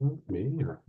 Me or?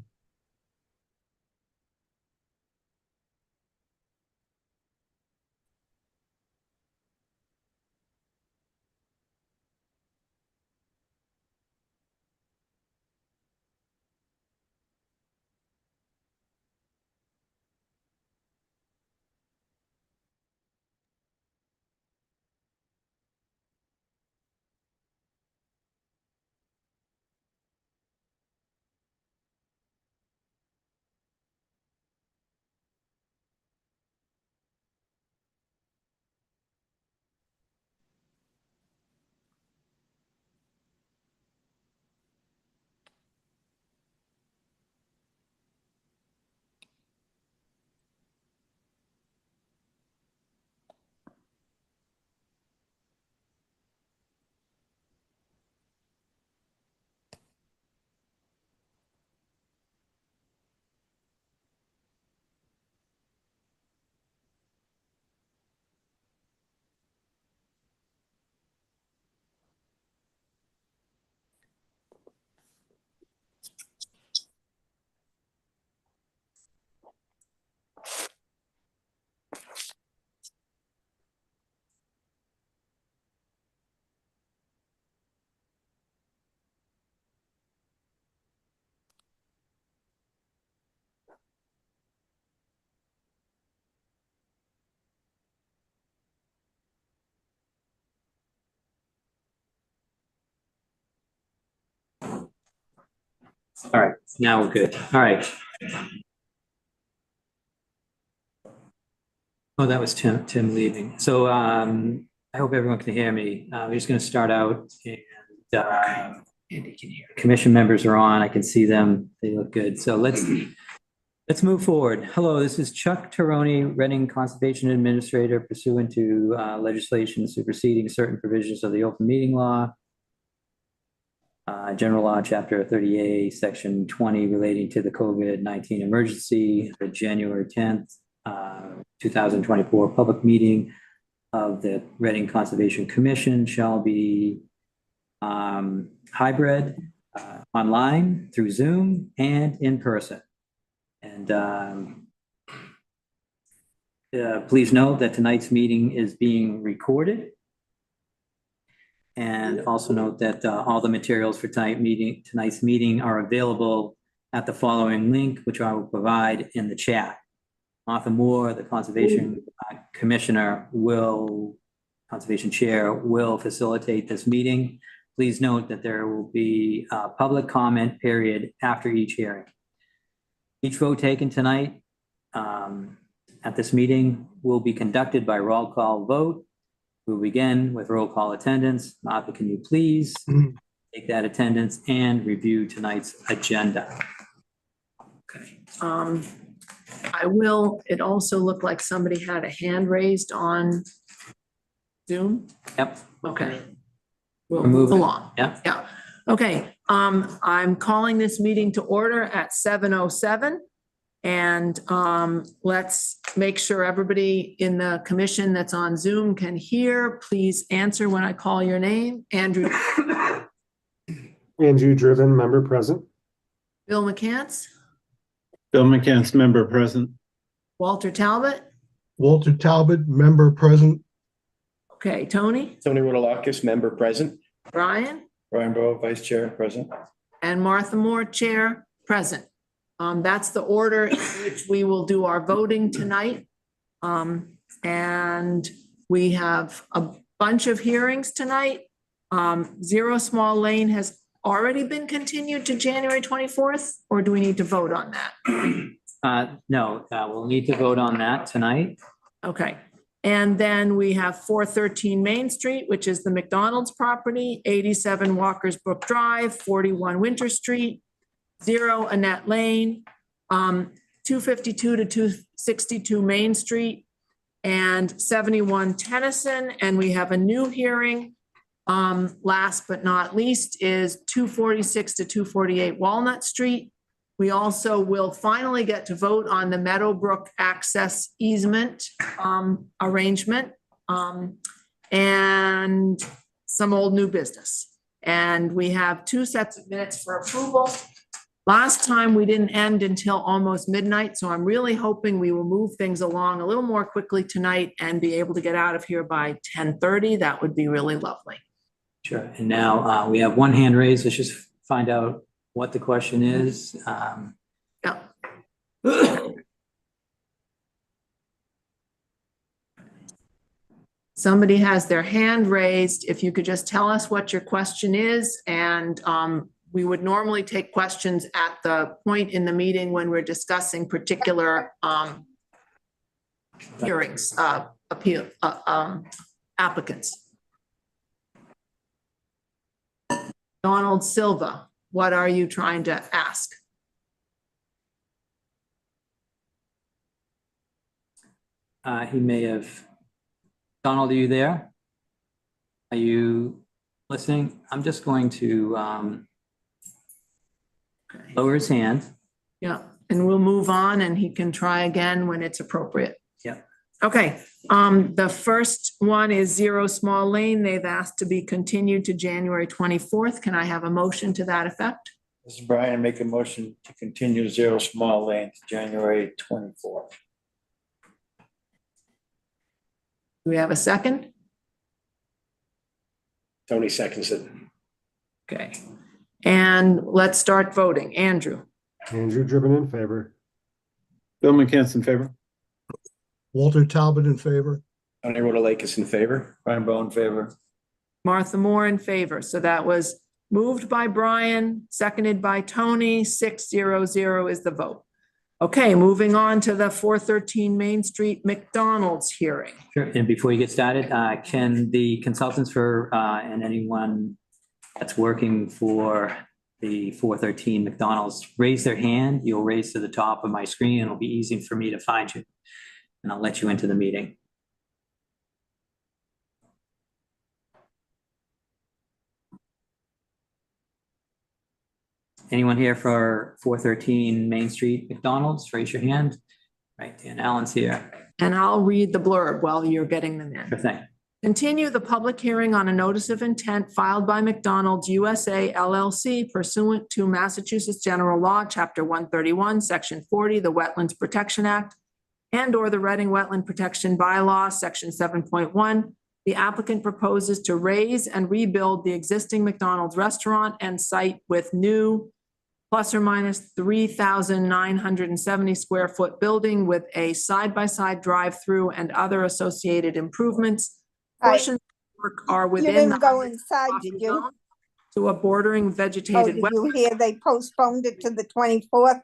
All right, now we're good. All right. Oh, that was Tim leaving. So I hope everyone can hear me. We're just going to start out and Andy can hear. Commission members are on. I can see them. They look good. So let's move forward. Hello, this is Chuck Teroni, Reading Conservation Administrator, pursuant to legislation superseding certain provisions of the open meeting law. General Law, Chapter 30A, Section 20, relating to the COVID-19 emergency, the January 10th, 2024 public meeting of the Reading Conservation Commission shall be hybrid, online, through Zoom, and in person. And please note that tonight's meeting is being recorded. And also note that all the materials for tonight's meeting are available at the following link, which I will provide in the chat. Martha Moore, the Conservation Conservation Chair, will facilitate this meeting. Please note that there will be a public comment period after each hearing. Each vote taken tonight at this meeting will be conducted by roll call vote. We'll begin with roll call attendance. Martha, can you please take that attendance and review tonight's agenda? Okay. I will. It also looked like somebody had a hand raised on Zoom. Yep. Okay. We'll Move move along. Yeah. Yeah. Okay. I'm calling this meeting to order at 7:07. And let's make sure everybody in the commission that's on Zoom can hear. Please answer when I call your name. Andrew. Andrew Driven, member present. Bill McCants. Bill McCants, member present. Walter Talbot. Walter Talbot, member present. Okay, Tony. Tony Rotalakis, member present. Brian. Brian Bowe, vice chair, present. And Martha Moore, chair, present. That's the order in which we will do our voting tonight. And we have a bunch of hearings tonight. Zero Small Lane has already been continued to January 24th, or do we need to vote on that? No, we'll need to vote on that tonight. Okay. And then we have 413 Main Street, which is the McDonald's property, 87 Walker's Brook Drive, 41 Winter Street, 0 Annette Lane, 252 to 262 Main Street, and 71 Tennyson. And we have a new hearing, last but not least, is 246 to 248 Walnut Street. We also will finally get to vote on the Meadowbrook access easement arrangement and some old new business. And we have 2 sets of minutes for approval. Last time, we didn't end until almost midnight, so I'm really hoping we will move things along a little more quickly tonight and be able to get out of here by 10:30. That would be really lovely. Sure. And now we have one hand raised. Let's just find out what the question is. Yeah. Somebody has their hand raised. If you could just tell us what your question is, and we would normally take questions at the point in the meeting when we're discussing particular hearings, applicants. Donald Silva, what are you trying to ask? He may have. Donald, are you there? Are you listening? I'm just going to lower his hand. Yeah, and we'll move on and he can try again when it's appropriate. Yeah. Okay, the first one is 0 Small Lane. They've asked to be continued to January 24th. Can I have a motion to that effect? This is Brian, make a motion to continue 0 Small Lane to January 24th. Do we have a second? Tony seconds it. Okay, and let's start voting. Andrew, Andrew Driven in favor. Bill McCants in favor. Walter Talbot in favor. Tony Rotalakis in favor. Brian Bowe in favor. Martha Moore in favor. So that was moved by Brian, seconded by Tony. 6-0-0 is the vote. Okay, moving on to the 413 Main Street McDonald's hearing. Sure. And before you get started, can the consultants for and anyone that's working for the 413 McDonald's raise their hand? You'll raise to the top of my screen. It'll be easy for me to find you. And I'll let you into the meeting. Anyone here for 413 Main Street McDonald's? Raise your hand. Right, Dan Allen's here. And I'll read the blurb while you're getting them in. Sure thing. Continue the public hearing on a notice of intent filed by McDonald's USA LLC pursuant to Massachusetts General Law, Chapter 131, Section 40, the Wetlands Protection Act, and/or the Reading Wetland Protection Bylaw, Section 7.1. The applicant proposes to raise and rebuild the existing McDonald's restaurant and site with new plus or minus 3,970 square foot building with a side-by-side drive-through and other associated improvements. Right. Portions of the work are You within didn't the go inside, buffer did you? zone to a bordering Oh, vegetated did wetland. you hear they postponed it to the 24th?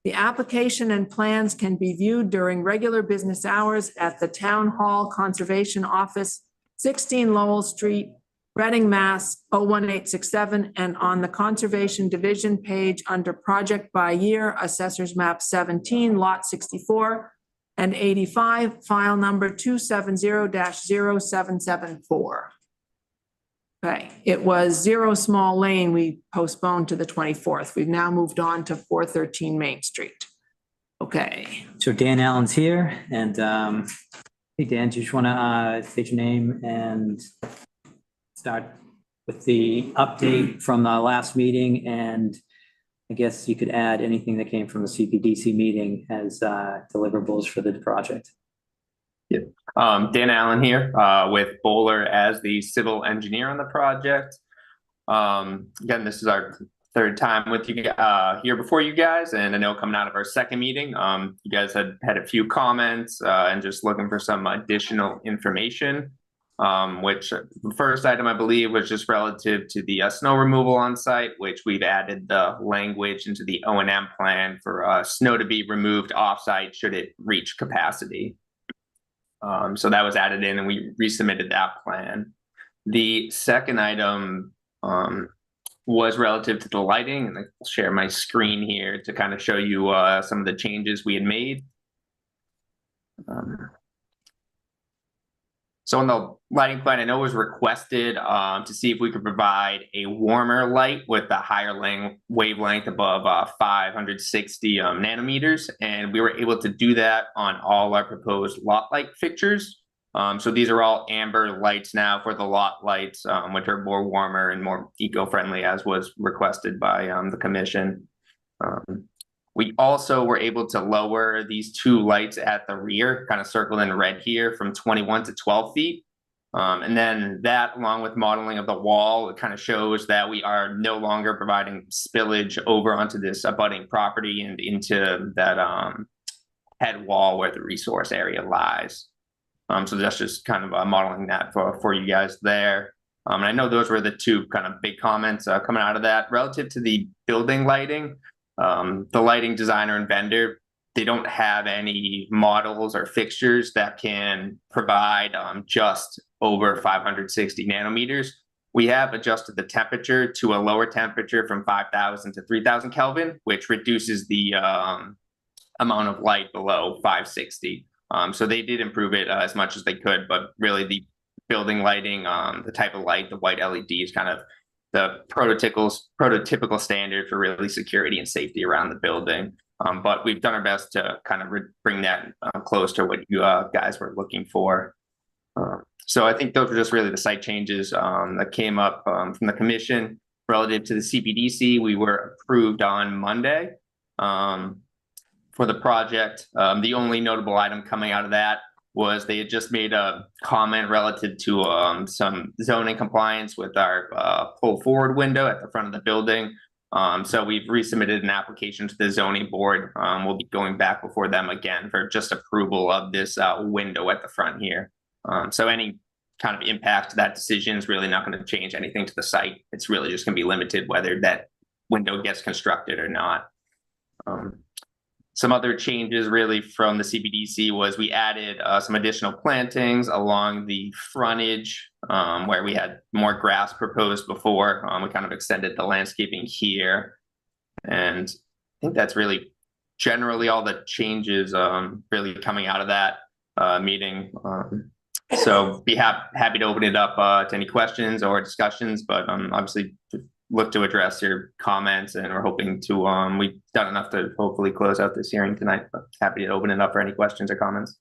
The application and plans can be viewed during regular business hours at the Town Hall Conservation Office, 16 Lowell Street, Reading, Mass. 01867, and on the Conservation Division page under Project by Year, Assessors Map 17, Lot 64 and 85, file number 270-0774. Okay, it was 0 Small Lane we postponed to the 24th. We've now moved on to 413 Main Street. Okay, So Dan Allen's here, and hey Dan, do you just want to state your name and start with the update from the last meeting? And I guess you could add anything that came from the CPDC meeting as deliverables for the project. Dan Allen here with Bowler as the civil engineer on the project. Again, this is our third time with you here before you guys, and I know coming out of our second meeting, you guys had a few comments and just looking for some additional information, which the first item I believe was just relative to the snow removal on site, which we've added the language into the O&M plan for snow to be removed off-site should it reach capacity. So that was added in and we resubmitted that plan. The second item was relative to the lighting, and I'll share my screen here to kind of show you some of the changes we had made. So on the lighting plan, I know it was requested to see if we could provide a warmer light with a higher wavelength above 560 nanometers. And we were able to do that on all our proposed lot light fixtures. So these are all amber lights now for the lot lights, which are more warmer and more eco-friendly, as was requested by the commission. We also were able to lower these two lights at the rear, kind of circled in red here, from 21 to 12 feet. And then that, along with modeling of the wall, it kind of shows that we are no longer providing spillage over onto this abutting property and into that head wall where the resource area lies. So that's just kind of modeling that for you guys there. And I know those were the two kind of big comments coming out of that. Relative to the building lighting, the lighting designer and vendor, they don't have any models or fixtures that can provide just over 560 nanometers. We have adjusted the temperature to a lower temperature from 5,000 to 3,000 Kelvin, which reduces the amount of light below 560. So they did improve it as much as they could, but really the building lighting, the type of light, the white LED is kind of the prototypical standard for really security and safety around the building. But we've done our best to kind of bring that close to what you guys were looking for. So I think those were just really the site changes that came up from the commission. Relative to the CPDC, we were approved on Monday for the project. The only notable item coming out of that was they had just made a comment relative to some zoning compliance with our pull forward window at the front of the building. So we've resubmitted an application to the zoning board. We'll be going back before them again for just approval of this window at the front here. So any kind of impact to that decision is really not going to change anything to the site. It's really just going to be limited whether that window gets constructed or not. Some other changes really from the CPDC was we added some additional plantings along the frontage where we had more grass proposed before. We kind of extended the landscaping here. And I think that's really generally all the changes really coming out of that meeting. So be happy to open it up to any questions or discussions, but obviously look to address your comments, and we're hoping to we've done enough to hopefully close out this hearing tonight, but happy to open it up for any questions or comments.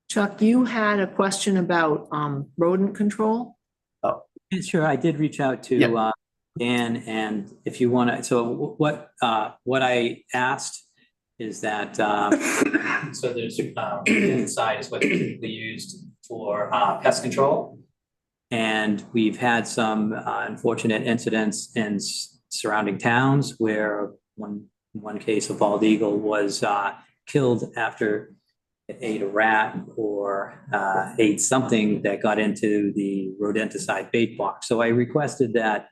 Chuck, you had a question about rodent control? Sure, I did reach out to Dan, and if you want to, so what I asked is that so there's inside is what typically used for pest control, and we've had some unfortunate incidents in surrounding towns where one case a bald eagle was killed after it ate a rat or ate something that got into the rodenticide bait box. So I requested that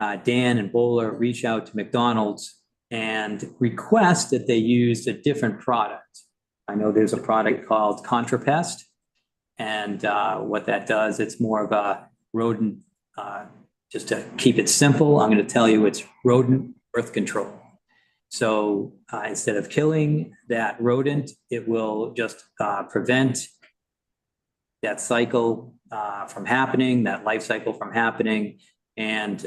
Dan and Bowler reach out to McDonald's and request that they use a different product. I know there's a product called ContraPest, and what that does, it's more of a rodent, just to keep it simple, I'm going to tell you it's rodent birth control. So instead of killing that rodent, it will just prevent that cycle from happening, that life cycle from happening. And,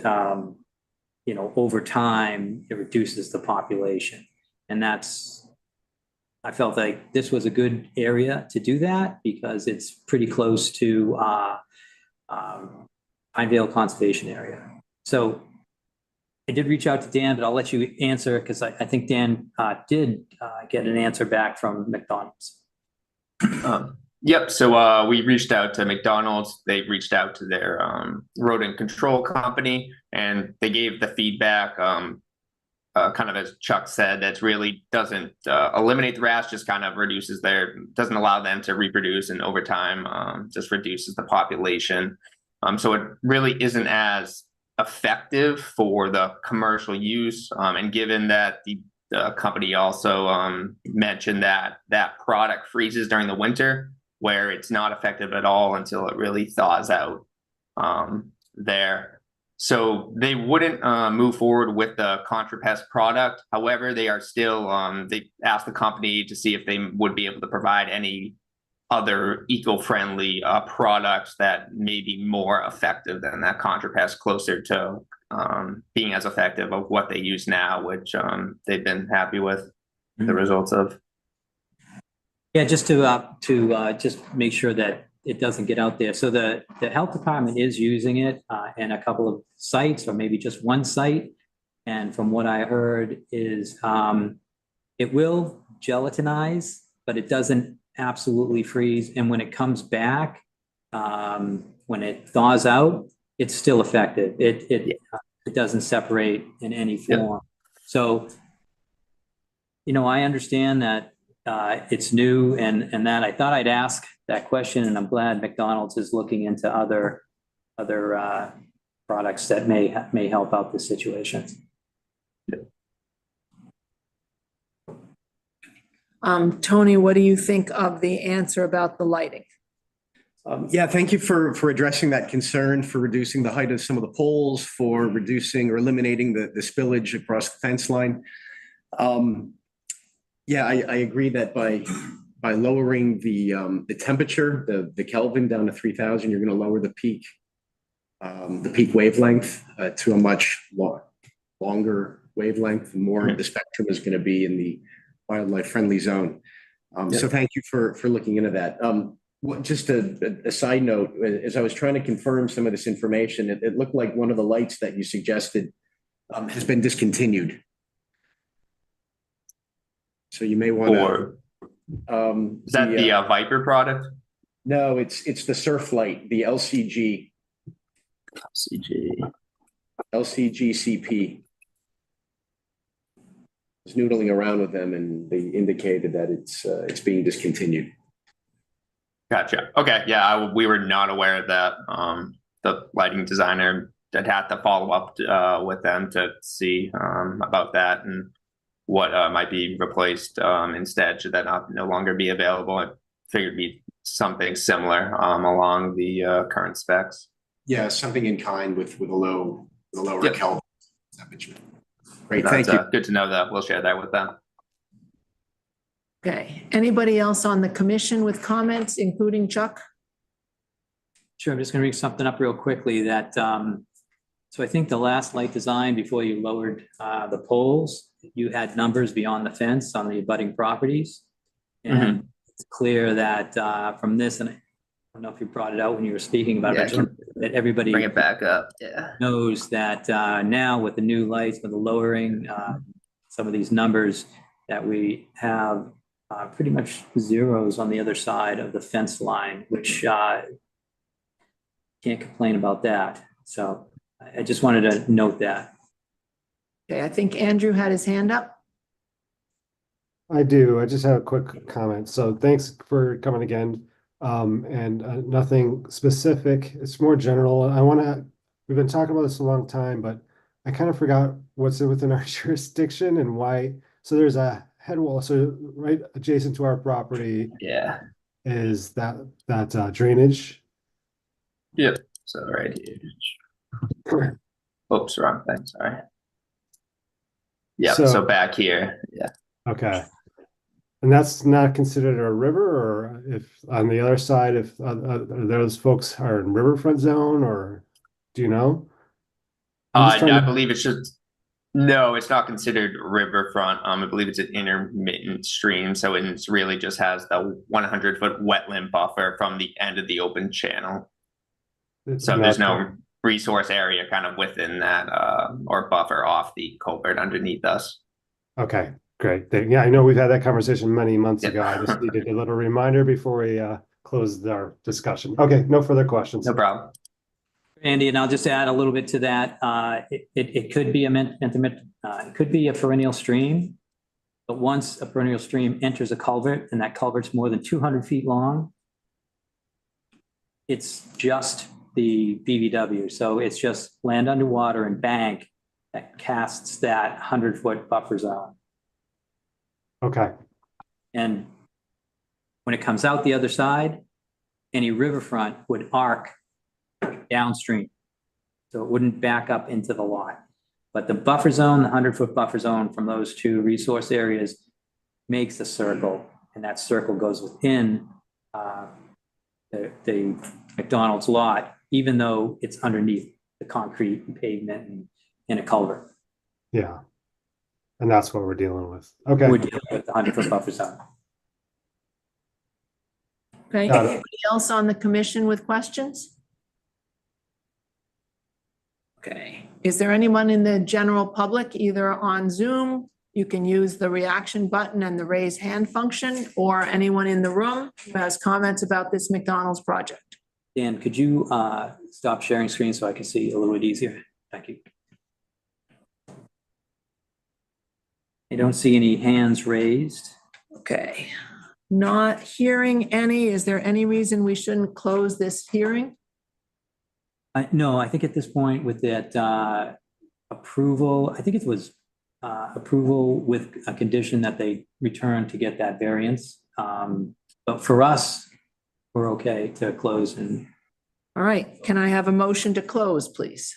over time, it reduces the population. And I felt like this was a good area to do that because it's pretty close to Pinevale Conservation Area. So I did reach out to Dan, but I'll let you answer because I think Dan did get an answer back from McDonald's. Yep. So we reached out to McDonald's. They reached out to their rodent control company, and they gave the feedback. Kind of as Chuck said, that really doesn't eliminate the rats, just kind of doesn't allow them to reproduce, and over time just reduces the population. So it really isn't as effective for the commercial use. And given that the company also mentioned that product freezes during the winter, where it's not effective at all until it really thaws out there. So they wouldn't move forward with the ContraPest product. However, they are still, they asked the company to see if they would be able to provide any other eco-friendly products that may be more effective than that ContraPest, closer to being as effective of what they use now, which they've been happy with. the results of. Yeah, just to just make sure that it doesn't get out there. So the health department is using it in a couple of sites or maybe just one site. And from what I heard is it will gelatinize, but it doesn't absolutely freeze. And when it comes back, when it thaws out, it's still effective. It doesn't separate in any form. So, I understand that it's new and that I thought I'd ask that question, and I'm glad McDonald's is looking into other products that may help out the situation. Tony, what do you think of the answer about the lighting? Yeah, thank you for addressing that concern, for reducing the height of some of the poles, for reducing or eliminating the spillage across the fence line. Yeah, I agree that by lowering the temperature, the Kelvin down to 3000, you're going to lower the peak wavelength to a much longer wavelength. The more the spectrum is going to be in the wildlife friendly zone. So thank you for looking into that. Just a side note, as I was trying to confirm some of this information, it looked like one of the lights that you suggested has been discontinued. So you may want to. Is that the Viper product? No, it's the Surf Light, the LCG. LCG-CP. I was noodling around with them, and they indicated that it's being discontinued. Gotcha. Okay. Yeah, we were not aware of that. The lighting designer had to follow up with them to see about that and what might be replaced instead. Should that no longer be available? I figured it'd be something similar along the current specs. Yeah, something in kind with a lower Kelvin temperature. Great, That's, thank you. Good to know that. We'll share that with them. Okay, anybody else on the commission with comments, including Chuck? Sure, I'm just going to read something up real quickly that, so I think the last light design before you lowered the poles, you had numbers beyond the fence on the abutting properties. And it's clear that from this, and I don't know if you brought it out when you were speaking about it, but that everybody Bring it back up. Yeah. knows that now with the new lights, with the lowering some of these numbers, that we have pretty much zeros on the other side of the fence line, which can't complain about that. So I just wanted to note that. Okay, I think Andrew had his hand up. I do. I just have a quick comment. So thanks for coming again. And nothing specific. It's more general. We've been talking about this a long time, but I kind of forgot what's within our jurisdiction and why. So there's a head wall. So right adjacent to our property is that drainage. Yep. So right here. Oops, wrong thing. Sorry. Yeah. So back here. Yeah. Okay. And that's not considered a river, or if on the other side, if those folks are in riverfront zone, or do you know? I believe it's just, no, it's not considered riverfront. I believe it's an intermittent stream. So it really just has the 100-foot wetland buffer from the end of the open channel. So there's no resource area kind of within that or buffer off the culvert underneath us. Okay. Great. Yeah, I know we've had that conversation many months ago. I just needed a little reminder before we closed our discussion. Okay, no further questions. No problem. Andy, and I'll just add a little bit to that. It could be it could be a perennial stream, but once a perennial stream enters a culvert and that culvert's more than 200 feet long, it's just the BVW. So it's just land underwater and bank that casts that 100-foot buffer zone. Okay. And when it comes out the other side, any riverfront would arc downstream. So it wouldn't back up into the lot. But the buffer zone, the 100-foot buffer zone from those two resource areas makes a circle, and that circle goes within the McDonald's lot, even though it's underneath the concrete pavement and in a culvert. Yeah. And that's what we're dealing with. Okay. We're dealing with the 100-foot buffer zone. Okay, Got it. anybody else on the commission with questions? Okay, is there anyone in the general public, either on Zoom? You can use the reaction button and the raise hand function, or anyone in the room who has comments about this McDonald's project. Dan, could you stop sharing screen so I can see a little bit easier? Thank you. I don't see any hands raised. Okay, not hearing any. Is there any reason we shouldn't close this hearing? No, I think at this point with that approval, I think it was approval with a condition that they return to get that variance. But for us, we're okay to close and. All right, can I have a motion to close, please?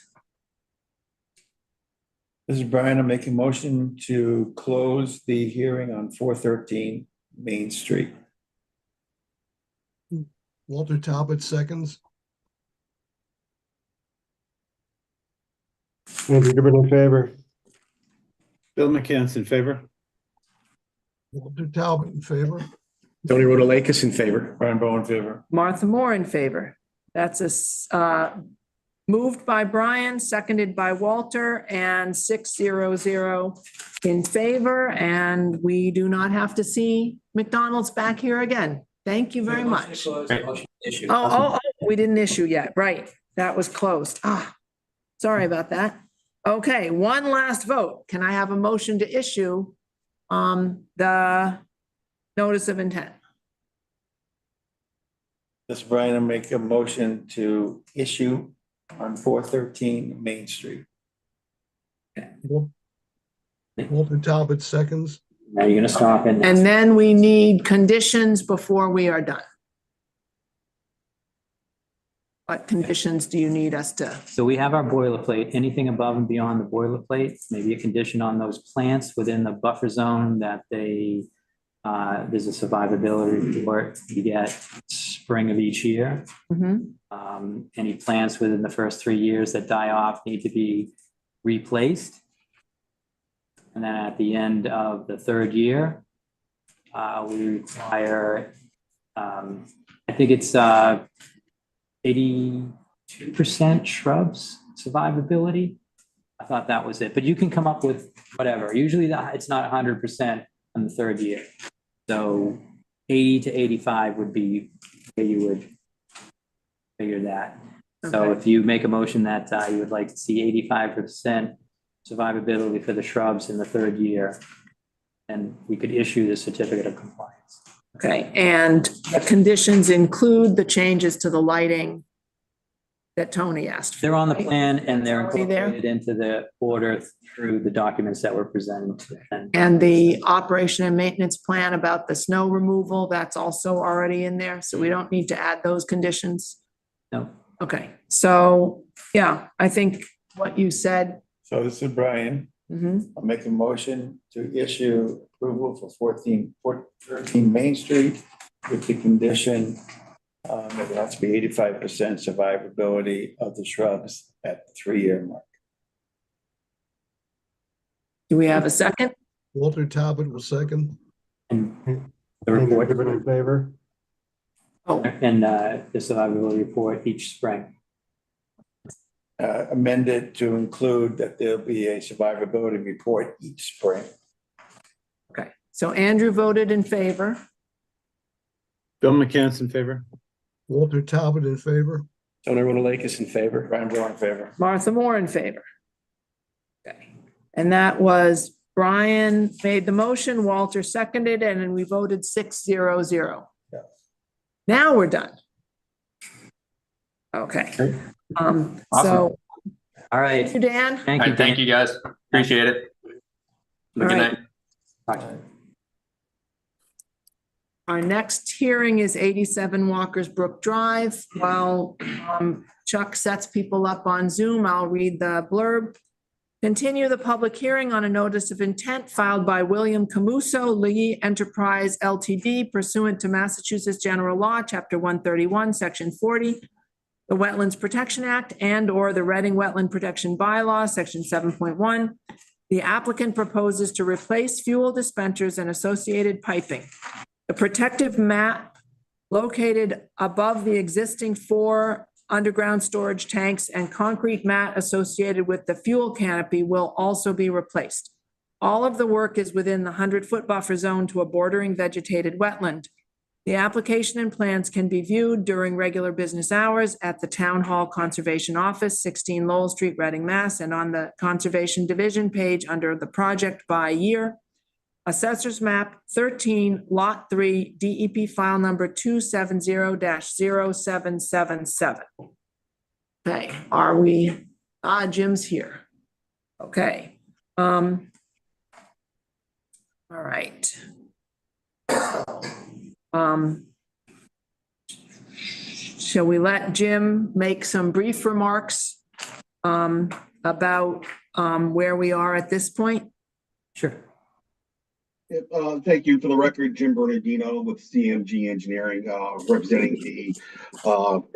This is Brian. I'm making motion to close the hearing on 413 Main Street. Walter Talbot seconds. Andrew Gibbon in favor. Bill McCants in favor. Walter Talbot in favor. Tony Rotalakis in favor. Brian Bowen, in favor. Martha Moore in favor. That's moved by Brian, seconded by Walter, and 600 in favor. And we do not have to see McDonald's back here again. Thank you very much. Oh, we didn't issue yet. Right. That was closed. Sorry about that. Okay, one last vote. Can I have a motion to issue the notice of intent? This is Brian. I make a motion to issue on 413 Main Street. Walter Talbot seconds. Now you're gonna stop and. And then we need conditions before we are done. What conditions do you need us to? So we have our boilerplate, anything above and beyond the boilerplate, maybe a condition on those plants within the buffer zone that they, there's a survivability report you get spring of each year. Mhm. Any plants within the first 3 years that die off need to be replaced. And then at the end of the third year, we require, I think it's 82% shrubs survivability. I thought that was it, but you can come up with whatever. Usually it's not 100% on the third year. So 80 to 85 would be where you would figure that. So Okay. if you make a motion that you would like to see 85% survivability for the shrubs in the third year, then we could issue the certificate of compliance. Okay, and the conditions include the changes to the lighting that Tony asked for. They're on the plan and they're Already there? incorporated into the order through the documents that were presented to them. And the operation and maintenance plan about the snow removal, that's also already in there, so we don't need to add those conditions. No, Okay, so, yeah, I think what you said. So this is Brian. Mhm. I'll make a motion to issue approval for 413 Main Street with the condition that it has to be 85% survivability of the shrubs at the 3-year mark. Do we have a second? Walter Talbot will second. and the Andrew report, Gibbon in favor. Oh, and the survivability report each spring. Amended to include that there'll be a survivability report each spring. okay, so Andrew voted in favor. Bill McCants in favor. Walter Talbot in favor. Tony Rotalakis in favor. Brian Bowen, in favor. Martha Moore in favor. Okay, and that was Brian made the motion, Walter seconded, and then we voted 600. Yeah. Now we're done. Okay. So, All right, thank you, Dan. thank All you. right, thank you guys. Appreciate it. Have a All good right. night. Bye. Our next hearing is 87 Walker's Brook Drive. While Chuck sets people up on Zoom, I'll read the blurb. Continue the public hearing on a notice of intent filed by William Camuso, Lee Enterprise LTD pursuant to Massachusetts General Law, Chapter 131, Section 40, the Wetlands Protection Act and/or the Reading Wetland Protection Bylaw, Section 7.1, The applicant proposes to replace fuel dispensers and associated piping. The protective mat located above the existing 4 underground storage tanks and concrete mat associated with the fuel canopy will also be replaced. All of the work is within the 100-foot buffer zone to a bordering vegetated wetland. The application and plans can be viewed during regular business hours at the Town Hall Conservation Office, 16 Lowell Street, Reading, Mass., and on the Conservation Division page under the project by year. Assessor's map 13, lot 3, DEP file number 270-0777. Okay, are we, Jim's here. Okay. All right. Shall we let Jim make some brief remarks about where we are at this point? Sure. Thank you. For the record, Jim Bernardino with CMG Engineering, representing the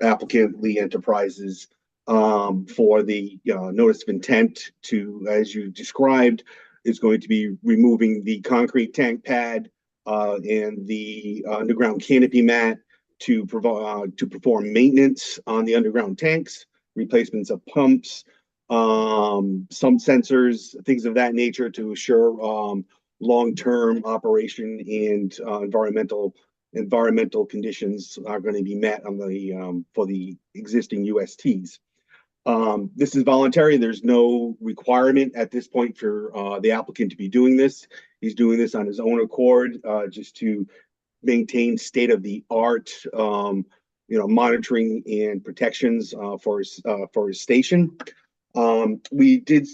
applicant Lee Enterprises for the notice of intent to, as you described, is going to be removing the concrete tank pad and the underground canopy mat to perform maintenance on the underground tanks, replacements of pumps, some sensors, things of that nature to assure long-term operation and environmental conditions are going to be met on the for the existing USTs. This is voluntary. There's no requirement at this point for the applicant to be doing this. He's doing this on his own accord, just to maintain state-of-the-art, monitoring and protections for his station. We did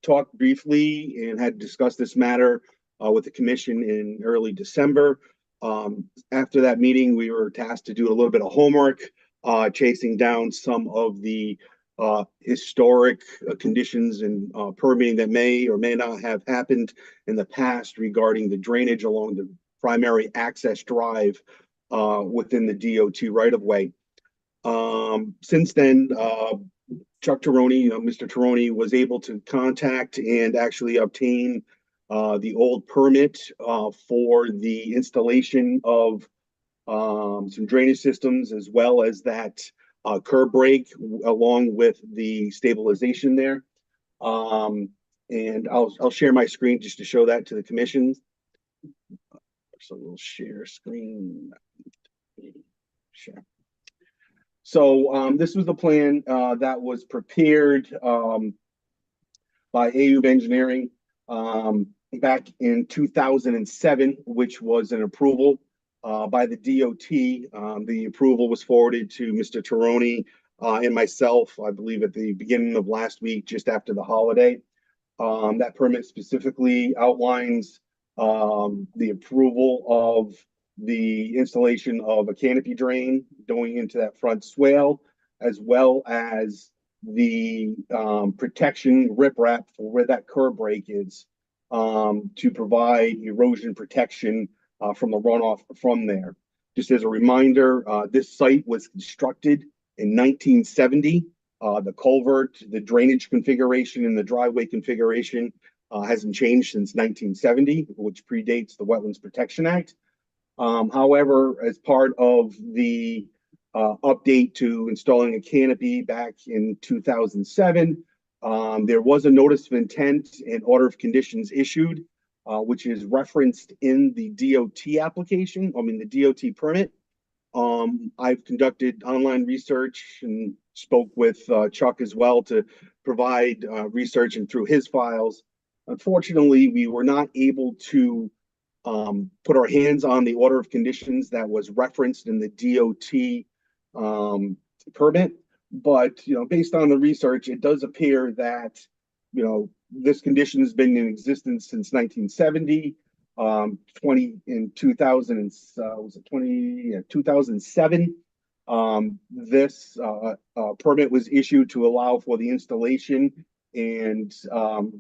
talk briefly and had discussed this matter with the commission in early December. After that meeting, we were tasked to do a little bit of homework, chasing down some of the historic conditions and permitting that may or may not have happened in the past regarding the drainage along the primary access drive within the DOT right-of-way. Since then, Chuck Tirone, Mr. Tirone was able to contact and actually obtain the old permit for the installation of some drainage systems, as well as that curb break along with the stabilization there. And I'll share my screen just to show that to the commission. So we'll share screen. Share. So this was the plan that was prepared by AUB Engineering back in 2007, which was an approval by the DOT. The approval was forwarded to Mr. Tirone and myself, I believe, at the beginning of last week, just after the holiday. That permit specifically outlines the approval of the installation of a canopy drain going into that front swale, as well as the protection riprap for where that curb break is, to provide erosion protection from the runoff from there. Just as a reminder, this site was constructed in 1970. The culvert, the drainage configuration, and the driveway configuration hasn't changed since 1970, which predates the Wetlands Protection Act. However, as part of the update to installing a canopy back in 2007, there was a notice of intent and order of conditions issued, which is referenced in the DOT application, the DOT permit. I've conducted online research and spoke with Chuck as well to provide research and through his files. Unfortunately, we were not able to put our hands on the order of conditions that was referenced in the DOT permit. But, based on the research, it does appear that, this condition has been in existence since 1970, 2007. This permit was issued to allow for the installation and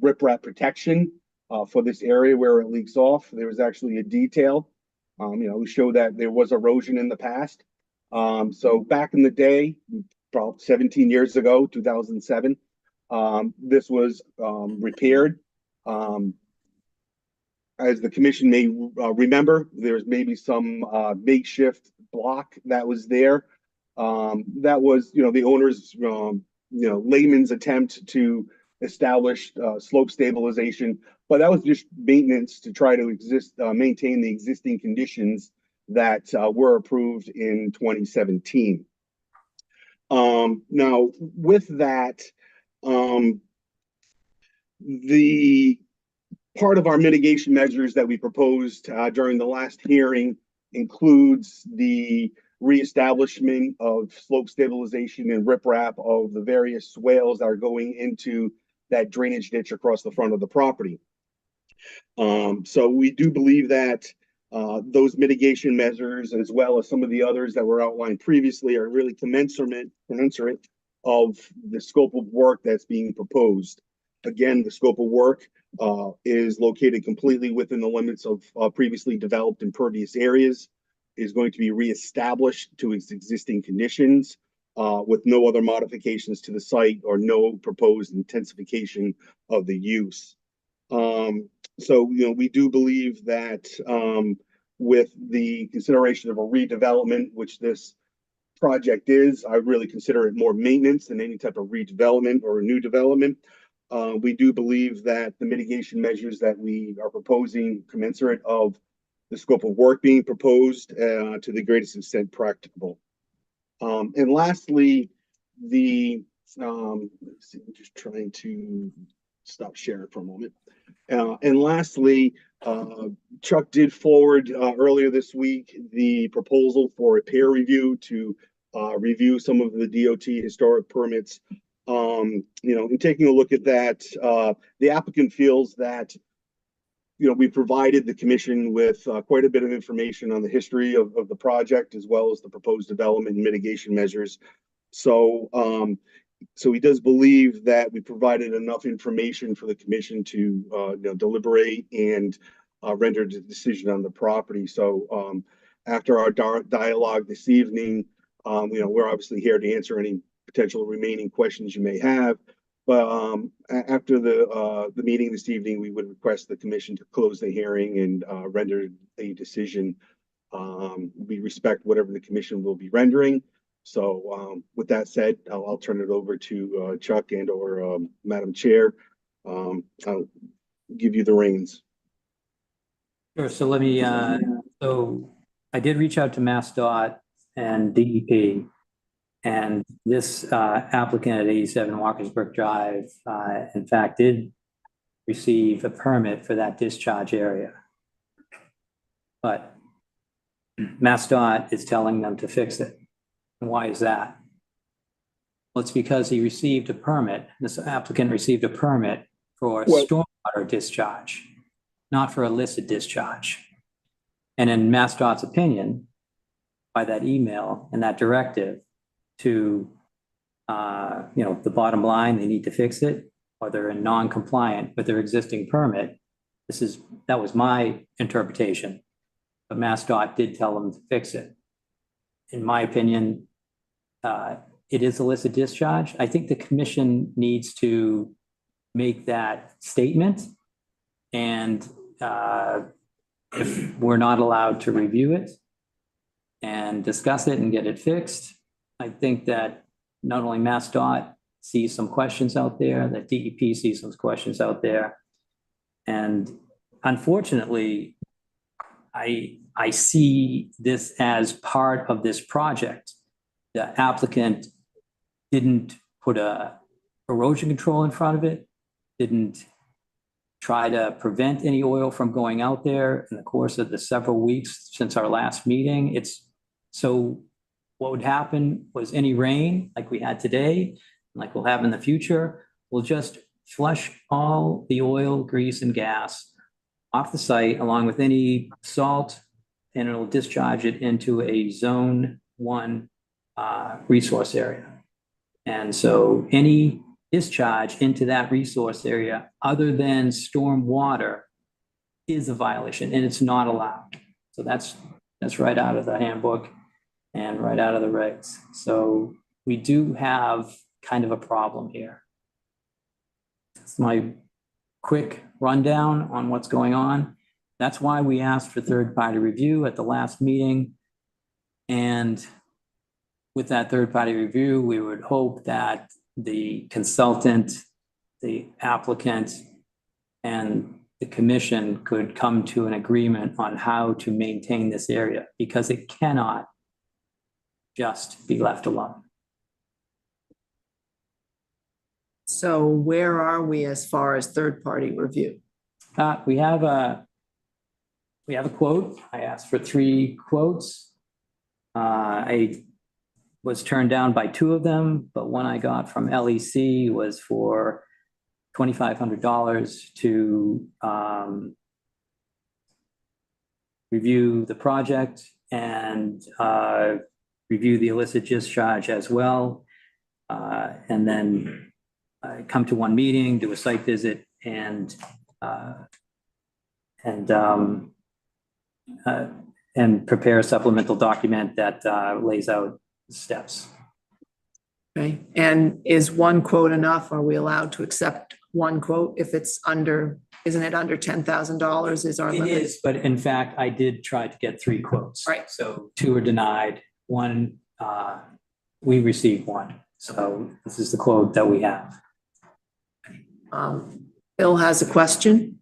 riprap protection for this area where it leaks off. There was actually a detail, we show that there was erosion in the past. So back in the day, about 17 years ago, 2007, this was repaired. As the commission may remember, there's maybe some makeshift block that was there. That was, the owner's, layman's attempt to establish slope stabilization, but that was just maintenance to try to maintain the existing conditions that were approved in 2017. Now, with that, the part of our mitigation measures that we proposed during the last hearing includes the reestablishment of slope stabilization and riprap of the various swales that are going into that drainage ditch across the front of the property. So we do believe that those mitigation measures, as well as some of the others that were outlined previously, are really commensurate of the scope of work that's being proposed. Again, the scope of work is located completely within the limits of previously developed impervious areas, is going to be reestablished to its existing conditions with no other modifications to the site or no proposed intensification of the use. So, we do believe that with the consideration of a redevelopment, which this project is, I really consider it more maintenance than any type of redevelopment or a new development. We do believe that the mitigation measures that we are proposing commensurate of the scope of work being proposed to the greatest extent practicable. And lastly, let's see, I'm just trying to stop sharing for a moment. And lastly, Chuck did forward earlier this week the proposal for a peer review to review some of the DOT historic permits. In taking a look at that, the applicant feels that, we provided the commission with quite a bit of information on the history of the project, as well as the proposed development and mitigation measures. So he does believe that we provided enough information for the commission to deliberate and render a decision on the property. So after our dialogue this evening, we're obviously here to answer any potential remaining questions you may have. But after the meeting this evening, we would request the commission to close the hearing and render a decision. We respect whatever the commission will be rendering. So with that said, I'll turn it over to Chuck and or Madam Chair. I'll give you the reins. Sure. So let me, so I did reach out to MassDOT and DEP, and this applicant at 87 Walkersburg Drive, in fact, did receive a permit for that discharge area. But MassDOT is telling them to fix it. And why is that? Well, it's because he received a permit. This applicant received a permit for stormwater discharge, not for illicit discharge. And in MassDOT's opinion, by that email and that directive to, the bottom line, they need to fix it, or they're in non-compliant with their existing permit. That was my interpretation, but MassDOT did tell them to fix it. In my opinion, it is illicit discharge. I think the commission needs to make that statement, and if we're not allowed to review it and discuss it and get it fixed, I think that not only MassDOT sees some questions out there, that DEP sees some questions out there. And unfortunately, I see this as part of this project. The applicant didn't put a erosion control in front of it, didn't try to prevent any oil from going out there in the course of the several weeks since our last meeting. So what would happen was any rain like we had today, like we'll have in the future, will just flush all the oil, grease, and gas off the site along with any salt, and it'll discharge it into a zone 1 resource area. And so any discharge into that resource area other than storm water is a violation, and it's not allowed. So that's right out of the handbook and right out of the regs. So we do have kind of a problem here. That's my quick rundown on what's going on. That's why we asked for third-party review at the last meeting. And with that third-party review, we would hope that the consultant, the applicant, and the commission could come to an agreement on how to maintain this area, because it cannot just be left alone. So where are we as far as third-party review? We have a quote. I asked for 3 quotes. I was turned down by 2 of them, but one I got from LEC was for $2,500 to review the project and review the illicit discharge as well. And then come to one meeting, do a site visit, and prepare a supplemental document that lays out steps. Okay, and is 1 quote enough? Are we allowed to accept 1 quote if it's under, isn't it under $10,000 is our It limit? is, but in fact, I did try to get 3 quotes. Right. So 2 were denied, 1, we received 1. So this is the quote that we have. Bill has a question.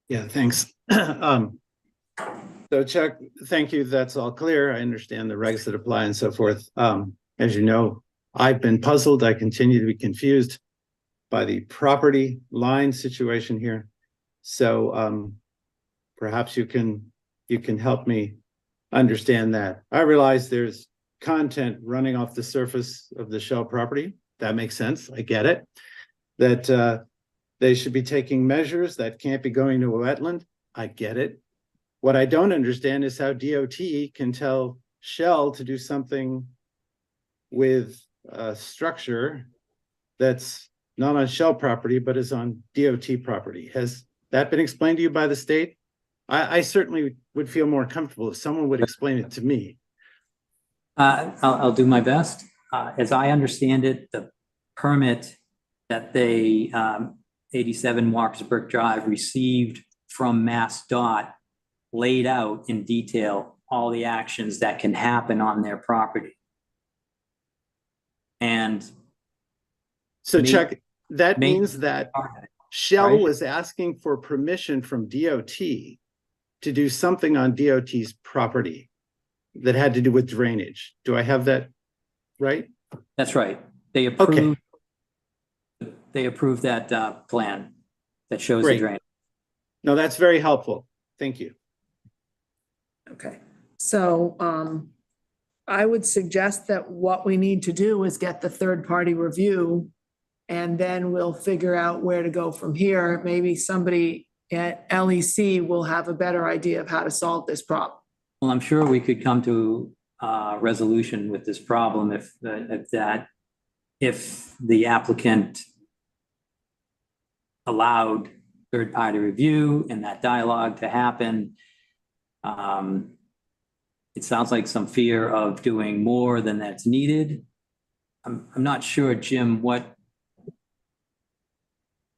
Yeah, thanks. So Chuck, thank you. That's all clear. I understand the regs that apply and so forth. As you know, I've been puzzled. I continue to be confused by the property line situation here. So perhaps you can help me understand that. I realize there's content running off the surface of the Shell property. That makes sense. I get it. That they should be taking measures that can't be going to a wetland. I get it. What I don't understand is how DOT can tell Shell to do something with a structure that's not on Shell property, but is on DOT property. Has that been explained to you by the state? I certainly would feel more comfortable if someone would explain it to me. I'll do my best. As I understand it, the permit that they 87 Walkersburg Drive received from MassDOT laid out in detail all the actions that can happen on their property. And so Chuck, that May- means that Shell Right. was asking for permission from DOT to do something on DOT's property that had to do with drainage. Do I have that right? That's right. They approved. They approved that plan that shows the Great. drain. No, that's very helpful. Thank you. Okay, so I would suggest that what we need to do is get the third-party review, and then we'll figure out where to go from here. Maybe somebody at LEC will have a better idea of how to solve this problem. Well, I'm sure we could come to a resolution with this problem if the applicant allowed third-party review and that dialogue to happen. It sounds like some fear of doing more than that's needed. I'm not sure, Jim, what,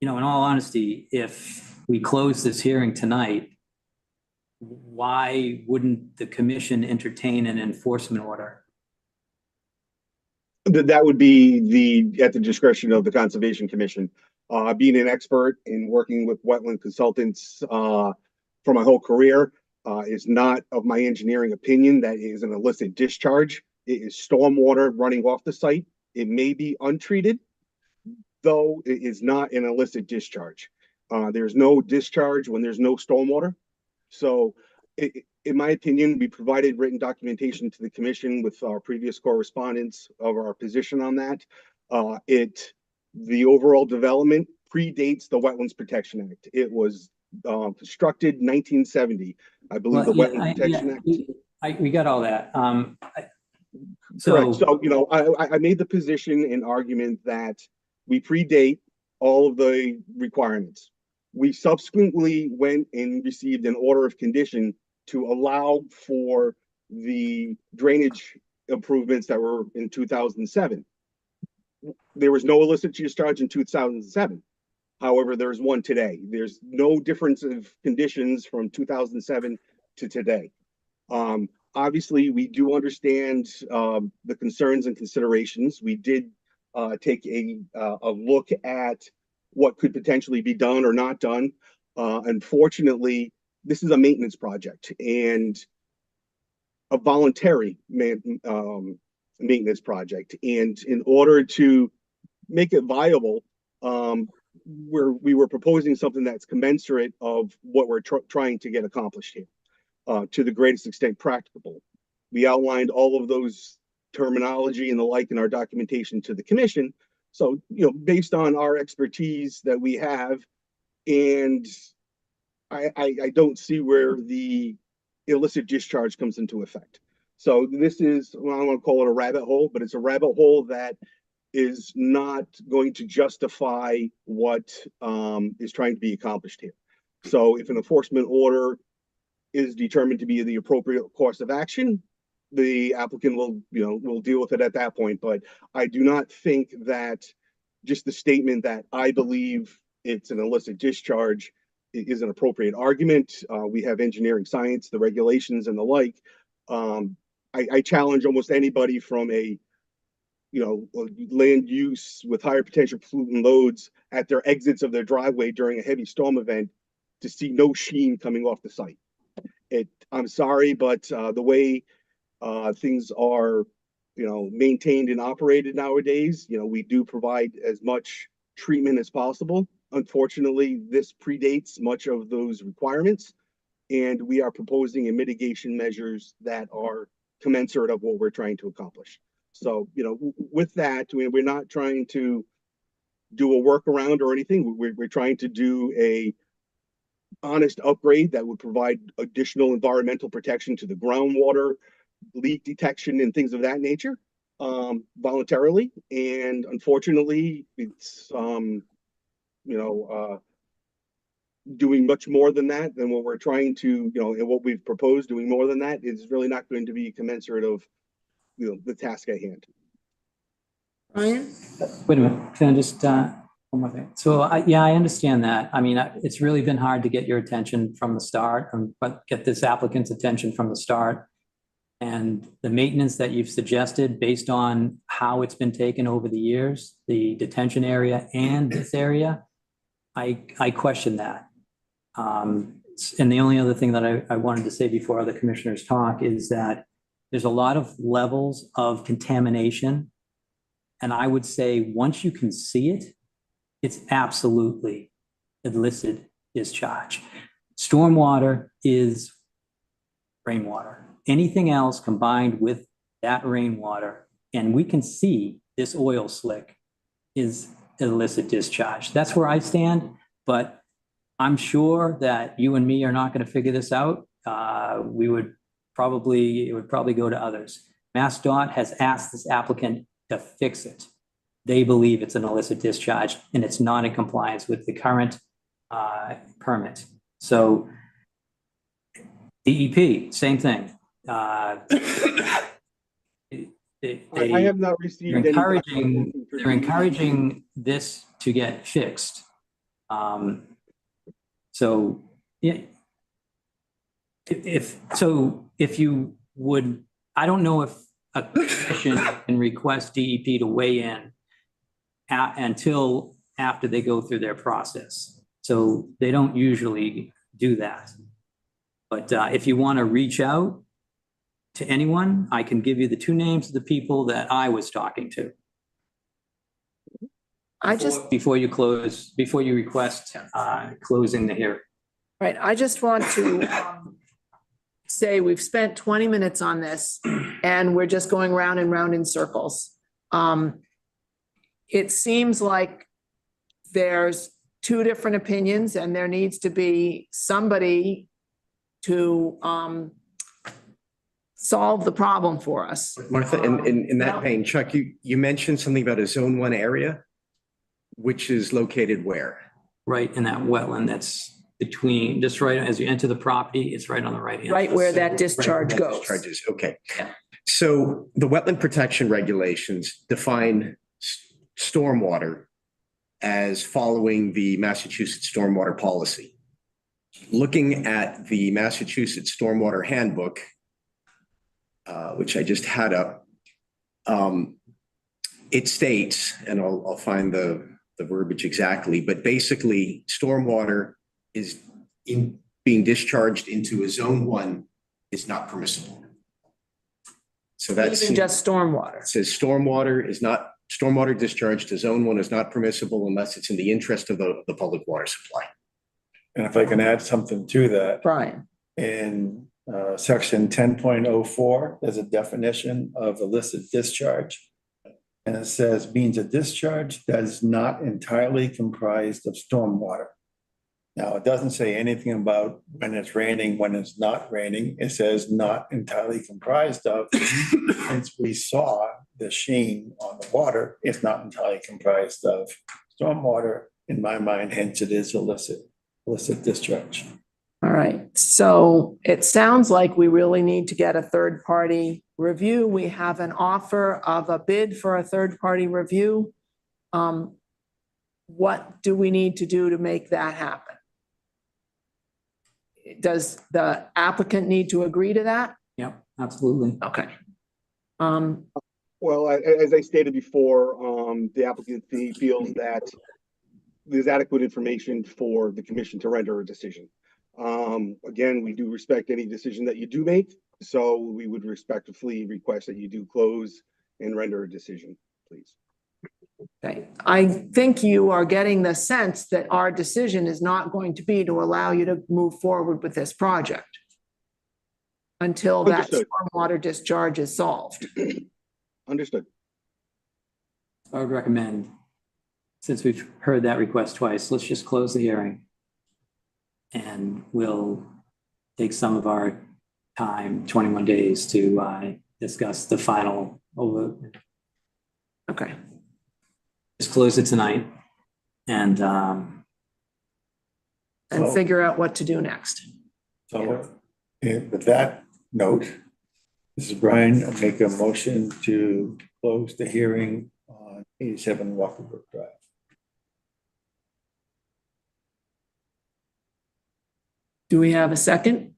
in all honesty, if we close this hearing tonight, why wouldn't the commission entertain an enforcement order? That would be at the discretion of the Conservation Commission. Being an expert in working with wetland consultants for my whole career, is not of my engineering opinion that it is an illicit discharge. It is stormwater running off the site. It may be untreated, though it is not an illicit discharge. There's no discharge when there's no stormwater. So in my opinion, we provided written documentation to the commission with our previous correspondence of our position on that. The overall development predates the Wetlands Protection Act. It was constructed 1970. I believe the Wetland Protection Act. We got all that. Correct. So, I made the position and argument that we predate all of the requirements. We subsequently went and received an order of condition to allow for the drainage improvements that were in 2007. there was no illicit discharge in 2007. However, there's one today. There's no difference of conditions from 2007 to today. Obviously, we do understand the concerns and considerations. We did take a look at what could potentially be done or not done. Unfortunately, this is a maintenance project and a voluntary maintenance project. And in order to make it viable, we were proposing something that's commensurate of what we're trying to get accomplished here, to the greatest extent practicable. We outlined all of those terminology and the like in our documentation to the commission. So, based on our expertise that we have, and I don't see where the illicit discharge comes into effect. So this is, well, I don't want to call it a rabbit hole, but it's a rabbit hole that is not going to justify what is trying to be accomplished here. So if an enforcement order is determined to be the appropriate course of action, the applicant will deal with it at that point. But I do not think that just the statement that I believe it's an illicit discharge is an appropriate argument. We have engineering science, the regulations and the like. I challenge almost anybody from a land use with higher potential pollutant loads at their exits of their driveway during a heavy storm event to see no sheen coming off the site. I'm sorry, but the way things are, maintained and operated nowadays, we do provide as much treatment as possible. Unfortunately, this predates much of those requirements, and we are proposing mitigation measures that are commensurate of what we're trying to accomplish. So, with that, we're not trying to do a workaround or anything. We're trying to do a honest upgrade that would provide additional environmental protection to the groundwater, leak detection, and things of that nature, voluntarily. And unfortunately, it's doing much more than that than what we're trying to, and what we've proposed. Doing more than that is really not going to be commensurate of the task at hand. Ryan? Wait a minute, can I just, one more thing? So, I understand that. I mean, it's really been hard to get your attention from the start, but get this applicant's attention from the start. And the maintenance that you've suggested based on how it's been taken over the years, the detention area and this area, I question that. And the only other thing that I wanted to say before other commissioners talk is that there's a lot of levels of contamination. And I would say once you can see it, it's absolutely illicit discharge. Stormwater is rainwater. Anything else combined with that rainwater, and we can see this oil slick, is illicit discharge. That's where I stand, but I'm sure that you and me are not going to figure this out. It would probably go to others. MassDOT has asked this applicant to fix it. They believe it's an illicit discharge and it's not in compliance with the current permit. So DEP, same thing. I have not received they're encouraging this to get fixed. So yeah, if you would, I don't know if a commission can request DEP to weigh in until after they go through their process. So they don't usually do that. But if you want to reach out to anyone, I can give you the two names of the people that I was talking to. Before you request closing the hearing. Right, I just want to say we've spent 20 minutes on this and we're just going round and round in circles. It seems like there's two different opinions and there needs to be somebody to solve the problem for us. Martha, in that vein, Chuck, you mentioned something about a zone 1 area, which is located where? Right in that wetland that's between, just right as you enter the property, it's right on the right hand. Right where that discharge Right, goes. Okay. Yeah. So the wetland protection regulations define stormwater as following the Massachusetts stormwater policy. Looking at the Massachusetts Stormwater Handbook, which I just had up, it states, and I'll find the verbiage exactly, but basically stormwater is being discharged into a zone 1 is not permissible. So that's Even just stormwater. it says stormwater discharge to zone 1 is not permissible unless it's in the interest of the public water supply. And if I can add something to that, Brian, in section 10.04, there's a definition of illicit discharge. And it says means a discharge that is not entirely comprised of stormwater. Now, it doesn't say anything about when it's raining, when it's not raining. It says not entirely comprised of. Since we saw the sheen on the water, it's not entirely comprised of stormwater. In my mind, hence it is illicit discharge. all right. So it sounds like we really need to get a third-party review. We have an offer of a bid for a third-party review. What do we need to do to make that happen? Does the applicant need to agree to that? Yep, absolutely. Okay. Well, as I stated before, the applicant feels that there's adequate information for the commission to render a decision. Again, we do respect any decision that you do make, so we would respectfully request that you do close and render a decision, please. Okay, I think you are getting the sense that our decision is not going to be to allow you to move forward with this project until that Understood. stormwater discharge is solved. Understood. I would recommend, since we've heard that request twice, let's just close the hearing. And we'll take some of our time, 21 days, to discuss the final over. Okay, Just close it tonight and and figure out what to do next. So with that note, this is Brian. I'll make a motion to close the hearing on 87 Walker Brook Drive. Do we have a second?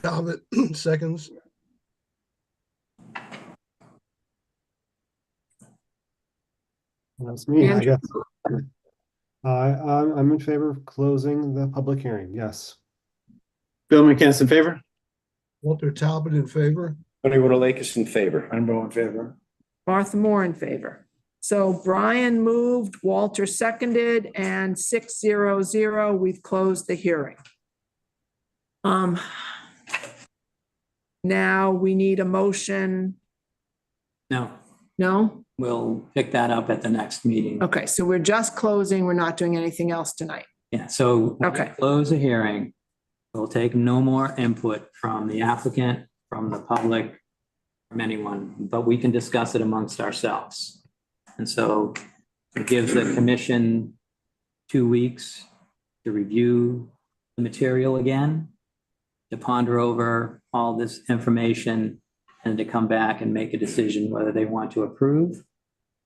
Talbot, seconds. That's me, I Andrew? guess. I'm in favor of closing the public hearing, yes. Bill McKenna in favor? Walter Talbot in favor. Tony Rotalakis in favor. I'm in favor. Martha Moore in favor. So Brian moved, Walter seconded, and 6-0-0, we've closed the hearing. Now we need a motion. no, No? we'll pick that up at the next meeting. Okay, so we're just closing. We're not doing anything else tonight. Yeah, so when we Okay. close the hearing. We'll take no more input from the applicant, from the public, from anyone, but we can discuss it amongst ourselves. And so it gives the commission 2 weeks to review the material again, to ponder over all this information, and to come back and make a decision whether they want to approve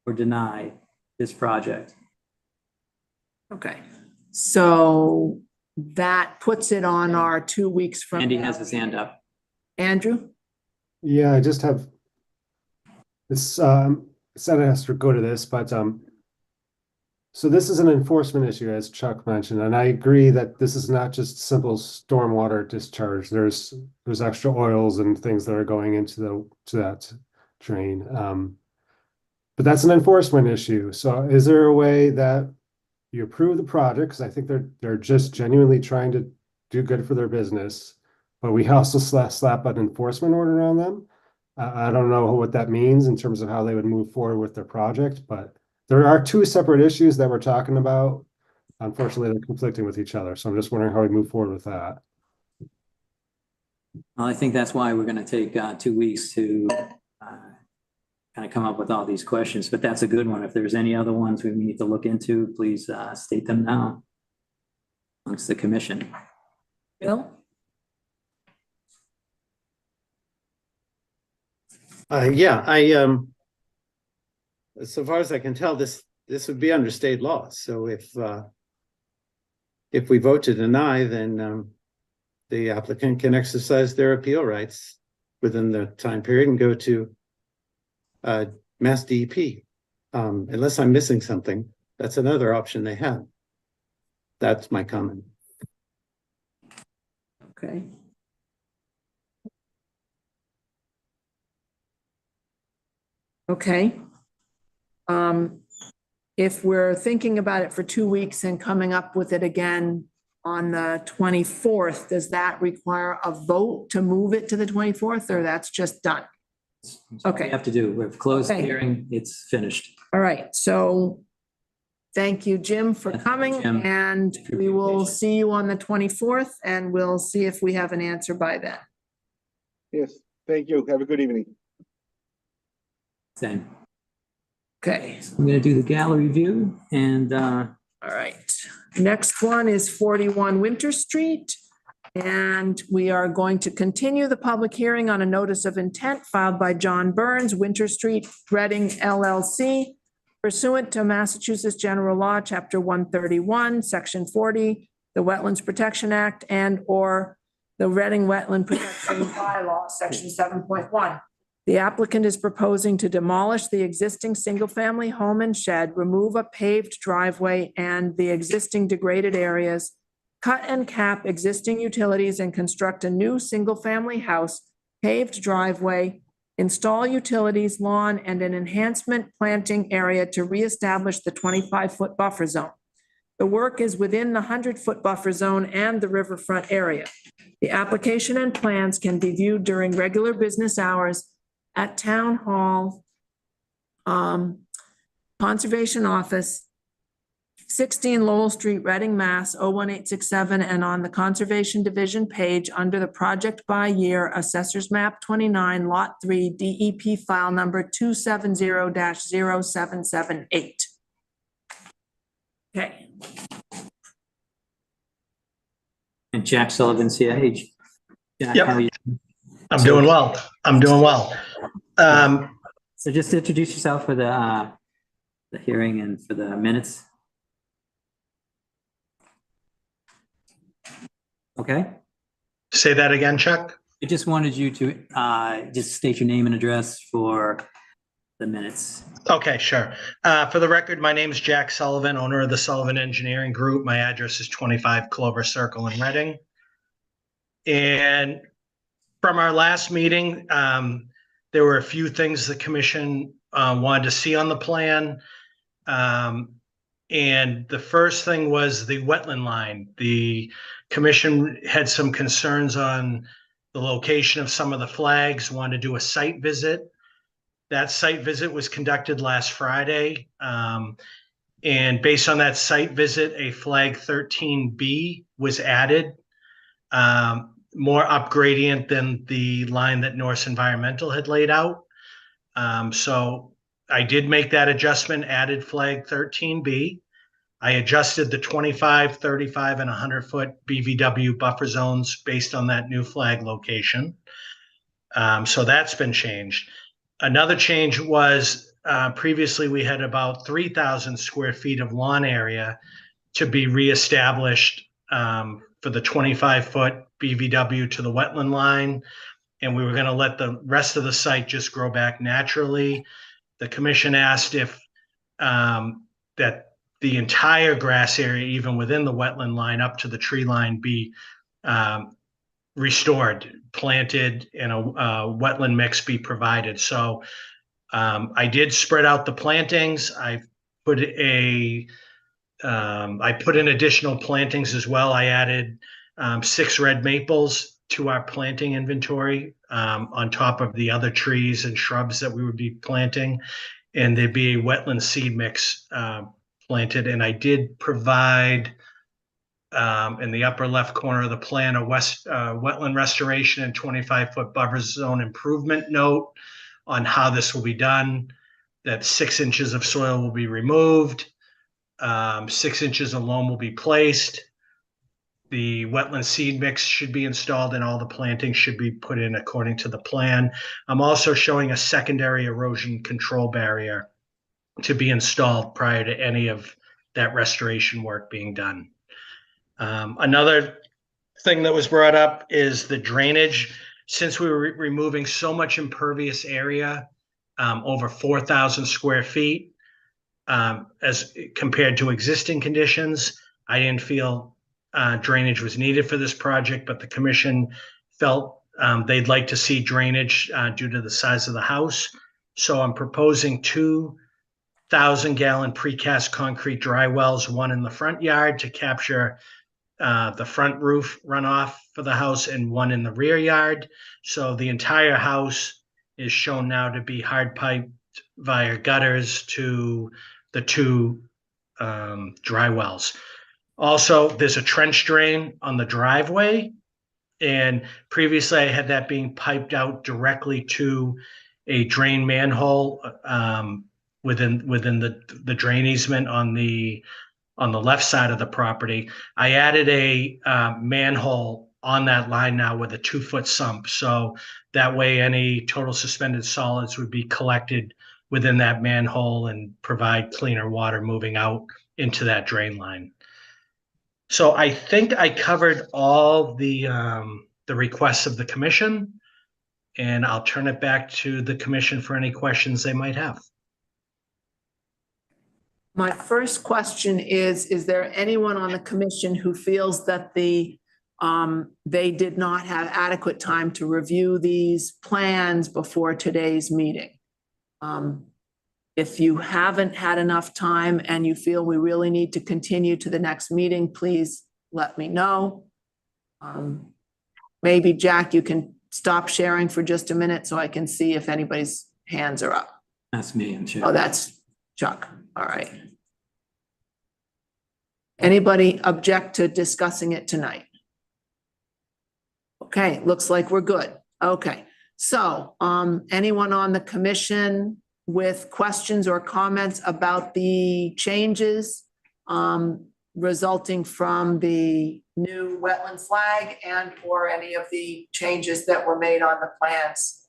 or deny this project. Okay, so that puts it on our 2 weeks from. Andy has his hand up. Andrew? Yeah, I just have, this, said it has to go to this, but, so this is an enforcement issue, as Chuck mentioned, and I agree that this is not just simple stormwater discharge. There's extra oils and things that are going into that drain. But that's an enforcement issue. So is there a way that you approve the project? Because I think they're just genuinely trying to do good for their business, but we also slap an enforcement order on them. I don't know what that means in terms of how they would move forward with their project, but there are two separate issues that we're talking about. Unfortunately, they're conflicting with each other. So I'm just wondering how we move forward with that. Well, I think that's why we're going to take 2 weeks to kind of come up with all these questions, but that's a good one. If there's any other ones we need to look into, please state them now amongst the commission. Bill? Yeah, so far as I can tell, this this would be under state law. So if we vote to deny, then the applicant can exercise their appeal rights within the time period and go to Mass DEP. Unless I'm missing something, that's another option they have. That's my comment. Okay. Okay. If we're thinking about it for 2 weeks and coming up with it again on the 24th, does that require a vote to move it to the 24th, or that's just done? That's what we Okay. have to do. We've closed the Okay. hearing. It's finished. All right, so thank you, Jim, for Yeah, coming, Jim. and For we will being patient. see you on the 24th, and we'll see if we have an answer by then. Yes, thank you. Have a good evening. Same. Okay, I'm gonna do the gallery view and, all right. Next one is 41 Winter Street. And we are going to continue the public hearing on a notice of intent filed by John Burns, Winter Street, Reading LLC, pursuant to Massachusetts General Law, Chapter 131, Section 40, the Wetlands Protection Act, and/or the Reading Wetland Protection Bylaw, Section 7.1. The applicant is proposing to demolish the existing single-family home and shed, remove a paved driveway and the existing degraded areas, cut and cap existing utilities and construct a new single-family house, paved driveway, install utilities, lawn, and an enhancement planting area to reestablish the 25-foot buffer zone. The work is within the 100-foot buffer zone and the riverfront area. The application and plans can be viewed during regular business hours at Town Hall, Conservation Office, 16 Lowell Street, Reading, Mass. 01867, and on the Conservation Division page under the project by year, Assessors Map 29, Lot 3, DEP file number 270-0778. Okay. and Jack Sullivan's here. Hey, Jack, Yep. how are you? I'm doing well. I'm doing well. So just introduce yourself for the hearing and for the minutes. Okay, Say that again, Chuck. I just wanted you to just state your name and address for the minutes. Okay, sure. For the record, my name is Jack Sullivan, owner of the Sullivan Engineering Group. My address is 25 Clover Circle in Reading. And from our last meeting, there were a few things the commission wanted to see on the plan. And the first thing was the wetland line. The commission had some concerns on the location of some of the flags, wanted to do a site visit. That site visit was conducted last Friday. And based on that site visit, a flag 13B was added, more up gradient than the line that Norse Environmental had laid out. So I did make that adjustment, added flag 13B. I adjusted the 25, 35, and 100-foot BVW buffer zones based on that new flag location. So that's been changed. Another change was previously we had about 3,000 square feet of lawn area to be reestablished for the 25-foot BVW to the wetland line. And we were going to let the rest of the site just grow back naturally. The commission asked if that the entire grass area, even within the wetland line up to the tree line, be restored, planted, and a wetland mix be provided. So I did spread out the plantings. I put in additional plantings as well. I added 6 red maples to our planting inventory on top of the other trees and shrubs that we would be planting. And there'd be a wetland seed mix planted. And I did provide in the upper left corner of the plan, a wetland restoration and 25-foot buffer zone improvement note on how this will be done, that 6 inches of soil will be removed, 6 inches of loam will be placed. The wetland seed mix should be installed and all the plantings should be put in according to the plan. I'm also showing a secondary erosion control barrier to be installed prior to any of that restoration work being done. Another thing that was brought up is the drainage. Since we were removing so much impervious area, over 4,000 square feet, as compared to existing conditions, I didn't feel drainage was needed for this project, but the commission felt they'd like to see drainage due to the size of the house. So I'm proposing 2,000-gallon precast concrete dry wells, one in the front yard to capture the front roof runoff for the house, and one in the rear yard. So the entire house is shown now to be hard piped via gutters to the two dry wells. Also, there's a trench drain on the driveway, and previously I had that being piped out directly to a drain manhole within the drain easement on the left side of the property. I added a manhole on that line now with a 2-foot sump. So that way any total suspended solids would be collected within that manhole and provide cleaner water moving out into that drain line. So I think I covered all the requests of the commission, and I'll turn it back to the commission for any questions they might have. My first question is there anyone on the commission who feels that they did not have adequate time to review these plans before today's meeting? If you haven't had enough time and you feel we really need to continue to the next meeting, please let me know. Maybe Jack, you can stop sharing for just a minute so I can see if anybody's hands are up. That's me and Chuck. Oh, that's Chuck. All right. Anybody object to discussing it tonight? Okay, looks like we're good. Okay, so anyone on the commission with questions or comments about the changes resulting from the new wetland flag and or any of the changes that were made on the plans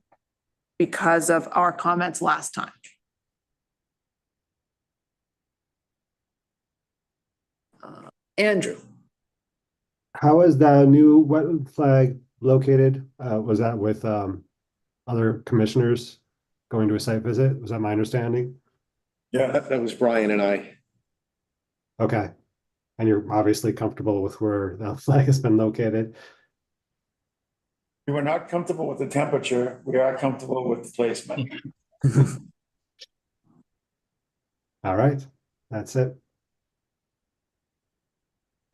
because of our comments last time? Andrew. How is the new wetland flag located? Was that with other commissioners going to a site visit? Was that my understanding? Yeah, That was Brian and I. Okay. And you're obviously comfortable with where the flag has been located? we were not comfortable with the temperature. We are comfortable with the placement. All right, that's it.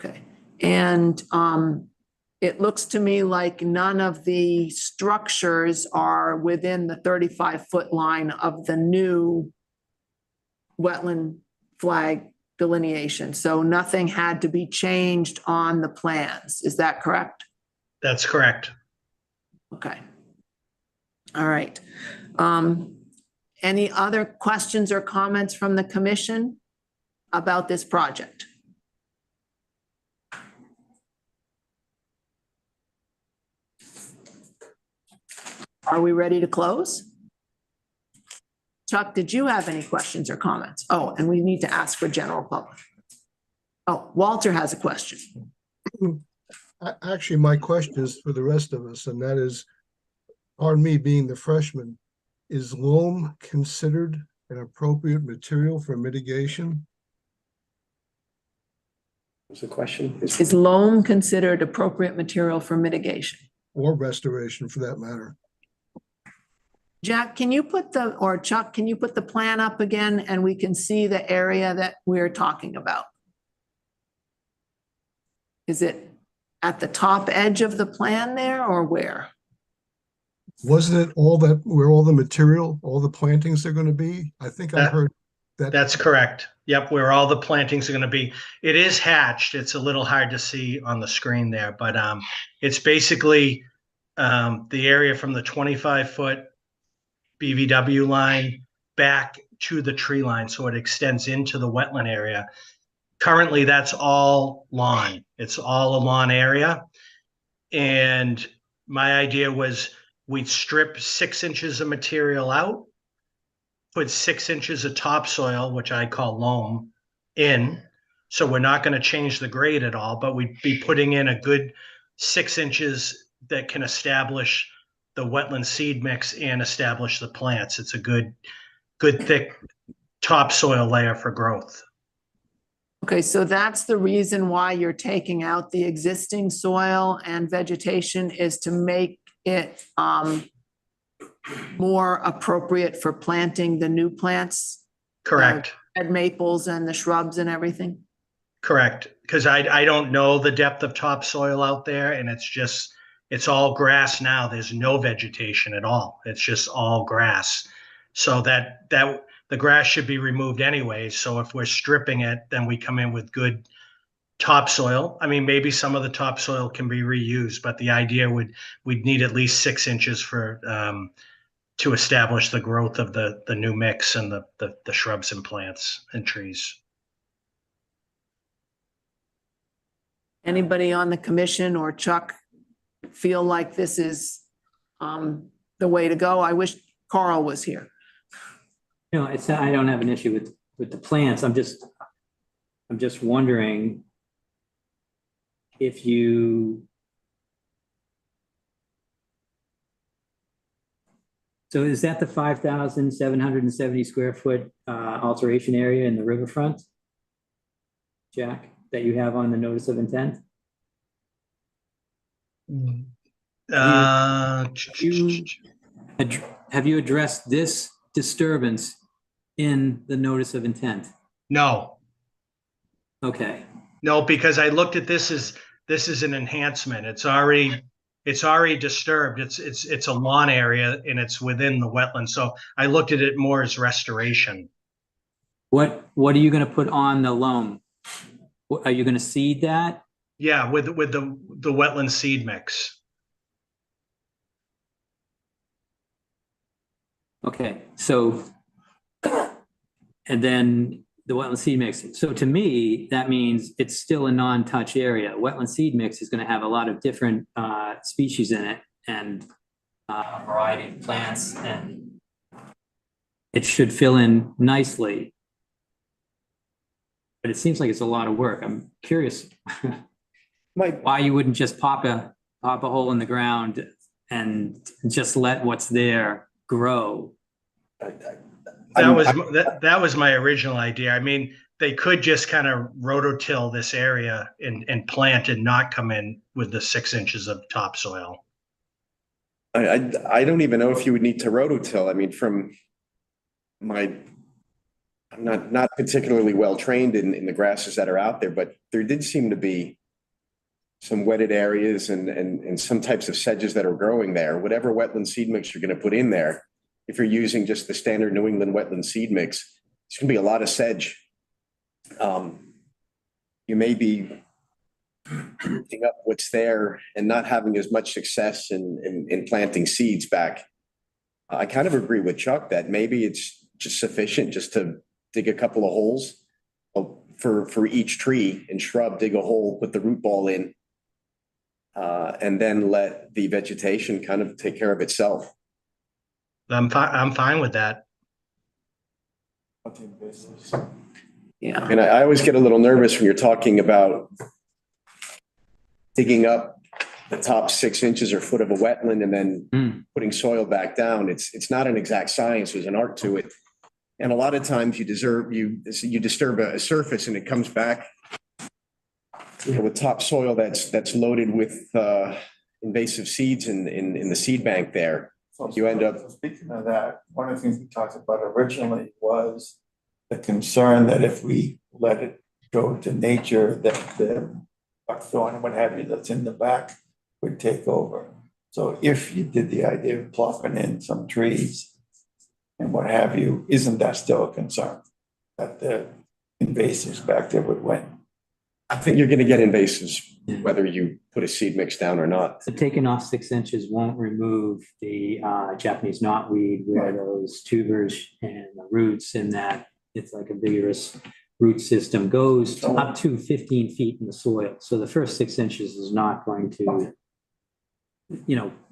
Okay, and it looks to me like none of the structures are within the 35-foot line of the new wetland flag delineation. So nothing had to be changed on the plans. Is that correct? That's correct. Okay. All right. Any other questions or comments from the commission about this project? Are we ready to close? Chuck, did you have any questions or comments? Oh, and we need to ask for general public. Oh, Walter has a question. Actually, my question is for the rest of us, and that is, pardon me being the freshman, is loam considered an appropriate material for mitigation? What's the question? Is loam considered appropriate material for mitigation? Or restoration for that matter? Jack, can you put or Chuck, can you put the plan up again and we can see the area that we're talking about? Is it at the top edge of the plan there or where? Wasn't it all that, where all the material, all the plantings are going to be? I think I heard that. That's correct. Yep, where all the plantings are going to be. It is hatched. It's a little hard to see on the screen there, but it's basically the area from the 25-foot BVW line back to the tree line, so it extends into the wetland area. Currently, that's all lawn. It's all a lawn area. And my idea was we'd strip 6 inches of material out put 6 inches of topsoil, which I call loam, in. So we're not going to change the grade at all, but we'd be putting in a good 6 inches that can establish the wetland seed mix and establish the plants. It's a good thick topsoil layer for growth. Okay, so that's the reason why you're taking out the existing soil and vegetation, is to make it more appropriate for planting the new plants? Correct. Red maples and the shrubs and everything? Correct. Because I don't know the depth of topsoil out there, and it's all grass now. There's no vegetation at all. It's just all grass. So that the grass should be removed anyway. So if we're stripping it, then we come in with good topsoil. I mean, maybe some of the topsoil can be reused, but the idea we'd need at least 6 inches for to establish the growth of the new mix and the shrubs and plants and trees. Anybody on the commission or Chuck feel like this is the way to go? I wish Carl was here. No, I don't have an issue with the plants. I'm just wondering if you. So is that the 5,770 square foot alteration area in the riverfront, Jack, that you have on the notice of intent? Have you addressed this disturbance in the notice of intent? No. Okay. No, because I looked at this as an enhancement. It's already disturbed. It's a lawn area and it's within the wetland. So I looked at it more as restoration. What are you going to put on the loam? Are you going to seed that? Yeah, with the wetland seed mix. Okay, so, and then the wetland seed mix. So to me, that means it's still a non-touch area. Wetland seed mix is going to have a lot of different species in it and a variety of plants, and it should fill in nicely. But it seems like it's a lot of work. I'm curious why you wouldn't just pop a hole in the ground and just let what's there grow. That was my original idea. I mean, they could just kind of rototill this area and plant and not come in with the 6 inches of topsoil. I don't even know if you would need to rototill. I mean, I'm not particularly well trained in the grasses that are out there, but there did seem to be some wetted areas and some types of sedges that are growing there. Whatever wetland seed mix you're going to put in there, if you're using just the standard New England wetland seed mix, it's going to be a lot of sedge. You may be picking up what's there and not having as much success in planting seeds back. I kind of agree with Chuck that maybe it's just sufficient just to dig a couple of holes for each tree and shrub, dig a hole, put the root ball in, and then let the vegetation kind of take care of itself. I'm fine with that. Yeah. And I always get a little nervous when you're talking about digging up the top 6 inches or foot of a wetland and then putting soil back down. It's not an exact science. There's an art to it. And a lot of times you disturb a surface and it comes back, with topsoil that's loaded with invasive seeds in the seed bank there. You end up. Speaking of that, one of the things we talked about originally was the concern that if we let it go to nature, that the buckthorn and what have you that's in the back would take over. So if you did the idea of plopping in some trees and what have you, isn't that still a concern that the invasives back there would win? I think you're going to get invasives whether you put a seed mix down or not. So taking off 6 inches won't remove the Japanese knotweed, where those tubers and the roots in that, it's like a vigorous root system, goes up to 15 feet in the soil. So the first 6 inches is not going to,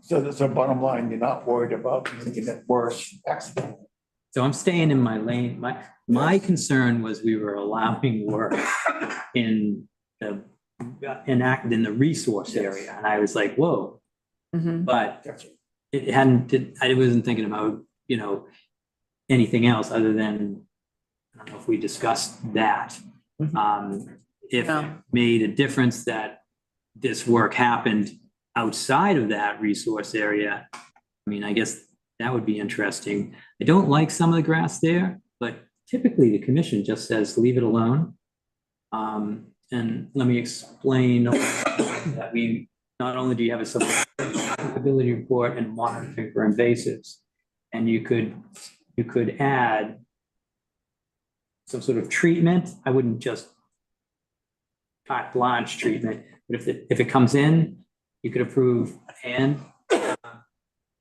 So that's a bottom line. You're not worried about making it worse accidentally. So I'm staying in my lane. My concern was we were allowing work in the resource area. And I was like, whoa, Mhm. but I wasn't thinking about, anything else other than, I don't know if we discussed that. If it made a difference that this work happened outside of that resource area, I mean, I guess that would be interesting. I don't like some of the grass there, but typically the commission just says, leave it alone. And let me explain that not only do you have a sustainability report and monitoring for invasives, and you could add some sort of treatment. I wouldn't just carte blanche treatment, but if it comes in, you could approve and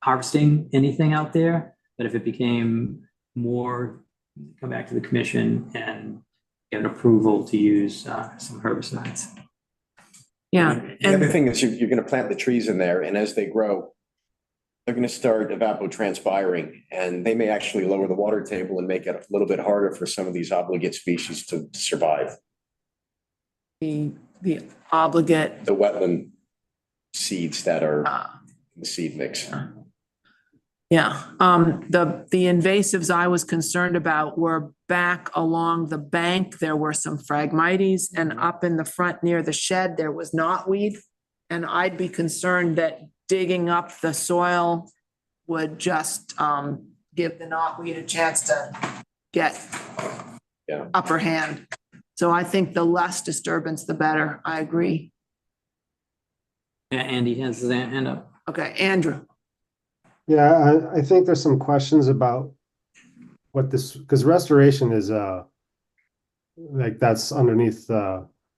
harvesting anything out there. But if it became more, come back to the commission and get an approval to use some herbicides. Yeah. The other thing is you're going to plant the trees in there, and as they grow, they're going to start evapotranspiring, and they may actually lower the water table and make it a little bit harder for some of these obligate species to survive. The obligate. The wetland seeds that are in the seed mix. Yeah, the invasives I was concerned about were back along the bank. There were some Phragmites, and up in the front near the shed, there was knotweed. And I'd be concerned that digging up the soil would just give the knotweed a chance to get upper hand. So I think the less disturbance, the better. I agree. Yeah, Andy has his hand up. Okay, Andrew. Yeah, I think there's some questions about what this, because restoration is like that's underneath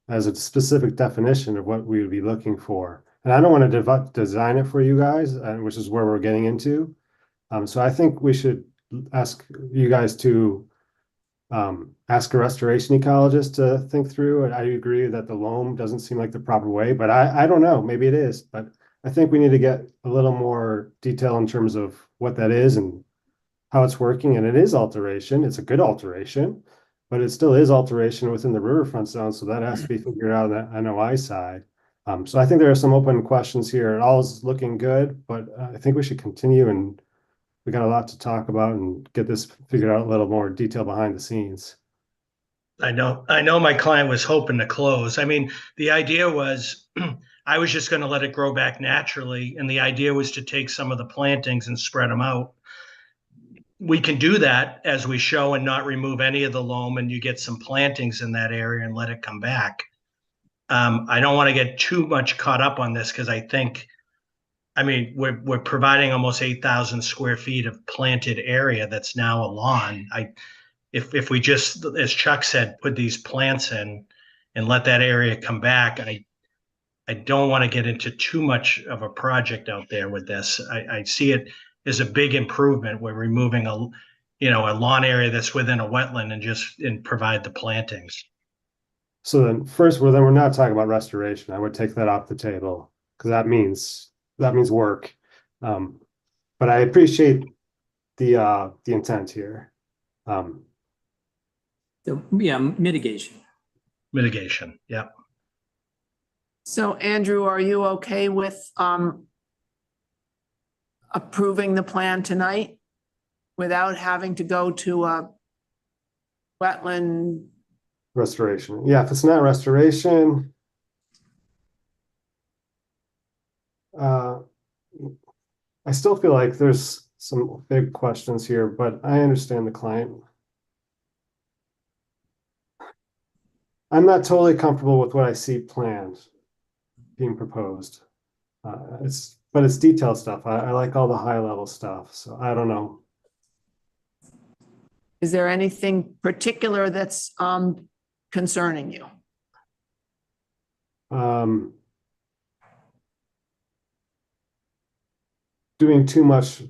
as a specific definition of what we would be looking for. And I don't want to design it for you guys, which is where we're getting into. So I think we should ask you guys to ask a restoration ecologist to think through. And I agree that the loam doesn't seem like the proper way, but I don't know, maybe it is, but I think we need to get a little more detail in terms of what that is and how it's working. And it is alteration. It's a good alteration, but it still is alteration within the riverfront zone. So that has to be figured out on the NOI side. So I think there are some open questions here. It all is looking good, but I think we should continue, and we got a lot to talk about and get this figured out a little more detail behind the scenes. I know my client was hoping to close. I mean, the idea was I was just going to let it grow back naturally. And the idea was to take some of the plantings and spread them out. We can do that as we show and not remove any of the loam, and you get some plantings in that area and let it come back. I don't want to get too much caught up on this because we're providing almost 8,000 square feet of planted area that's now a lawn. If we just, as Chuck said, put these plants in and let that area come back, I don't want to get into too much of a project out there with this. I see it as a big improvement. We're removing a lawn area that's within a wetland and provide the plantings. So then first, then we're not talking about restoration. I would take that off the table because that means work. But I appreciate the intent here. So, yeah, mitigation. Mitigation, yeah. So Andrew, are you okay with approving the plan tonight without having to go to a wetland? Restoration. Yeah, if it's not restoration, I still feel like there's some big questions here, but I understand the client. I'm not totally comfortable with what I see planned being proposed. But it's detailed stuff. I like all the high level stuff, so I don't know. Is there anything particular that's concerning you? Doing too much,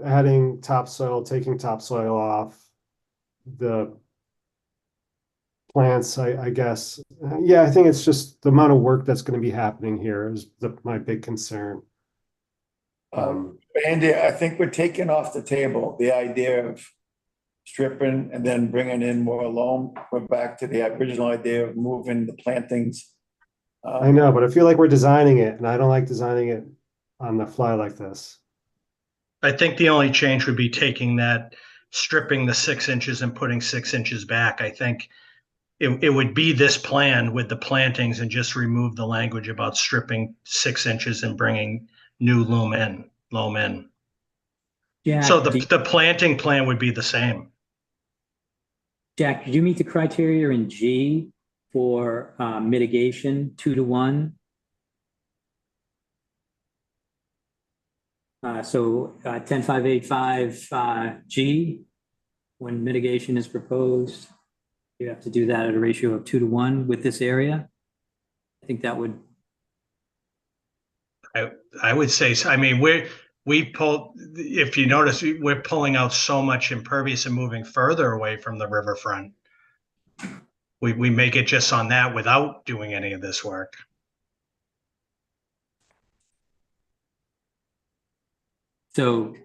adding topsoil, taking topsoil off, the plants, I guess. Yeah, I think it's just the amount of work that's going to be happening here is my big concern. Andy, I think we're taking off the table the idea of stripping and then bringing in more loam. We're back to the original idea of moving the plantings. I know, but I feel like we're designing it and I don't like designing it on the fly like this. I think the only change would be taking that, stripping the 6 inches and putting 6 inches back. I think it would be this plan with the plantings and just remove the language about stripping 6 inches and bringing new loam in. Jack, So the planting plan would be the same. Jack, did you meet the criteria in G for mitigation 2-to-1? So 10585 G, when mitigation is proposed, you have to do that at a ratio of 2-to-1 with this area. I think that would. I would say, I mean, we pull, if you notice, we're pulling out so much impervious and moving further away from the riverfront. We make it just on that without doing any of this work. So,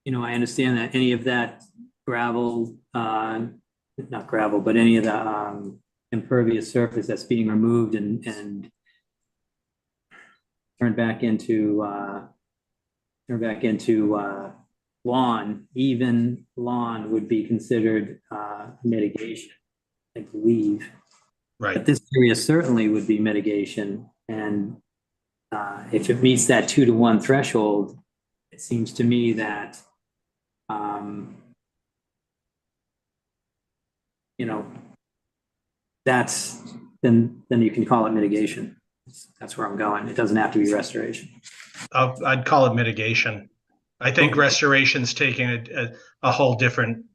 I understand that any of that gravel, not gravel, but any of the impervious surface that's being removed and turned back into lawn, even lawn would be considered mitigation, I believe. Right. But this area certainly would be mitigation, and if it meets that 2-to-1 threshold, it seems to me that that's then you can call it mitigation. That's where I'm going. It doesn't have to be restoration. I'd call it mitigation. I think restoration's taking a whole different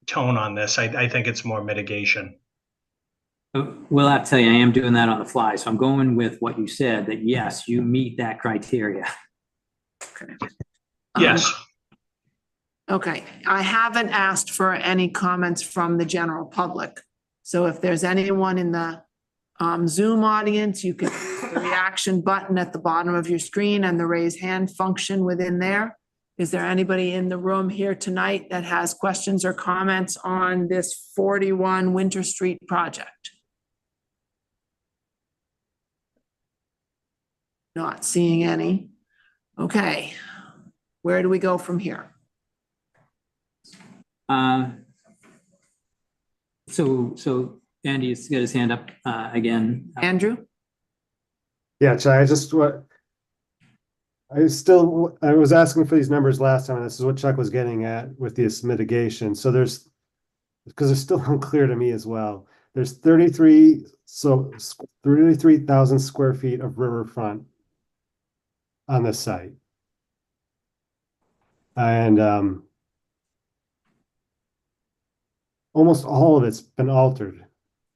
tone on this. I think it's more mitigation. Well, I'll tell you, I am doing that on the fly. So I'm going with what you said, that yes, you meet that criteria. Okay. Yes. Okay, I haven't asked for any comments from the general public. So if there's anyone in the Zoom audience, you can hit the reaction button at the bottom of your screen and the raise hand function within there. Is there anybody in the room here tonight that has questions or comments on this 41 Winter Street project? Not seeing any. Okay, where do we go from here? So Andy's got his hand up again. Andrew? Yeah, Chai, I was asking for these numbers last time, and this is what Chuck was getting at with this mitigation. So because it's still unclear to me as well. There's 33,000 square feet of riverfront on this site. And almost all of it's been altered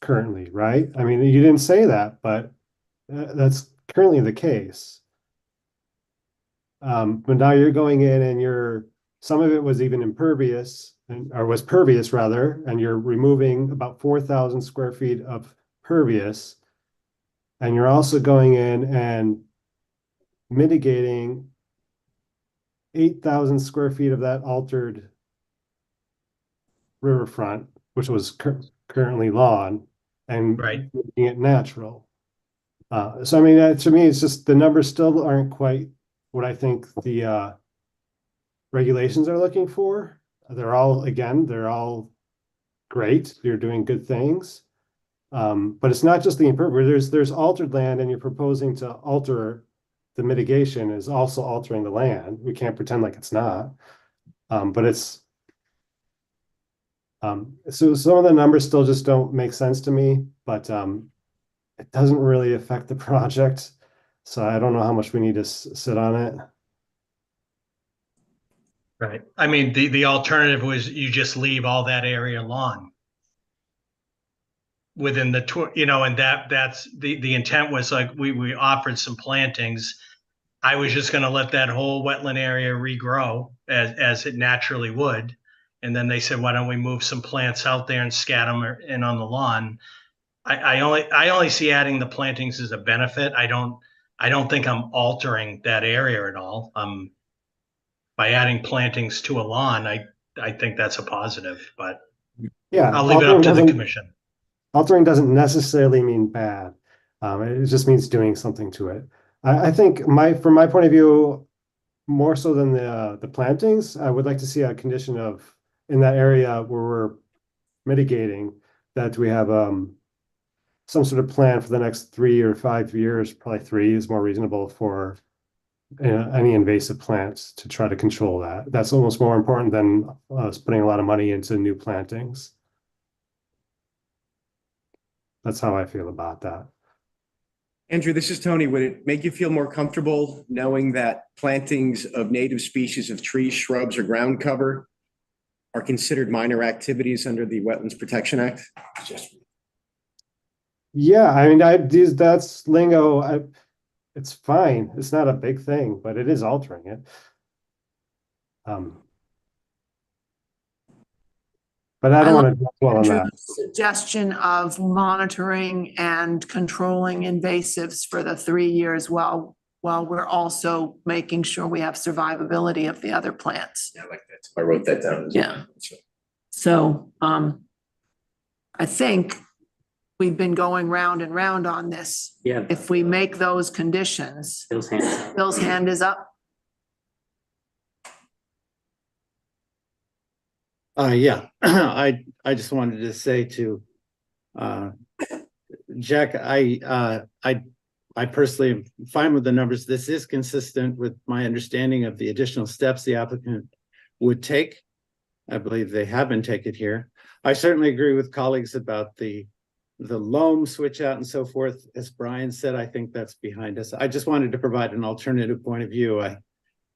currently, right? I mean, you didn't say that, but that's currently the case. But now you're going in and some of it was even impervious, or was pervious rather, and you're removing about 4,000 square feet of pervious. And you're also going in and mitigating 8,000 square feet of that altered riverfront, which was currently lawn, and Right. making it natural. So I mean, to me, it's just the numbers still aren't quite what I think the regulations are looking for. They're all great. You're doing good things. But it's not just the impervious. There's altered land, and you're proposing to alter the mitigation is also altering the land. We can't pretend like it's not. But it's so some of the numbers still just don't make sense to me, but it doesn't really affect the project. So I don't know how much we need to sit on it. Right. I mean, the alternative was you just leave all that area lawn within the, and that's the intent was like, we offered some plantings. I was just going to let that whole wetland area regrow as it naturally would. And then they said, why don't we move some plants out there and scatter them in on the lawn? I only see adding the plantings as a benefit. I don't think I'm altering that area at all. by adding plantings to a lawn, I think that's a positive, but Yeah. I'll leave it up to the altering commission. Altering doesn't necessarily mean bad. It just means doing something to it. I think from my point of view, more so than the plantings, I would like to see a condition of, in that area where we're mitigating, that we have some sort of plan for the next 3 or 5 years. Probably 3 is more reasonable for any invasive plants, to try to control that. That's almost more important than us putting a lot of money into new plantings. That's how I feel about that. Andrew, this is Tony. Would it make you feel more comfortable knowing that plantings of native species of trees, shrubs, or ground cover are considered minor activities under the Wetlands Protection Act? Yeah, I mean, that's lingo. It's fine. It's not a big thing, but it is altering it. But I don't want to dwell on that. Andrew's suggestion of monitoring and controlling invasives for the 3 years while we're also making sure we have survivability of the other plants. Yeah, I like that. I wrote that down. Yeah. So, I think we've been going round and round on this. Yeah. If we make those conditions, Bill's hands up. Bill's hand is up. Yeah, I just wanted to say to Jack, I personally am fine with the numbers. This is consistent with my understanding of the additional steps the applicant would take. I believe they have been taken here. I certainly agree with colleagues about the loam switch out and so forth. As Brian said, I think that's behind us. I just wanted to provide an alternative point of view.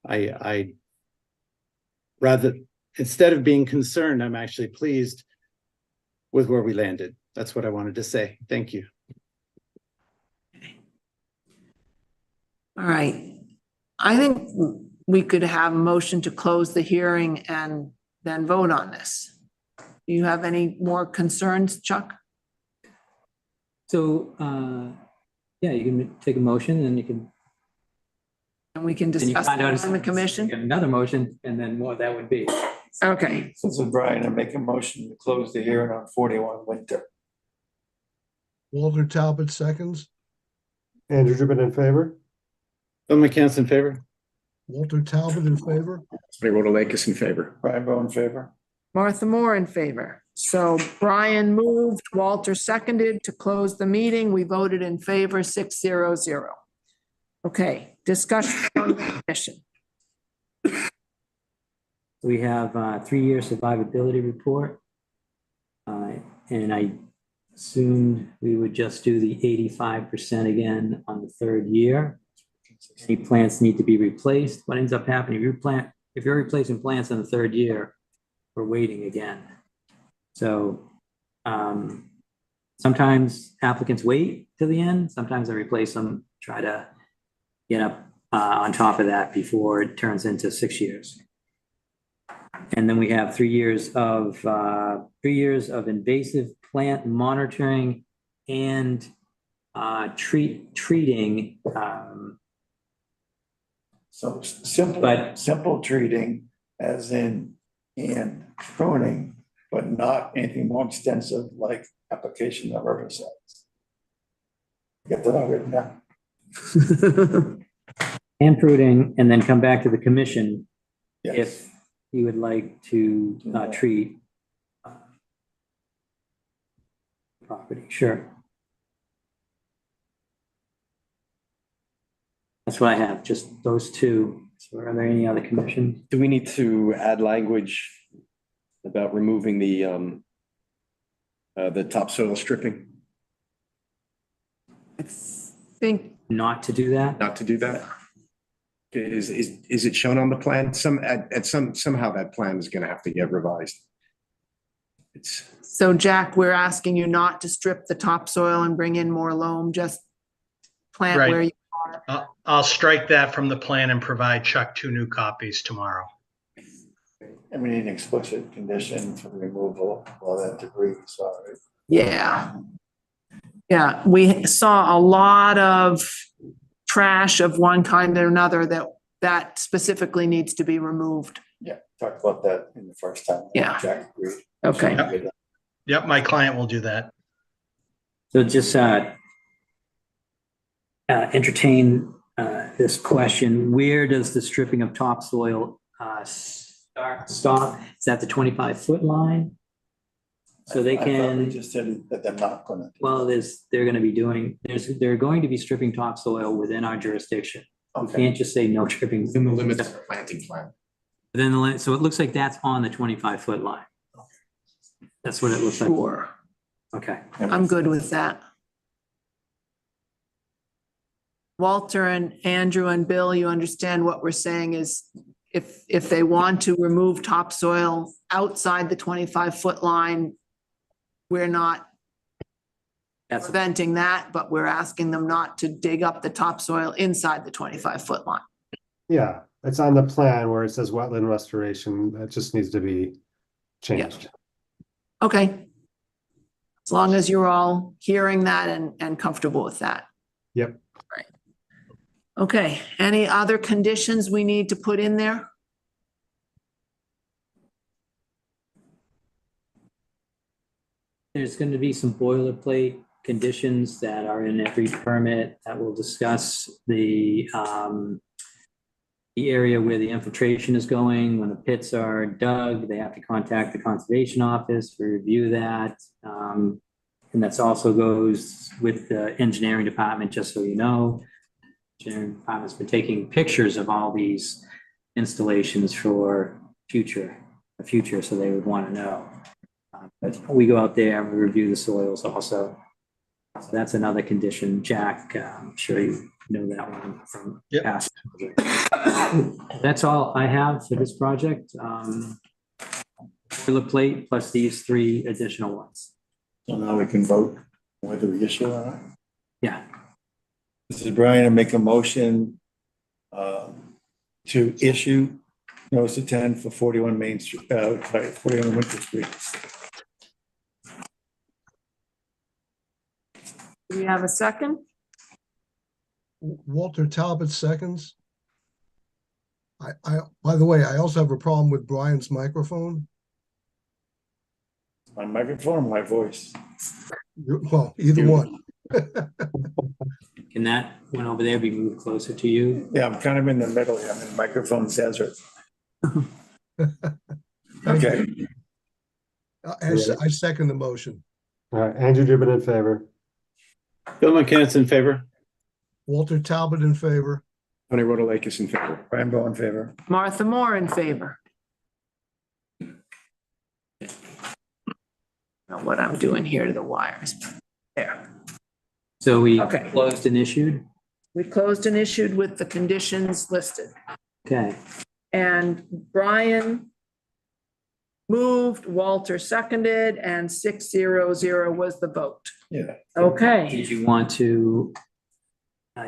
I rather, instead of being concerned, I'm actually pleased with where we landed. That's what I wanted to say. Thank you. All right. I think we could have a motion to close the hearing and then vote on this. Do you have any more concerns, Chuck? So, yeah, you can take a motion and you can. And we can and you discuss find out it on the commission? Another motion, and then what that would be. Okay, So Brian, I make a motion to close the hearing on 41 Winter. Walter Talbot seconds. Andrew Dribbin in favor? Bill McCants in favor? Walter Talbot in favor. Somebody wrote a Lakis in favor. Brian Bowe in favor. Martha Moore in favor. So Brian moved, Walter seconded to close the meeting. We voted in favor 6-0-0. Okay, discussion on the commission. We have 3-year survivability report. And I assumed we would just do the 85% again on the 3rd year. Any plants need to be replaced. What ends up happening, if you're replacing plants in the 3rd year, we're waiting again. So sometimes applicants wait till the end. Sometimes they replace them, try to get up on top of that before it turns into 6 years. And then we have 3 years of 3 years of invasive plant monitoring and treating. So simple treating as in pruning, but not anything more extensive like application of herbicides. Get that all written down. And pruning, and then come back to the commission Yes. if you would like to treat property. Sure. That's what I have, just those two. So are there any other commissions? Do we need to add language about removing the topsoil stripping? I think Not to do that? Not to do that? Is it shown on the plan? Somehow that plan is gonna have to get revised. so, Jack, we're asking you not to strip the topsoil and bring in more loam, just plant Right. where you I'll strike that from the plan and provide Chuck 2 new copies tomorrow. And we need an explicit condition for the removal of all that debris, sorry. Yeah. Yeah, we saw a lot of trash of one kind or another that that specifically needs to be removed. Yeah, talked about that in the first time. Yeah. Jack agreed. Okay. Yep, my client will do that. So just entertain this question. Where does the stripping of topsoil stop? Is that the 25-foot line? So they I thought they can, just said that they're not gonna. well, they're going to be doing, they're going to be stripping topsoil within our jurisdiction. You Okay. can't just say no stripping. Within the limits of the planting plan. Within the limit, so it looks like that's on the 25-foot line. That's what it looks like. Sure. Okay. I'm good with that. Walter and Andrew and Bill, you understand what we're saying is if they want to remove topsoil outside the 25-foot line, we're not That's, preventing that, but we're asking them not to dig up the topsoil inside the 25-foot line. Yeah, it's on the plan where it says wetland restoration. That just needs to be changed. Okay. As long as you're all hearing that and comfortable with that. Yep. Right. Okay, any other conditions we need to put in there? there's going to be some boilerplate conditions that are in every permit that will discuss the area where the infiltration is going. When the pits are dug, they have to contact the conservation office to review that. And that's also goes with the engineering department, just so you know. Engineering department's been taking pictures of all these installations for the future, so they would want to know. But we go out there and we review the soils also. So that's another condition. Jack, I'm sure you know that one from Yep. past. That's all I have for this project. Boilerplate plus these 3 additional ones. So now we can vote whether we issue or not. Yeah. This is Brian, I make a motion to issue notice of 10 for 41 Main Street, 41 Winter Street. Do we have a second? Walter Talbot seconds. By the way, I also have a problem with Brian's microphone. My microphone or my voice? Well, either one. Can that one over there be moved closer to you? Yeah, I'm kind of in the middle. I'm in microphone desert. Okay. I second the motion. All right, Andrew Dubin in favor. Bill McKenna's in favor. Walter Talbot in favor. Tony Rotalakis in favor. Brian Bowe in favor. Martha Moore in favor. Know what I'm doing here to the wires. There. So we Okay. closed and issued? We closed and issued with the conditions listed. Okay. And Brian moved, Walter seconded, and 600 was the vote. Yeah. Okay. Did you want to,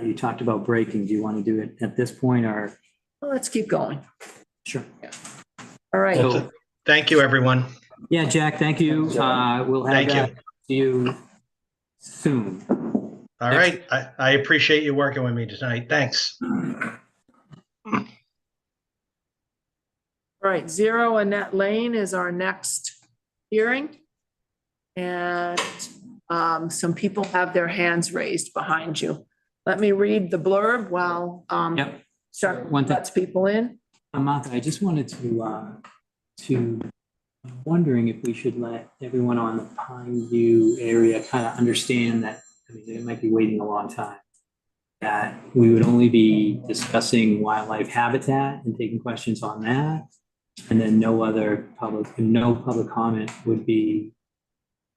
you talked about breaking. Do you want to do it at this point or? Well, let's keep going. Sure. All right. So, Thank you, everyone. yeah, Jack, thank you. We'll have Thank you. that to you soon. All right. I appreciate you working with me tonight. Thanks. All right, 0 Annette Lane is our next hearing. And some people have their hands raised behind you. Let me read the blurb while Yep. Chuck One thing- lets people in. Martha, I just wanted to, I'm wondering if we should let everyone on the Pine View area kind of understand that, I mean, they might be waiting a long time. That we would only be discussing wildlife habitat and taking questions on that. And then no public comment would be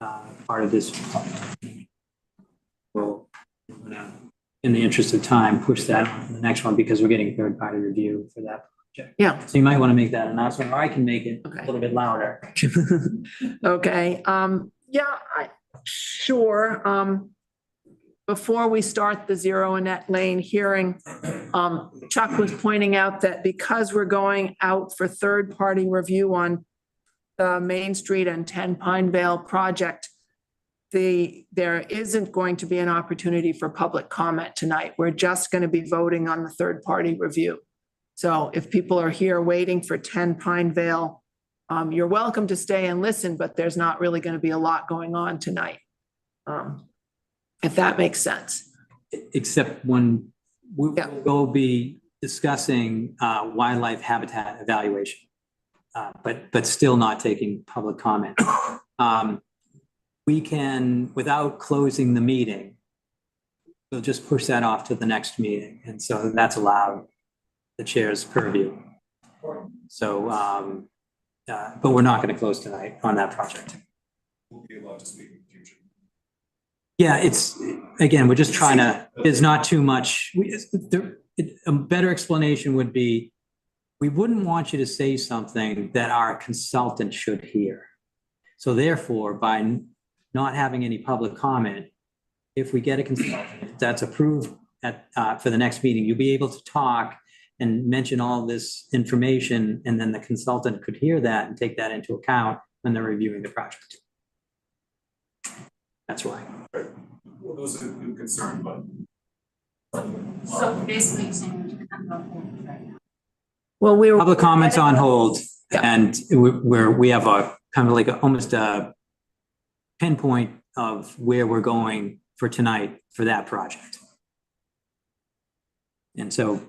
part of this. Well, in the interest of time, push that on to the next one because we're getting third-party review for that project. Yeah. So you might want to make that announcement, or I can make it Okay. a little bit louder. Okay, sure. Before we start the 0 Annette Lane hearing, Chuck was pointing out that because we're going out for third-party review on the Main Street and 10 Pinevale project, there isn't going to be an opportunity for public comment tonight. We're just going to be voting on the third-party review. So if people are here waiting for 10 Pinevale, you're welcome to stay and listen, but there's not really going to be a lot going on tonight. If that makes sense. Except when we'll be discussing wildlife habitat evaluation, but still not taking public comment. We can, without closing the meeting, we'll just push that off to the next meeting. And so that's allowed, the chair's purview. So, but we're not going to close tonight on that project. We'll be allowed to speak in the future. Yeah, it's, again, we're just trying to, there's not too much. A better explanation would be, we wouldn't want you to say something that our consultant should hear. So therefore, by not having any public comment, if we get a consultant that's approved for the next meeting, you'll be able to talk and mention all this information, and then the consultant could hear that and take that into account when they're reviewing the project. That's why. Well, those are the concern, but. So basically saying right now. Well, Public comments on hold, and we have a kind of like almost a pinpoint of where we're going for tonight for that project. And so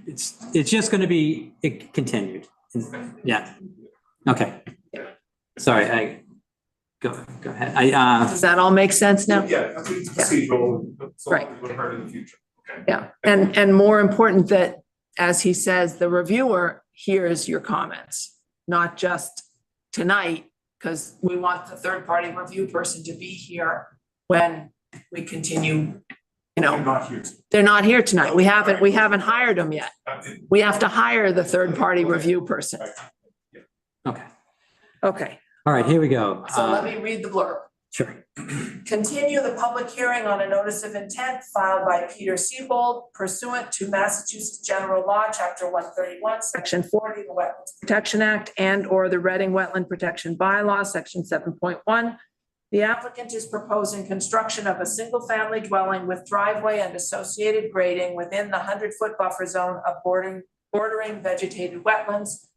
it's just going to be continued. Yeah. Okay. Sorry. Go ahead. Does that all make sense now? Yeah, I think it's procedural. So Right. It would hurt in the future. Okay. Yeah, and more important that, as he says, the reviewer hears your comments, not just tonight, because we want the third-party review person to be here when we continue, they're not here tonight. We haven't hired them yet. We have to hire the third-party review person. Okay. Okay, All right, here we go. so let me read the blurb. Sure. Continue the public hearing on a notice of intent filed by Peter Siebold pursuant to Massachusetts General Law, Chapter 131, Section 40, the Wetlands Protection Act, and or the Reading Wetland Protection Bylaw, Section 7.1. The applicant is proposing construction of a single-family dwelling with driveway and associated grading within the 100-foot buffer zone of bordering vegetated wetlands,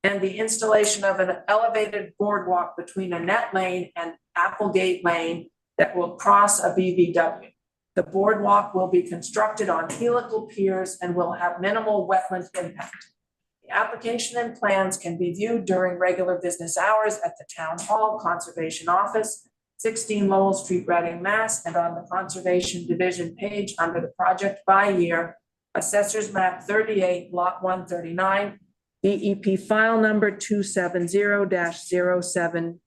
and the installation of an elevated boardwalk between Annette Lane and Applegate Lane that will cross a BVW. The boardwalk will be constructed on helical piers and will have minimal wetland impact. The application and plans can be viewed during regular business hours at the Town Hall Conservation Office, 16 Lowell Street, Reading, Mass, and on the Conservation Division page under the project by year, Assessor's Map 38, Lot 139, DEP file number 270-0780.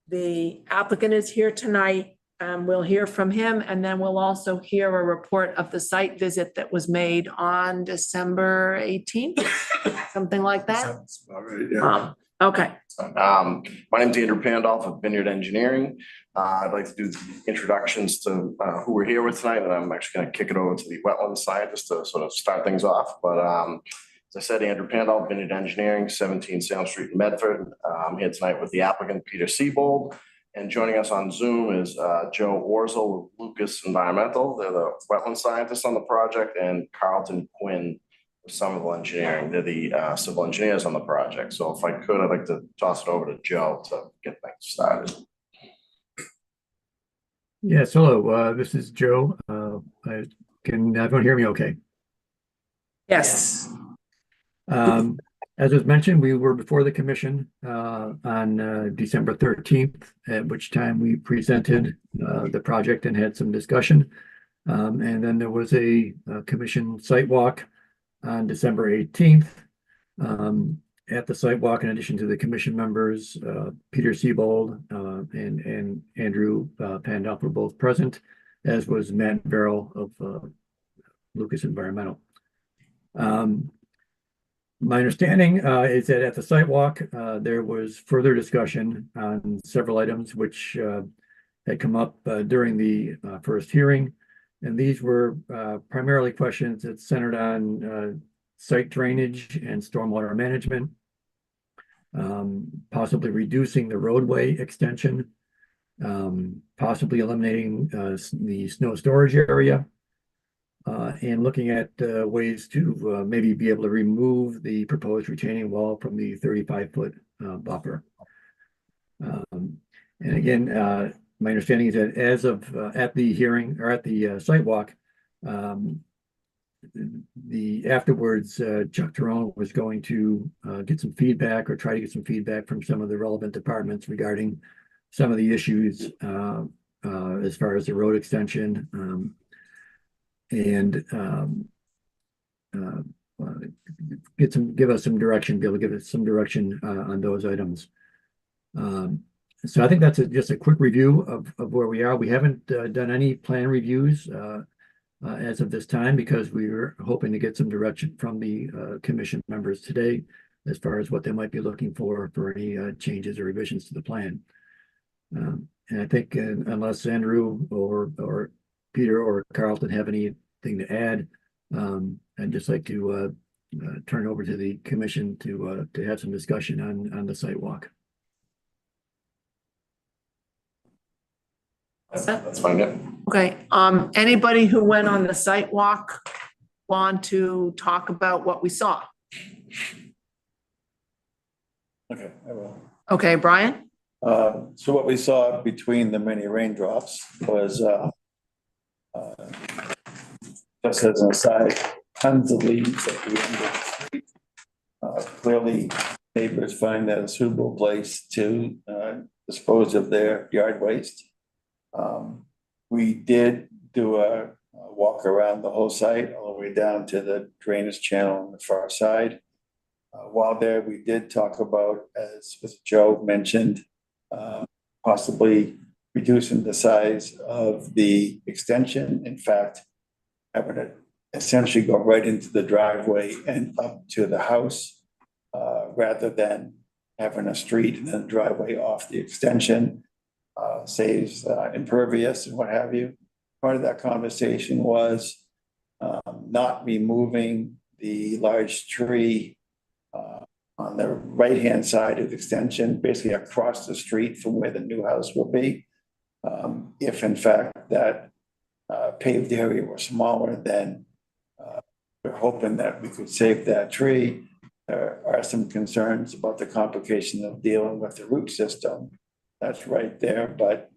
The applicant is here tonight. We'll hear from him, and then we'll also hear a report of the site visit that was made on December 18th, something like that. Okay. My name's Andrew Pandolf of Vineyard Engineering. I'd like to do the introductions to who we're here with tonight, and I'm actually going to kick it over to the wetland scientist to sort of start things off. But as I said, Andrew Pandolf, Vineyard Engineering, 17 Salem Street in Medford. I'm here tonight with the applicant, Peter Siebold. And joining us on Zoom is Joe Orzel of Lucas Environmental. They're the wetland scientists on the project, and Carlton Quinn of Somerville Engineering. They're the civil engineers on the project. So if I could, I'd like to toss it over to Joe to get things started. Yes, hello, this is Joe. Can everyone hear me okay? Yes. As was mentioned, we were before the commission on December 13th, at which time we presented the project and had some discussion. And then there was a commission site walk on December 18th. At the site walk, in addition to the commission members, Peter Siebold and Andrew Pandolf were both present, as was Matt Verrill of Lucas Environmental. My understanding is that at the site walk, there was further discussion on several items which had come up during the first hearing. And these were primarily questions that centered on site drainage and stormwater management, possibly reducing the roadway extension, possibly eliminating the snow storage area, and looking at ways to maybe be able to remove the proposed retaining wall from the 35-foot buffer. And again, my understanding is that as of at the hearing or at the site walk, afterwards, Chuck Tyrone was going to get some feedback or try to get some feedback from some of the relevant departments regarding some of the issues as far as the road extension and give us some direction, be able to give us some direction on those items. So I think that's just a quick review of where we are. We haven't done any plan reviews as of this time because we were hoping to get some direction from the commission members today as far as what they might be looking for any changes or revisions to the plan. And I think unless Andrew or Peter or Carlton have anything to add, I'd just like to turn over to the commission to have some discussion on the site walk. That's fine, yeah. Okay, anybody who went on the site walk want to talk about what we saw? Okay, I will. Okay, Brian? So what we saw between the many raindrops was, just as an aside, tons of leaves at the end of the street. Clearly, neighbors find that a suitable place to dispose of their yard waste. We did do a walk around the whole site, all the way down to the drainage channel on the far side. While there, we did talk about, as Joe mentioned, possibly reducing the size of the extension. In fact, having it essentially go right into the driveway and up to the house, rather than having a street and then a driveway off the extension. Saves impervious and what have you. Part of that conversation was not removing the large tree on the right-hand side of the extension, basically across the street from where the new house will be. If in fact that paved area were smaller, then we're hoping that we could save that tree. There are some concerns about the complication of dealing with the root system. That's right there, but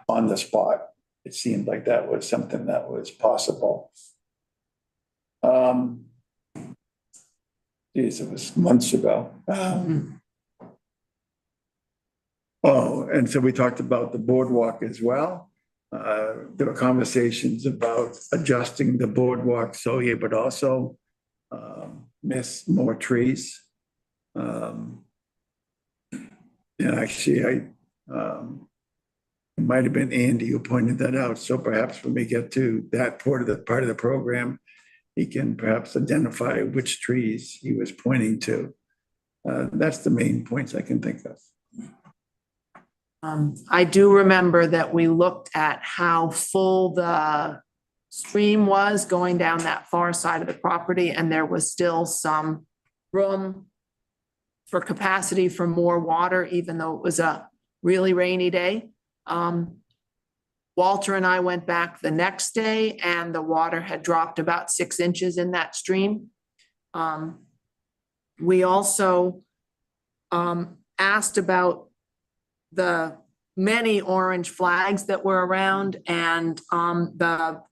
on the spot, it seemed like that was something that was possible. Geez, it was months ago. Oh, and so we talked about the boardwalk as well. There were conversations about adjusting the boardwalk so you would also miss more trees. And actually, it might have been Andy who pointed that out. So perhaps when we get to that part of the program, he can perhaps identify which trees he was pointing to. That's the main points I can think of. I do remember that we looked at how full the stream was going down that far side of the property, and there was still some room for capacity for more water, even though it was a really rainy day. Walter and I went back the next day and the water had dropped about 6 inches in that stream. We also asked about the many orange flags that were around, and the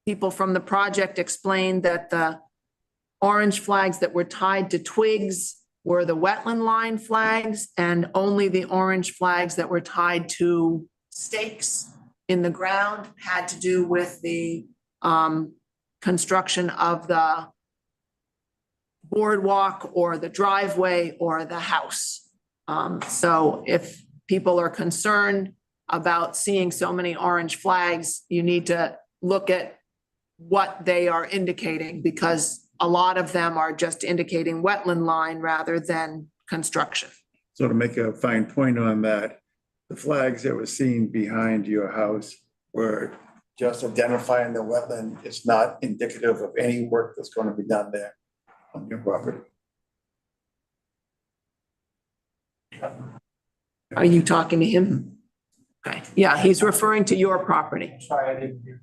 people from the project explained that the orange flags that were tied to twigs were the wetland line flags, and only the orange flags that were tied to stakes in the ground had to do with the construction of the boardwalk or the driveway or the house. So if people are concerned about seeing so many orange flags, you need to look at what they are indicating, because a lot of them are just indicating wetland line rather than construction. So to make a fine point on that, the flags that were seen behind your house were just identifying the wetland. It's not indicative of any work that's going to be done there on your property. Are you talking to him? Okay, yeah, he's referring to your property. Sorry, I didn't hear.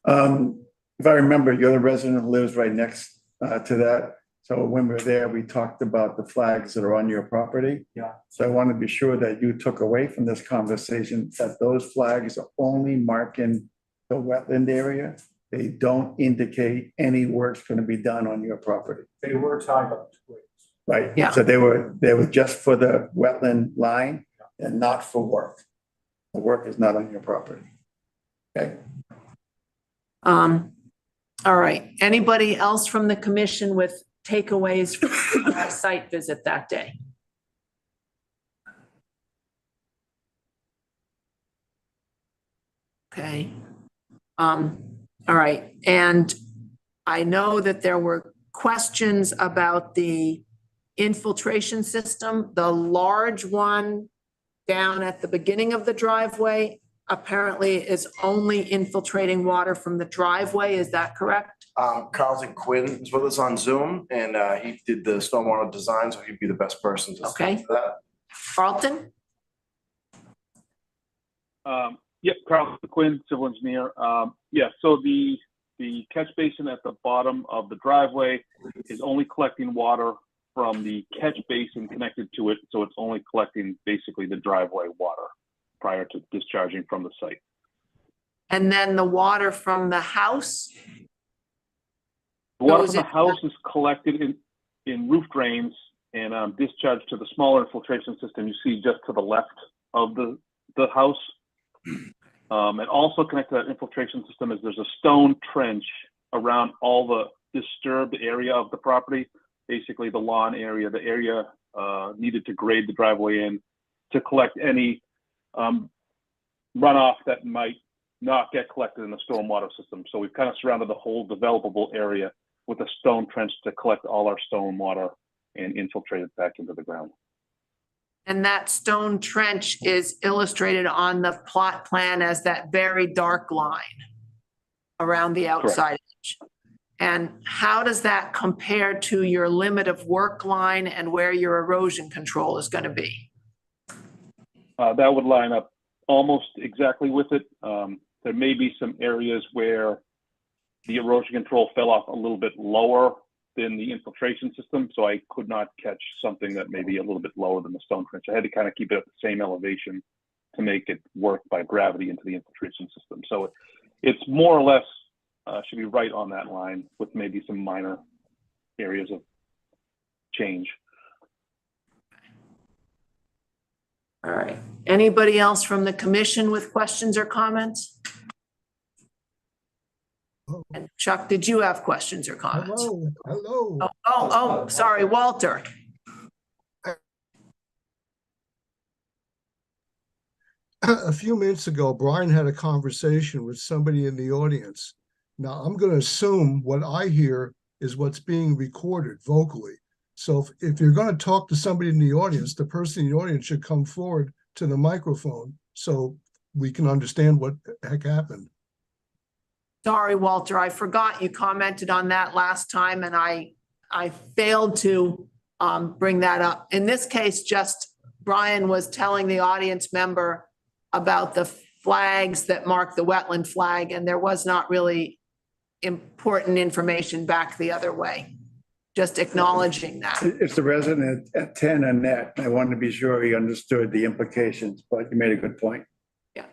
If I remember, you're the resident who lives right next to that. So when we were there, we talked about the flags that are on your property. Yeah. So I want to be sure that you took away from this conversation that those flags are only marking the wetland area. They don't indicate any work's going to be done on your property. They were tied up to it. Right? Yeah. So they were just for the wetland line and not for work. The work is not on your property. Okay? All right. Anybody else from the commission with takeaways from our site visit that day? Okay. All right. And I know that there were questions about the infiltration system, the large one down at the beginning of the driveway apparently is only infiltrating water from the driveway. Is that correct? Carlton Quinn is with us on Zoom, and he did the stormwater design, so he'd be the best person to Okay. speak to that. Carlton? Yep, Carlton Quinn, civil engineer. Yeah, so the catch basin at the bottom of the driveway is only collecting water from the catch basin connected to it, so it's only collecting basically the driveway water prior to discharging from the site. And then the water from the house? The water goes from the in- house is collected in roof drains and discharged to the smaller infiltration system you see just to the left of the house. And also connected to that infiltration system is there's a stone trench around all the disturbed area of the property, basically the lawn area, the area needed to grade the driveway in to collect any runoff that might not get collected in the stormwater system. So we've kind of surrounded the whole developable area with a stone trench to collect all our stormwater and infiltrate it back into the ground. And that stone trench is illustrated on the plot plan as that very dark line around the outside edge. And how does that compare to your limit of work line and where your erosion control is going to be? That would line up almost exactly with it. There may be some areas where the erosion control fell off a little bit lower than the infiltration system, so I could not catch something that may be a little bit lower than the stone trench. I had to kind of keep it at the same elevation to make it work by gravity into the infiltration system. So it's more or less should be right on that line with maybe some minor areas of change. All right. Anybody else from the commission with questions or comments? And Chuck, did you have questions or comments? Hello. Oh, sorry, Walter. A few minutes ago, Brian had a conversation with somebody in the audience. Now, I'm going to assume what I hear is what's being recorded vocally. So if you're going to talk to somebody in the audience, the person in the audience should come forward to the microphone so we can understand what the heck happened. Sorry, Walter, I forgot you commented on that last time and I failed to bring that up. In this case, just Brian was telling the audience member about the flags that mark the wetland flag, and there was not really important information back the other way. Just acknowledging that. It's the resident at 10 Annette. I wanted to be sure he understood the implications, but you made a good point. Yeah.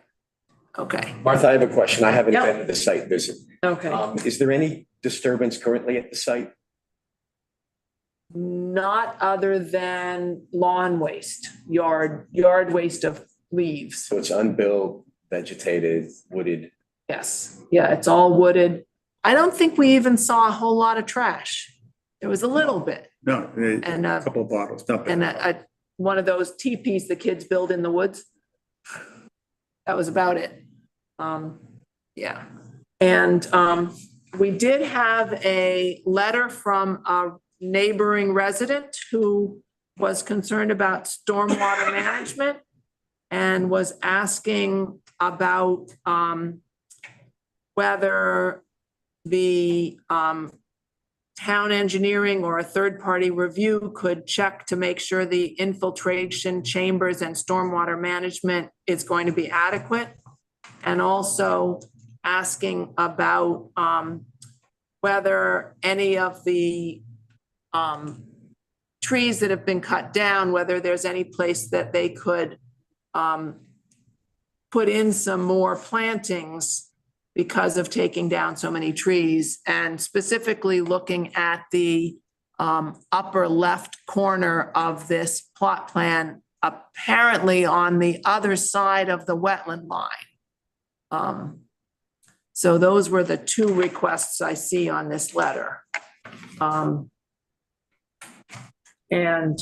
Okay. Martha, I have a question. I haven't Yep. been to the site visit. Okay. Is there any disturbance currently at the site? Not other than lawn waste, yard waste of leaves. So it's unbuilt, vegetated, wooded? Yes. Yeah, it's all wooded. I don't think we even saw a whole lot of trash. There was a little bit. No, And a couple of bottles, not bad. and one of those teepees the kids build in the woods. That was about it. Yeah. And we did have a letter from a neighboring resident who was concerned about stormwater management and was asking about whether the town engineering or a third-party review could check to make sure the infiltration chambers and stormwater management is going to be adequate. And also asking about whether any of the trees that have been cut down, whether there's any place that they could put in some more plantings because of taking down so many trees, and specifically looking at the upper left corner of this plot plan, apparently on the other side of the wetland line. So those were the two requests I see on this letter. And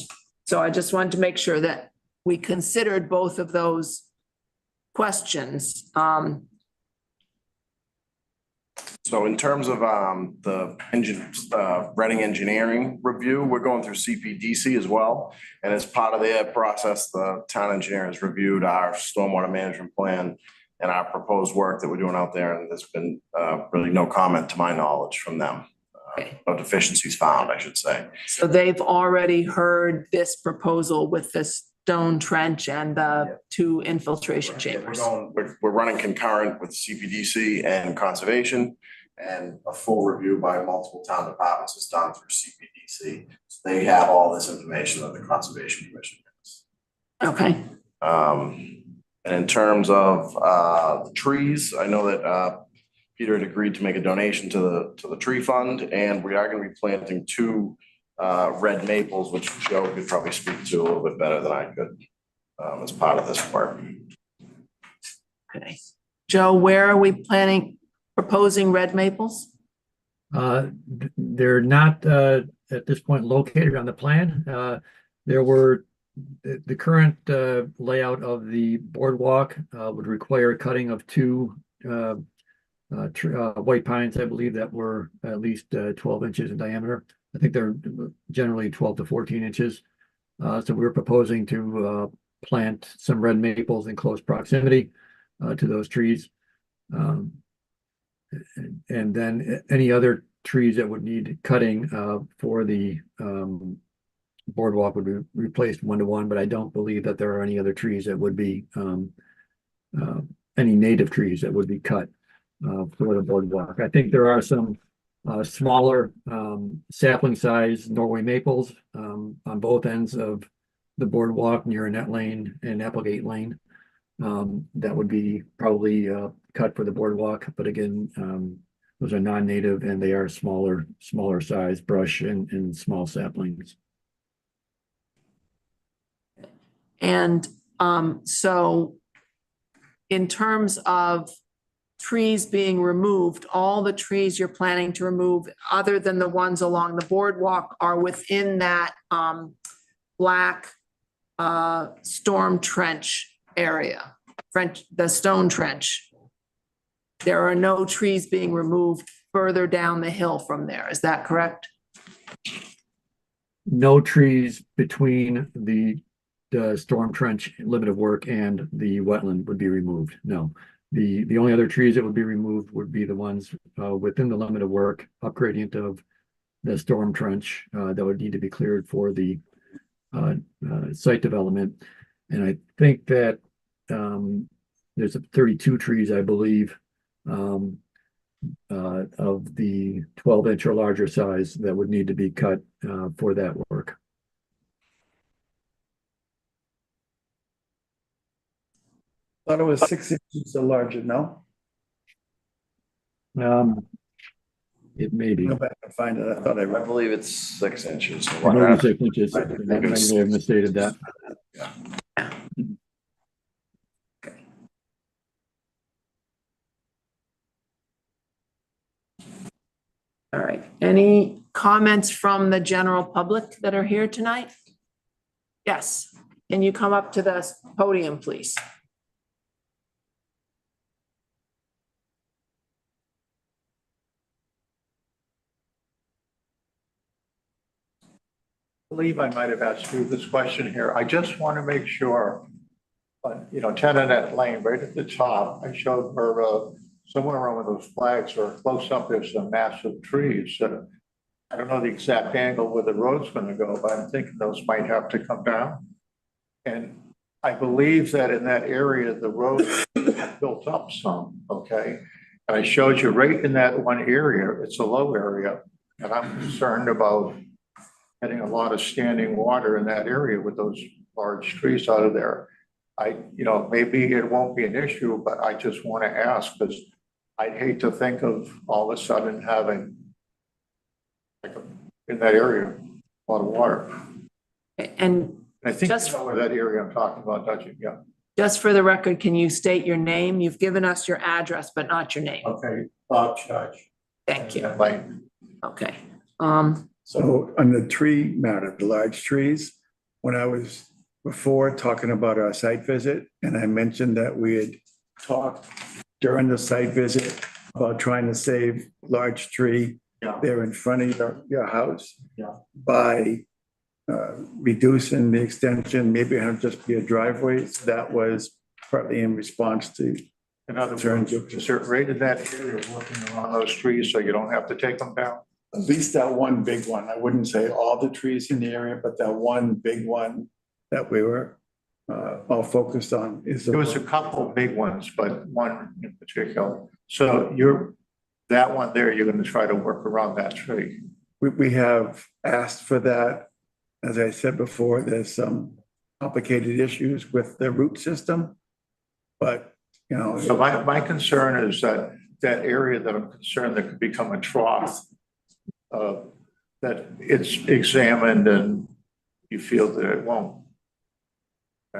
so I just wanted to make sure that we considered both of those questions. So in terms of the Reading Engineering review, we're going through CPDC as well. And as part of their process, the town engineer has reviewed our stormwater management plan and our proposed work that we're doing out there. And there's been really no comment to my knowledge from them. No deficiencies found, I should say. So they've already heard this proposal with the stone trench and the two infiltration chambers. We're running concurrent with CPDC and conservation, and a full review by multiple town departments is done through CPDC. So they have all this information that the Conservation Commission has. Okay. And in terms of the trees, I know that Peter had agreed to make a donation to the tree fund, and we are going to be planting 2 red maples, which Joe could probably speak to a little bit better than I could as part of this work. Okay. Joe, where are we proposing red maples? They're not at this point located on the plan. There were the current layout of the boardwalk would require cutting of 2 white pines, I believe, that were at least 12 inches in diameter. I think they're generally 12 to 14 inches. So we're proposing to plant some red maples in close proximity to those trees. And then any other trees that would need cutting for the boardwalk would be replaced 1-to-1, but I don't believe that there are any other trees that would be any native trees that would be cut for the boardwalk. I think there are some smaller sapling size Norway maples on both ends of the boardwalk near Annette Lane and Applegate Lane that would be probably cut for the boardwalk. But again, those are non-native and they are smaller size brush and small saplings. And so in terms of trees being removed, all the trees you're planning to remove, other than the ones along the boardwalk, are within that black storm trench area, the stone trench. There are no trees being removed further down the hill from there. Is that correct? No trees between the storm trench limit of work and the wetland would be removed. No. The only other trees that would be removed would be the ones within the limit of work, up gradient of the storm trench that would need to be cleared for the site development. And I think that there's 32 trees, I believe, of the 12-inch or larger size that would need to be cut for that work. Thought it was 6 inches or larger, no? It may be. Go back and find it. I believe it's 6 inches. I know it's 6 inches. I may have misstated that. Yeah. All right. Any comments from the general public that are here tonight? Yes. Can you come up to the podium, please? I believe I might have asked you this question here. I just want to make sure, you know, 10 Annette Lane, right at the top, I showed where somewhere around where those flags are close up, there's some massive trees. I don't know the exact angle where the road's going to go, but I'm thinking those might have to come down. And I believe that in that area, the road built up some, okay? And I showed you right in that one area, it's a low area, and I'm concerned about getting a lot of standing water in that area with those large trees out of there. Maybe it won't be an issue, but I just want to ask, because I'd hate to think of all of a sudden having in that area, a lot of water. And I think just- you know where that area I'm talking about, don't you? Yeah. just for the record, can you state your name? You've given us your address, but not your name. Okay, Bob Judge. Thank you. Lane. Okay. So on the tree matter, the large trees, when I was before talking about our site visit, and I mentioned that we had talked during the site visit about trying to save large tree there in front of your house by reducing the extension, maybe it'll just be a driveway. So that was partly in response to. In other words, is there right in that area working around those trees so you don't have to take them down? At least that one big one. I wouldn't say all the trees in the area, but that one big one that we were all focused on is. There was a couple of big ones, but one in particular. So that one there, you're going to try to work around that tree. We have asked for that. As I said before, there's some complicated issues with the root system, but So my concern is that area that I'm concerned that could become a trough, that it's examined and you feel that I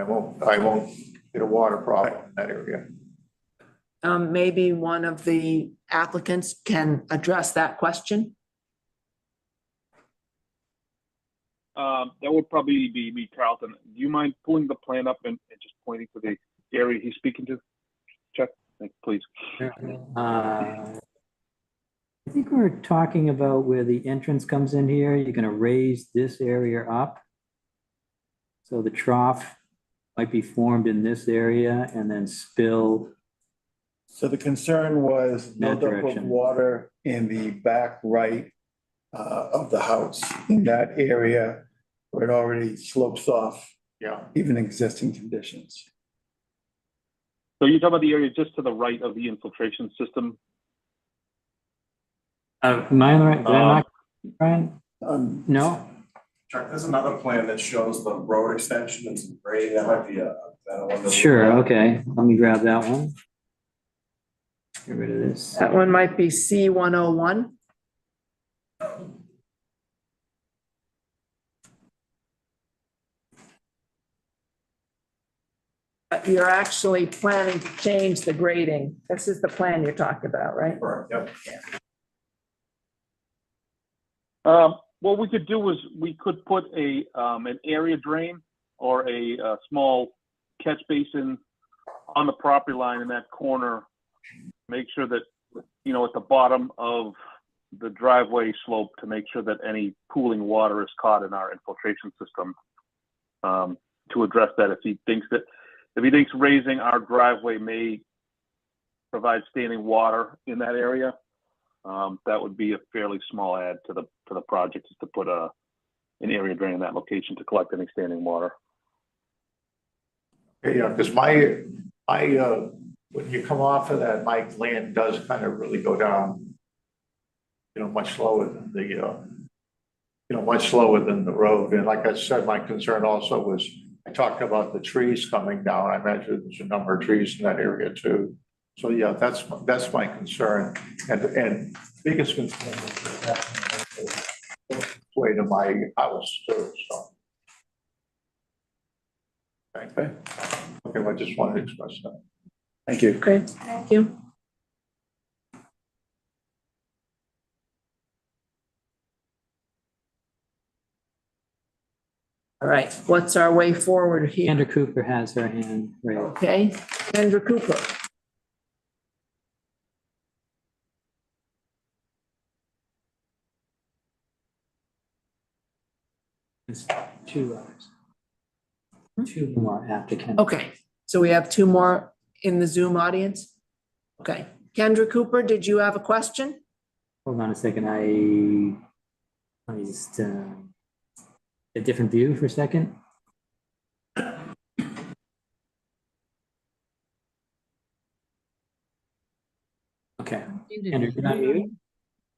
won't get a water problem in that area. Maybe one of the applicants can address that question. That would probably be Carlton. Do you mind pulling the plan up and just pointing to the area he's speaking to? Chuck, please. I think we're talking about where the entrance comes in here. You're gonna raise this area up. So the trough might be formed in this area and then spill. So the concern was That buildup of direction. water in the back right of the house, in that area where it already slopes off. Yeah. Even existing conditions. So you're talking about the area just to the right of the infiltration system? Am I on the right? Did I not, Brian? No? Chuck, there's another plan that shows the road extension and some grading. That might be better one to look Sure, at. okay. Let me grab that one. Get rid of this. That one might be C101. You're actually planning to change the grading. This is the plan you're talking about, right? Correct, yep. What we could do is we could put an area drain or a small catch basin on the property line in that corner. Make sure that, at the bottom of the driveway slope to make sure that any pooling water is caught in our infiltration system. To address that, if he thinks raising our driveway may provide standing water in that area, that would be a fairly small add to the project, is to put an area drain in that location to collect any standing water. Yeah, because when you come off of that, my land does kind of really go down, much lower than the road. And like I said, my concern also was, I talked about the trees coming down. I imagine there's a number of trees in that area too. So yeah, that's my concern. And biggest concern is that way to my house too, so. Okay, I just wanted to express that. Thank you. Okay, thank you. All right, what's our way forward here? Kendra Cooper has her hand raised. Okay, Kendra Cooper. It's 2 hours. 2 more after Kendra. Okay, so we have 2 more in the Zoom audience? Okay, Kendra Cooper, did you have a question? Hold on a second. I just a different view for a second. Okay. Kendra, can I hear you?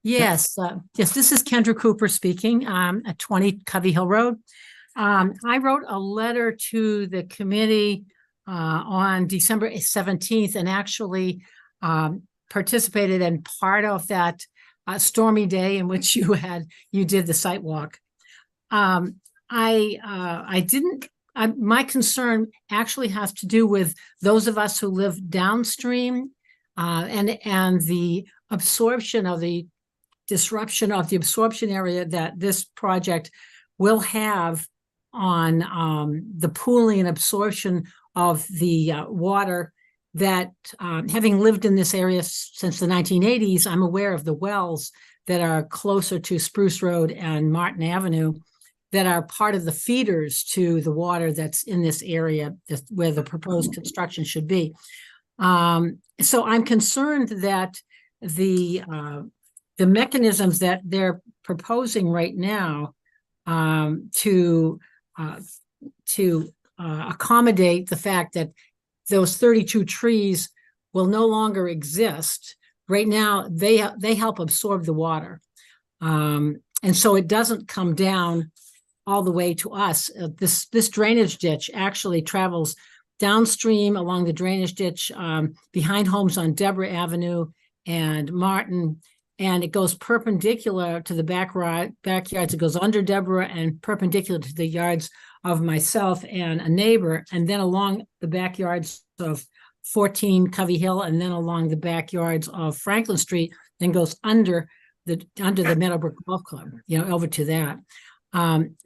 Yes, yes, this is Kendra Cooper speaking, at 20 Covey Hill Road. I wrote a letter to the committee on December 17th and actually participated in part of that stormy day in which you did the site walk. My concern actually has to do with those of us who live downstream and the absorption of the disruption of the absorption area that this project will have on the pooling and absorption of the water that, having lived in this area since the 1980s, I'm aware of the wells that are closer to Spruce Road and Martin Avenue that are part of the feeders to the water that's in this area where the proposed construction should be. So I'm concerned that the mechanisms that they're proposing right now to accommodate the fact that those 32 trees will no longer exist. Right now, they help absorb the water. And so it doesn't come down all the way to us. This drainage ditch actually travels downstream along the drainage ditch behind homes on Deborah Avenue and Martin, and it goes perpendicular to the backyards. It goes under Deborah and perpendicular to the yards of myself and a neighbor, and then along the backyards of 14 Covey Hill, and then along the backyards of Franklin Street, then goes under the Meadowbrook Golf Club, over to that.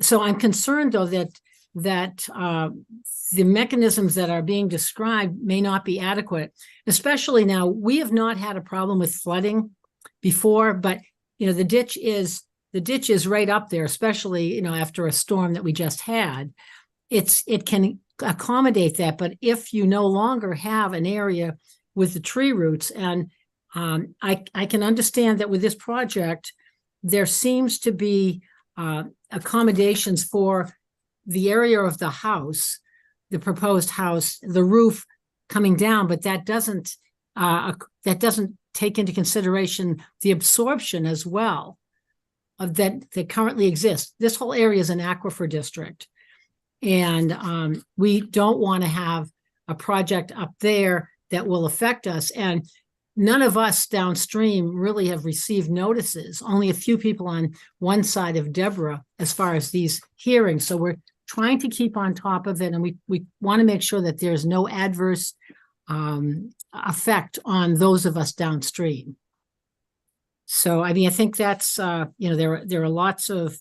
So I'm concerned, though, that the mechanisms that are being described may not be adequate, especially now. We have not had a problem with flooding before, but the ditch is right up there, especially after a storm that we just had. It can accommodate that, but if you no longer have an area with the tree roots, and I can understand that with this project, there seems to be accommodations for the area of the house, the proposed house, the roof coming down, but that doesn't take into consideration the absorption as well of that currently exists. This whole area is an aquifer district, and we don't want to have a project up there that will affect us. And none of us downstream really have received notices, only a few people on one side of Deborah as far as these hearings. So we're trying to keep on top of it, and we want to make sure that there's no adverse effect on those of us downstream. So, I think that's, there are lots of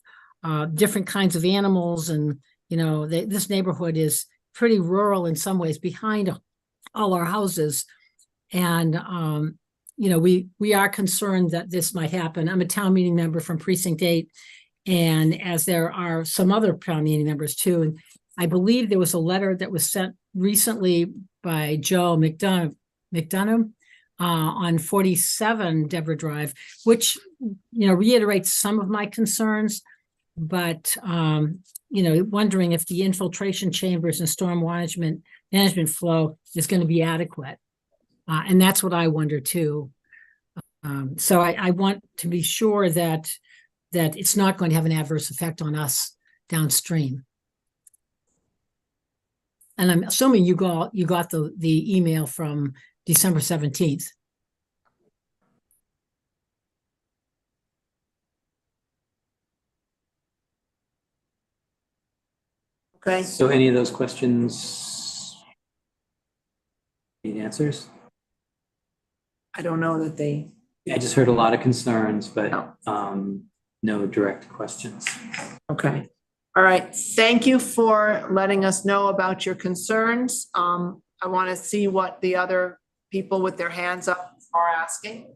different kinds of animals, and, this neighborhood is pretty rural in some ways behind all our houses. And, we are concerned that this might happen. I'm a town meeting member from Precinct 8, and as there are some other town meeting members too. And I believe there was a letter that was sent recently by Joe McDonough on 47 Deborah Drive, which, reiterates some of my concerns, but, wondering if the infiltration chambers and storm management flow is going to be adequate. And that's what I wonder too. So I want to be sure that it's not going to have an adverse effect on us downstream. And I'm assuming you got the email from December 17th. Okay. So any of those questions need answers? I don't know that they. I just heard a lot of concerns, but no direct questions. Okay. All right. Thank you for letting us know about your concerns. I want to see what the other people with their hands up are asking.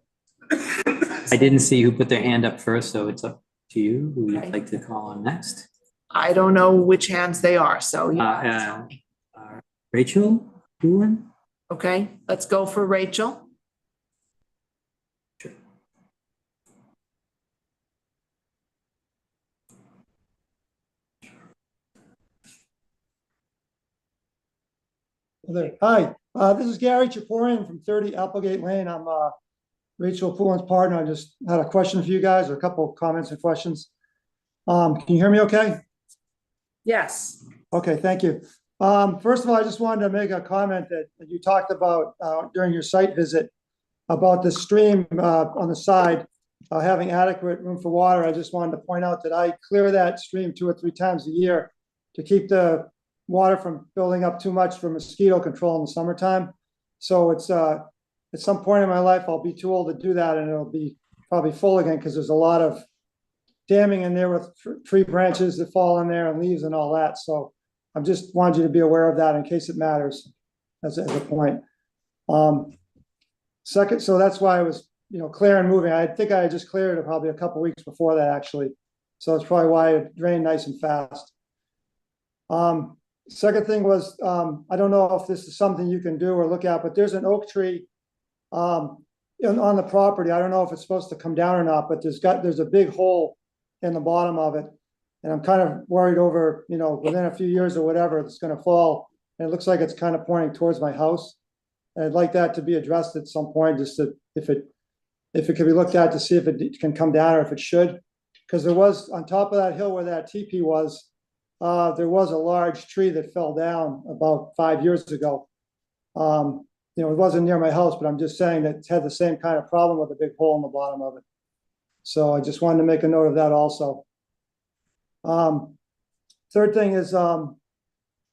I didn't see who put their hand up first, so it's up to you. Who you'd like to call on next? I don't know which hands they are, so Rachel Doolan? Okay, let's go for Rachel. Sure. Hi, this is Gary Chaporian from 30 Applegate Lane. I'm Rachel Pullen's partner. I just had a question for you guys, or a couple of comments and questions. Can you hear me okay? Yes. Okay, thank you. First of all, I just wanted to make a comment that you talked about during your site visit about the stream on the side having adequate room for water. I just wanted to point out that I clear that stream 2 or 3 times a year to keep the water from building up too much for mosquito control in the summertime. So it's at some point in my life, I'll be too old to do that, and it'll be probably full again because there's a lot of damming in there with tree branches that fall in there and leaves and all that. So I just wanted you to be aware of that in case it matters as a point. Second, so that's why I was, clear and moving. I think I had just cleared it probably a couple weeks before that, actually. So that's probably why it drained nice and fast. Second thing was, I don't know if this is something you can do or look at, but there's an oak tree on the property. I don't know if it's supposed to come down or not, but there's a big hole in the bottom of it. And I'm kind of worried over, within a few years or whatever, it's going to fall. And it looks like it's kind of pointing towards my house. And I'd like that to be addressed at some point, just to, if it could be looked at to see if it can come down or if it should. Because there was, on top of that hill where that teepee was, there was a large tree that fell down about 5 years ago. It wasn't near my house, but I'm just saying that it had the same kind of problem with a big hole in the bottom of it. So I just wanted to make a note of that also. Third thing is, I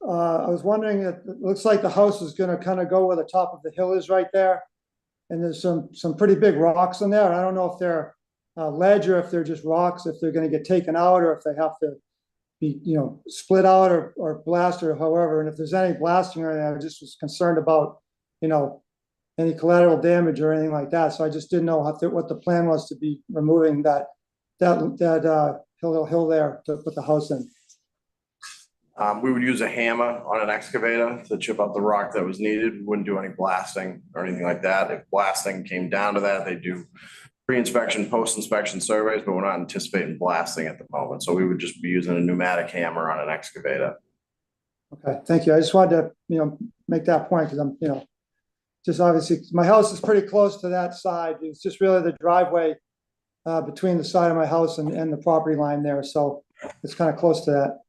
was wondering, it looks like the house is going to kind of go where the top of the hill is right there. And there's some pretty big rocks in there. I don't know if they're ledge or if they're just rocks, if they're going to get taken out or if they have to be, split out or blasted or however. And if there's any blasting or anything, I just was concerned about, any collateral damage or anything like that. So I just didn't know what the plan was to be removing that hill there to put the house in. We would use a hammer on an excavator to chip out the rock that was needed. We wouldn't do any blasting or anything like that. If blasting came down to that, they do pre-inspection, post-inspection surveys, but we're not anticipating blasting at the moment. So we would just be using a pneumatic hammer on an excavator. Okay, thank you. I just wanted to, make that point because I'm, just obviously my house is pretty close to that side. It's just really the driveway between the side of my house and the property line there. So it's kind of close to that.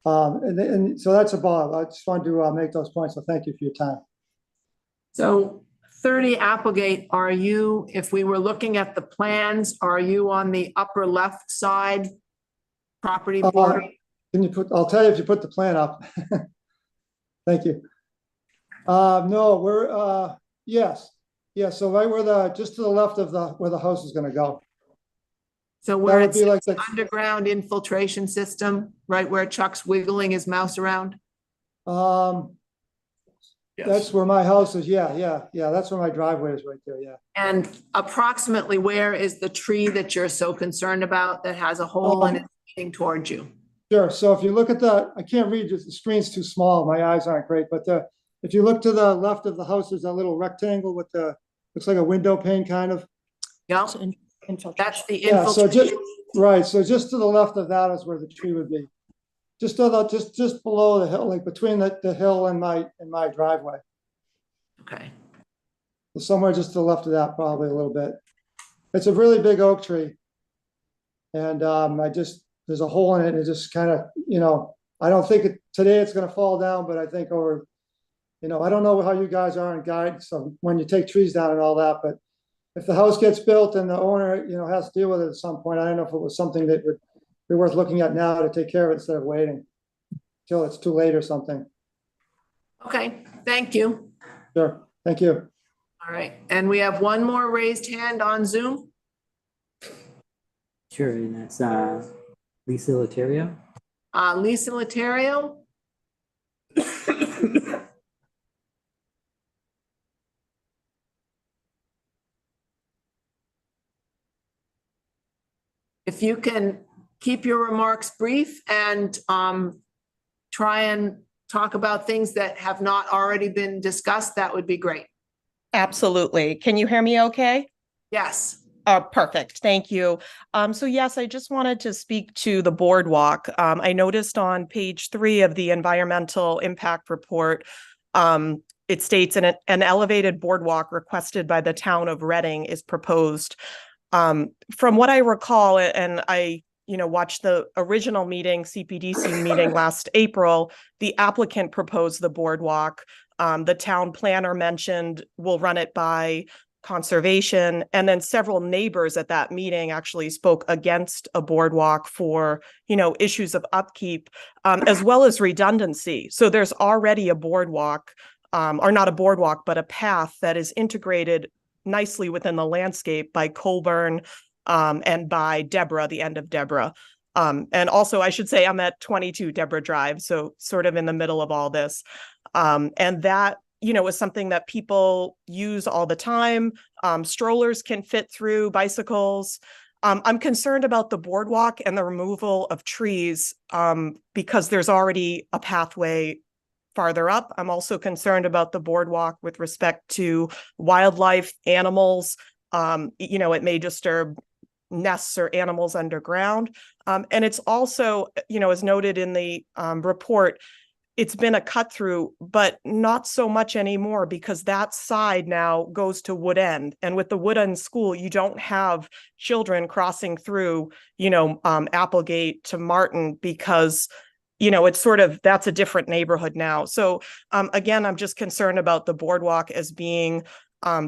And so that's about, I just wanted to make those points. So thank you for your time. So 30 Applegate, are you, if we were looking at the plans, are you on the upper left side property border? I'll tell you if you put the plan up. Thank you. No, we're, yes. Yeah, so right where just to the left of where the house is going to go. So where it's like the underground infiltration system, right where Chuck's wiggling his mouse around? That's where my house is. Yeah. That's where my driveway is right there. Yeah. And approximately where is the tree that you're so concerned about that has a hole and it's leaning towards you? Sure. So if you look at I can't read, the screen's too small. My eyes aren't great, but if you look to the left of the house, there's a little rectangle with looks like a window pane kind of. Yeah. That's the Yeah, infiltration. So just to the left of that is where the tree would be. Just below the hill, like between the hill and my driveway. Okay. So somewhere just to the left of that, probably a little bit. It's a really big oak tree. And there's a hole in it, and it just kind of, I don't think today it's gonna fall down, but I think over, I don't know how you guys are in guide, so when you take trees down and all that, but if the house gets built and the owner, has to deal with it at some point, I don't know if it was something that would be worth looking at now to take care of it instead of waiting till it's too late or something. Okay, thank you. Sure, thank you. All right, and we have one more raised hand on Zoom. Sure, and that's Lisa Laterio. Lisa Laterio. If you can keep your remarks brief and try and talk about things that have not already been discussed, that would be great. Absolutely. Can you hear me okay? Yes. Perfect. Thank you. So yes, I just wanted to speak to the boardwalk. I noticed on page 3 of the environmental impact report, it states an elevated boardwalk requested by the town of Reading is proposed. From what I recall, and I watched the original meeting, CPDC meeting last April, the applicant proposed the boardwalk. The town planner mentioned we'll run it by conservation, and then several neighbors at that meeting actually spoke against a boardwalk for issues of upkeep, as well as redundancy. So there's already a boardwalk, or not a boardwalk, but a path that is integrated nicely within the landscape by Colburn and by Deborah, the end of Deborah. And also, I should say, I'm at 22 Deborah Drive, so sort of in the middle of all this. And that is something that people use all the time. Strollers can fit through, bicycles. I'm concerned about the boardwalk and the removal of trees because there's already a pathway farther up. I'm also concerned about the boardwalk with respect to wildlife, animals. It may disturb nests or animals underground. And it's also, as noted in the report, it's been a cut through, but not so much anymore because that side now goes to Wood End. And with the Wood End School, you don't have children crossing through, Applegate to Martin because, it's sort of, that's a different neighborhood now. So again, I'm just concerned about the boardwalk as being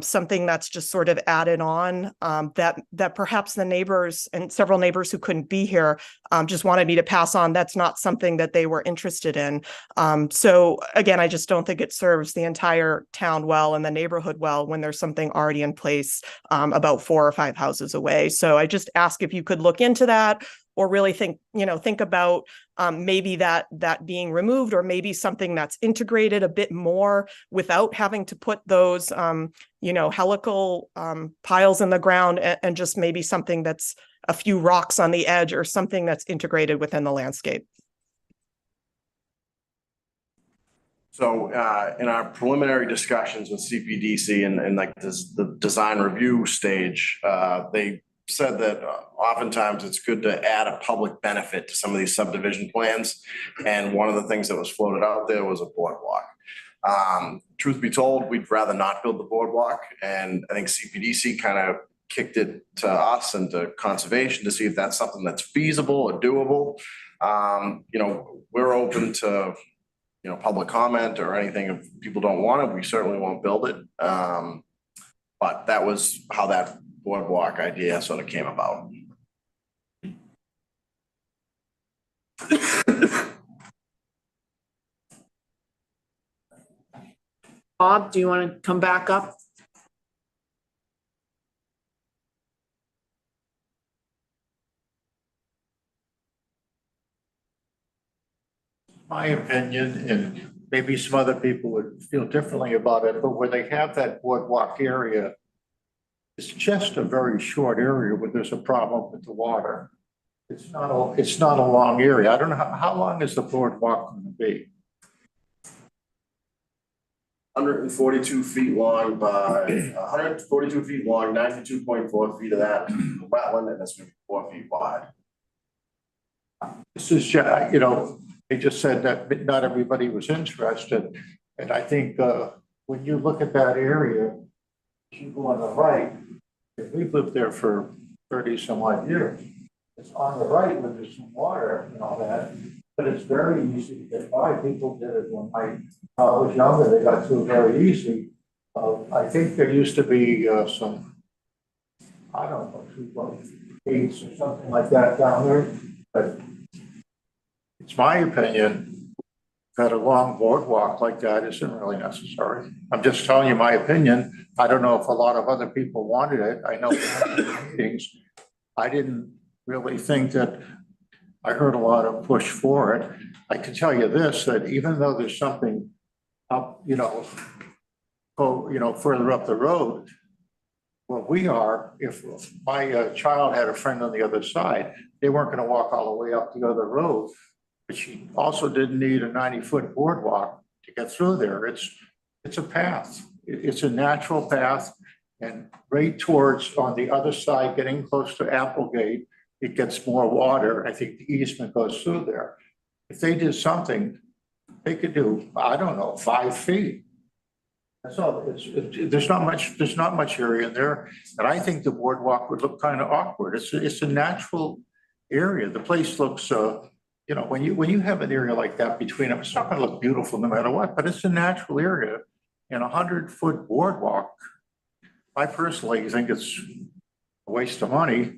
something that's just sort of added on, that perhaps the neighbors and several neighbors who couldn't be here just wanted me to pass on. That's not something that they were interested in. So again, I just don't think it serves the entire town well and the neighborhood well when there's something already in place about 4 or 5 houses away. So I just ask if you could look into that, or really think about maybe that being removed, or maybe something that's integrated a bit more without having to put those, helical piles in the ground, and just maybe something that's a few rocks on the edge, or something that's integrated within the landscape. So in our preliminary discussions with CPDC and like this, the design review stage, they said that oftentimes it's good to add a public benefit to some of these subdivision plans. And one of the things that was floated out there was a boardwalk. Truth be told, we'd rather not build the boardwalk. And I think CPDC kind of kicked it to us and to conservation to see if that's something that's feasible or doable. We're open to, public comment or anything. If people don't want it, we certainly won't build it. But that was how that boardwalk idea sort of came about. Bob, do you want to come back up? My opinion, and maybe some other people would feel differently about it, but where they have that boardwalk area, it's just a very short area where there's a problem with the water. It's not a long area. I don't know, how long is the boardwalk going to be? 142 feet long by 142 feet long, 92.4 feet of that wetland, and it's 4 feet wide. This is, they just said that not everybody was interested. And I think when you look at that area, you go on the right, we've lived there for 30 some odd years. It's on the right where there's some water and all that, but it's very easy to get by. People did it when I was younger, they got through very easy. I think there used to be some, I don't know, gates or something like that down there, but it's my opinion that a long boardwalk like that isn't really necessary. I'm just telling you my opinion. I don't know if a lot of other people wanted it. I know meetings, I didn't really think that I heard a lot of push for it. I can tell you this, that even though there's something up, further up the road, where we are, if my child had a friend on the other side, they weren't going to walk all the way up the other road. But she also didn't need a 90-foot boardwalk to get through there. It's a path. It's a natural path. And right towards, on the other side, getting close to Applegate, it gets more water. I think the easement goes through there. If they did something, they could do, I don't know, 5 feet. That's all. There's not much area there. And I think the boardwalk would look kind of awkward. It's a natural area. The place looks, when you have an area like that between them, it's not gonna look beautiful no matter what, but it's a natural area. And 100-foot boardwalk, I personally think it's a waste of money.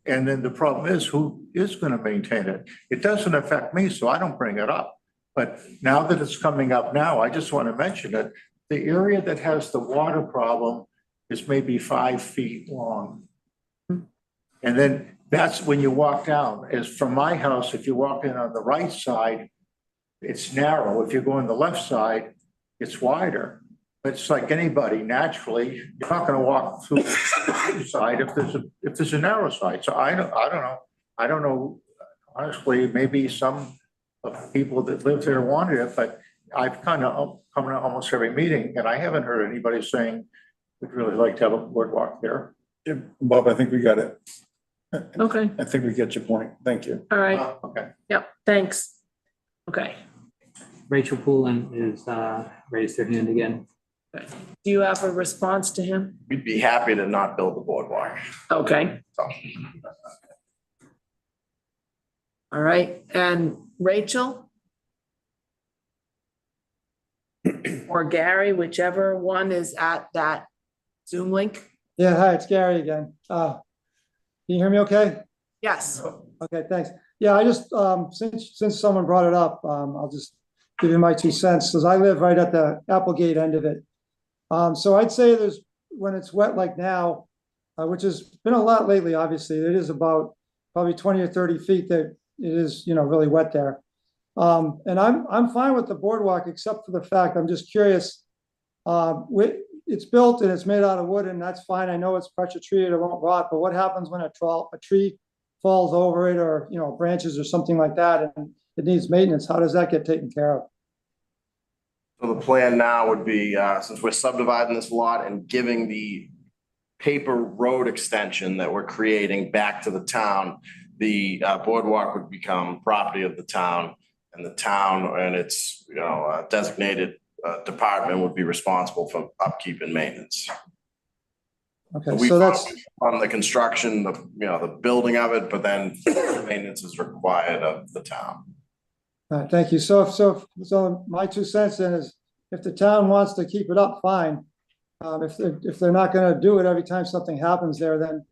And then the problem is, who is gonna maintain it? It doesn't affect me, so I don't bring it up. But now that it's coming up now, I just want to mention it. The area that has the water problem is maybe 5 feet long. And then that's when you walk down. As from my house, if you walk in on the right side, it's narrow. If you go on the left side, it's wider. But it's like anybody, naturally, you're not going to walk through the side if there's a narrow side. So I don't know. Honestly, maybe some of the people that live there wanted it, but I've kind of come to almost every meeting, and I haven't heard anybody saying we'd really like to have a boardwalk there. Yeah, Bob, I think we got it. Okay, I think we get your point. Thank you. all right. Okay. Yep, thanks. Okay. Rachel Poulin is raised her hand again. Do you have a response to him? We'd be happy to not build the boardwalk. Okay, So, all right. And Rachel? Or Gary, whichever one is at that Zoom link? Yeah, hi, it's Gary again. Can you hear me okay? Yes. Okay, thanks. Yeah, I just, since someone brought it up, I'll just give you my 2 cents, because I live right at the Applegate end of it. So I'd say when it's wet like now, which has been a lot lately, obviously, it is about probably 20 or 30 feet that it is, really wet there. And I'm fine with the boardwalk, except for the fact, I'm just curious, it's built and it's made out of wood, and that's fine. I know it's pressure treated, it won't rot, but what happens when a tree falls over it, or, branches or something like that, and it needs maintenance? How does that get taken care of? So the plan now would be, since we're subdividing this lot and giving the paper road extension that we're creating back to the town, the boardwalk would become property of the town, and the town and its designated department would be responsible for upkeep and maintenance. Okay, We so that's, on the construction, the building of it, but then maintenance is required of the town. thank you. So my 2 cents then is, if the town wants to keep it up, fine. If they're not gonna do it every time something happens there, then,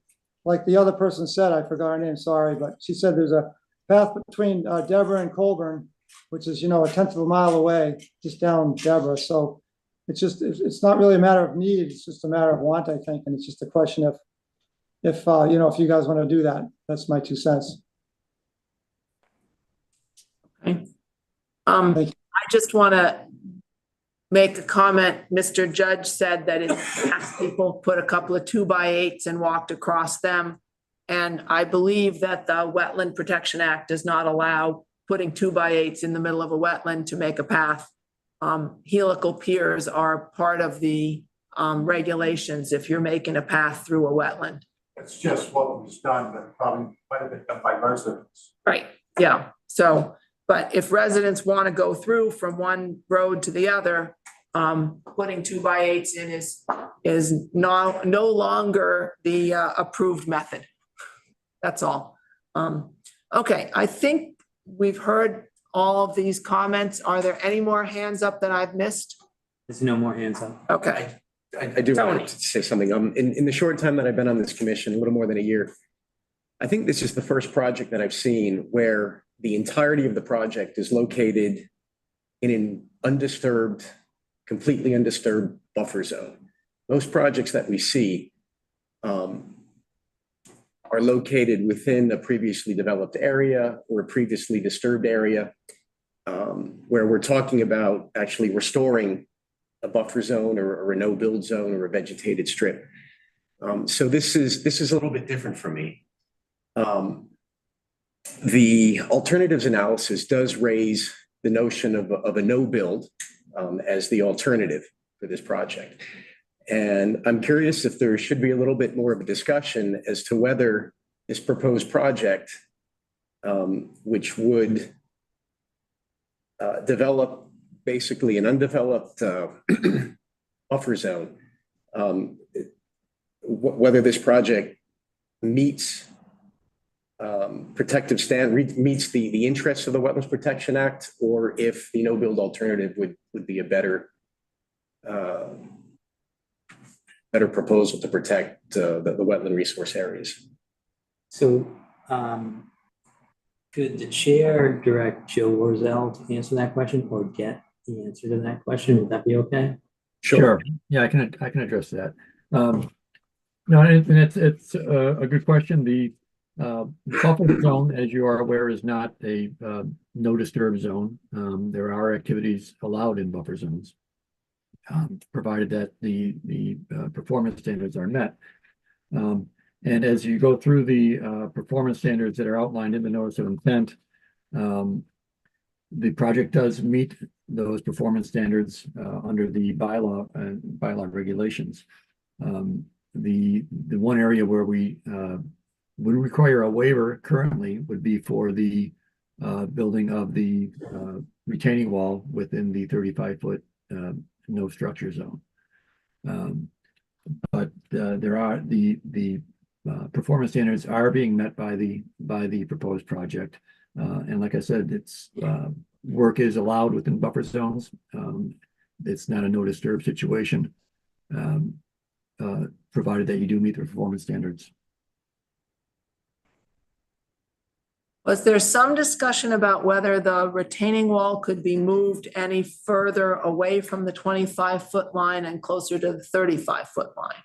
like the other person said, I forgot her name, sorry, but she said there's a path between Deborah and Colburn, which is, 1/10 of a mile away, just down Deborah. So it's not really a matter of need, it's just a matter of want, I think, and it's just a question of if you guys want to do that. That's my 2 cents. okay. I just want to make a comment. Mr. Judge said that in the past, people put a couple of 2x8s and walked across them. And I believe that the Wetland Protection Act does not allow putting 2x8s in the middle of a wetland to make a path. Helical piers are part of the regulations if you're making a path through a wetland. It's just what was done, but probably might have been done by residents. Right, yeah. So, but if residents want to go through from one road to the other, putting 2x8s in is no longer the approved method. That's all. Okay, I think we've heard all of these comments. Are there any more hands up that I've missed? There's no more hands up. Okay. I do Tony. want to say something. In the short time that I've been on this commission, a little more than a year, I think this is the first project that I've seen where the entirety of the project is located in an undisturbed, completely undisturbed buffer zone. Most projects that we see are located within a previously developed area or a previously disturbed area, where we're talking about actually restoring a buffer zone or a no-build zone or a vegetated strip. So this is a little bit different for me. The alternatives analysis does raise the notion of a no-build as the alternative for this project. And I'm curious if there should be a little bit more of a discussion as to whether this proposed project, which would develop basically an undeveloped buffer zone, whether this project meets protective meets the interests of the Wetlands Protection Act, or if the no-build alternative would be a better proposal to protect the wetland resource areas. So, could the chair direct Joe Roselle to answer that question or get the answer to that question? Would that be okay? Sure. Yeah, I can address that. No, and it's a good question. The buffer zone, as you are aware, is not a no disturb zone. There are activities allowed in buffer zones, provided that the performance standards are met. And as you go through the performance standards that are outlined in the notice of intent, the project does meet those performance standards under the bylaw and bylaw regulations. The one area where we would require a waiver currently would be for the building of the retaining wall within the 35-foot no structure zone. But there are the performance standards are being met by the proposed project, and like I said, it's work is allowed within buffer zones. It's not a no disturb situation, provided that you do meet the performance standards. Was there some discussion about whether the retaining wall could be moved any further away from the 25-foot line and closer to the 35-foot line?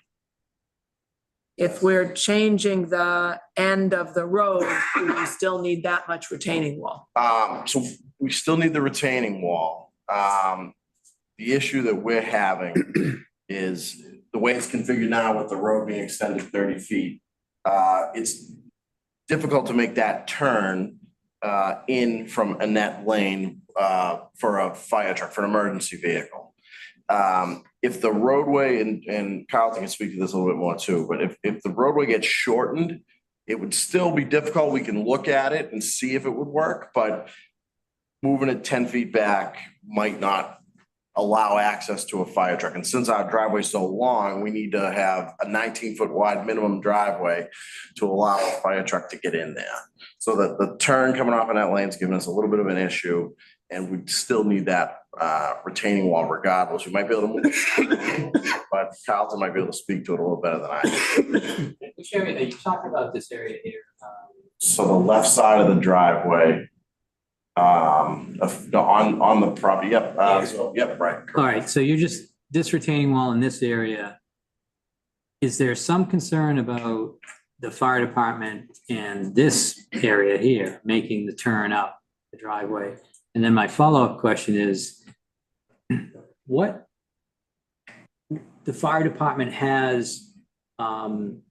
If we're changing the end of the road, do we still need that much retaining wall? So we still need the retaining wall. The issue that we're having is the way it's configured now with the road being extended 30 feet. It's difficult to make that turn in from Annette Lane for a fire truck, for an emergency vehicle. If the roadway, and Carlton can speak to this a little bit more too, but if the roadway gets shortened, it would still be difficult. We can look at it and see if it would work, but moving it 10 feet back might not allow access to a fire truck. And since our driveway is so long, we need to have a 19-foot wide minimum driveway to allow a fire truck to get in there. So that the turn coming off in that lane is giving us a little bit of an issue, and we still need that retaining wall regardless. We might be able to move it, but Carlton might be able to speak to it a little better than I do. Which area are you talking about? This area here? So the left side of the driveway, on the property. Yep. Yep. Right. All right. So you're just this retaining wall in this area. Is there some concern about the fire department and this area here making the turn up the driveway? And then my follow-up question is, what the fire department has, what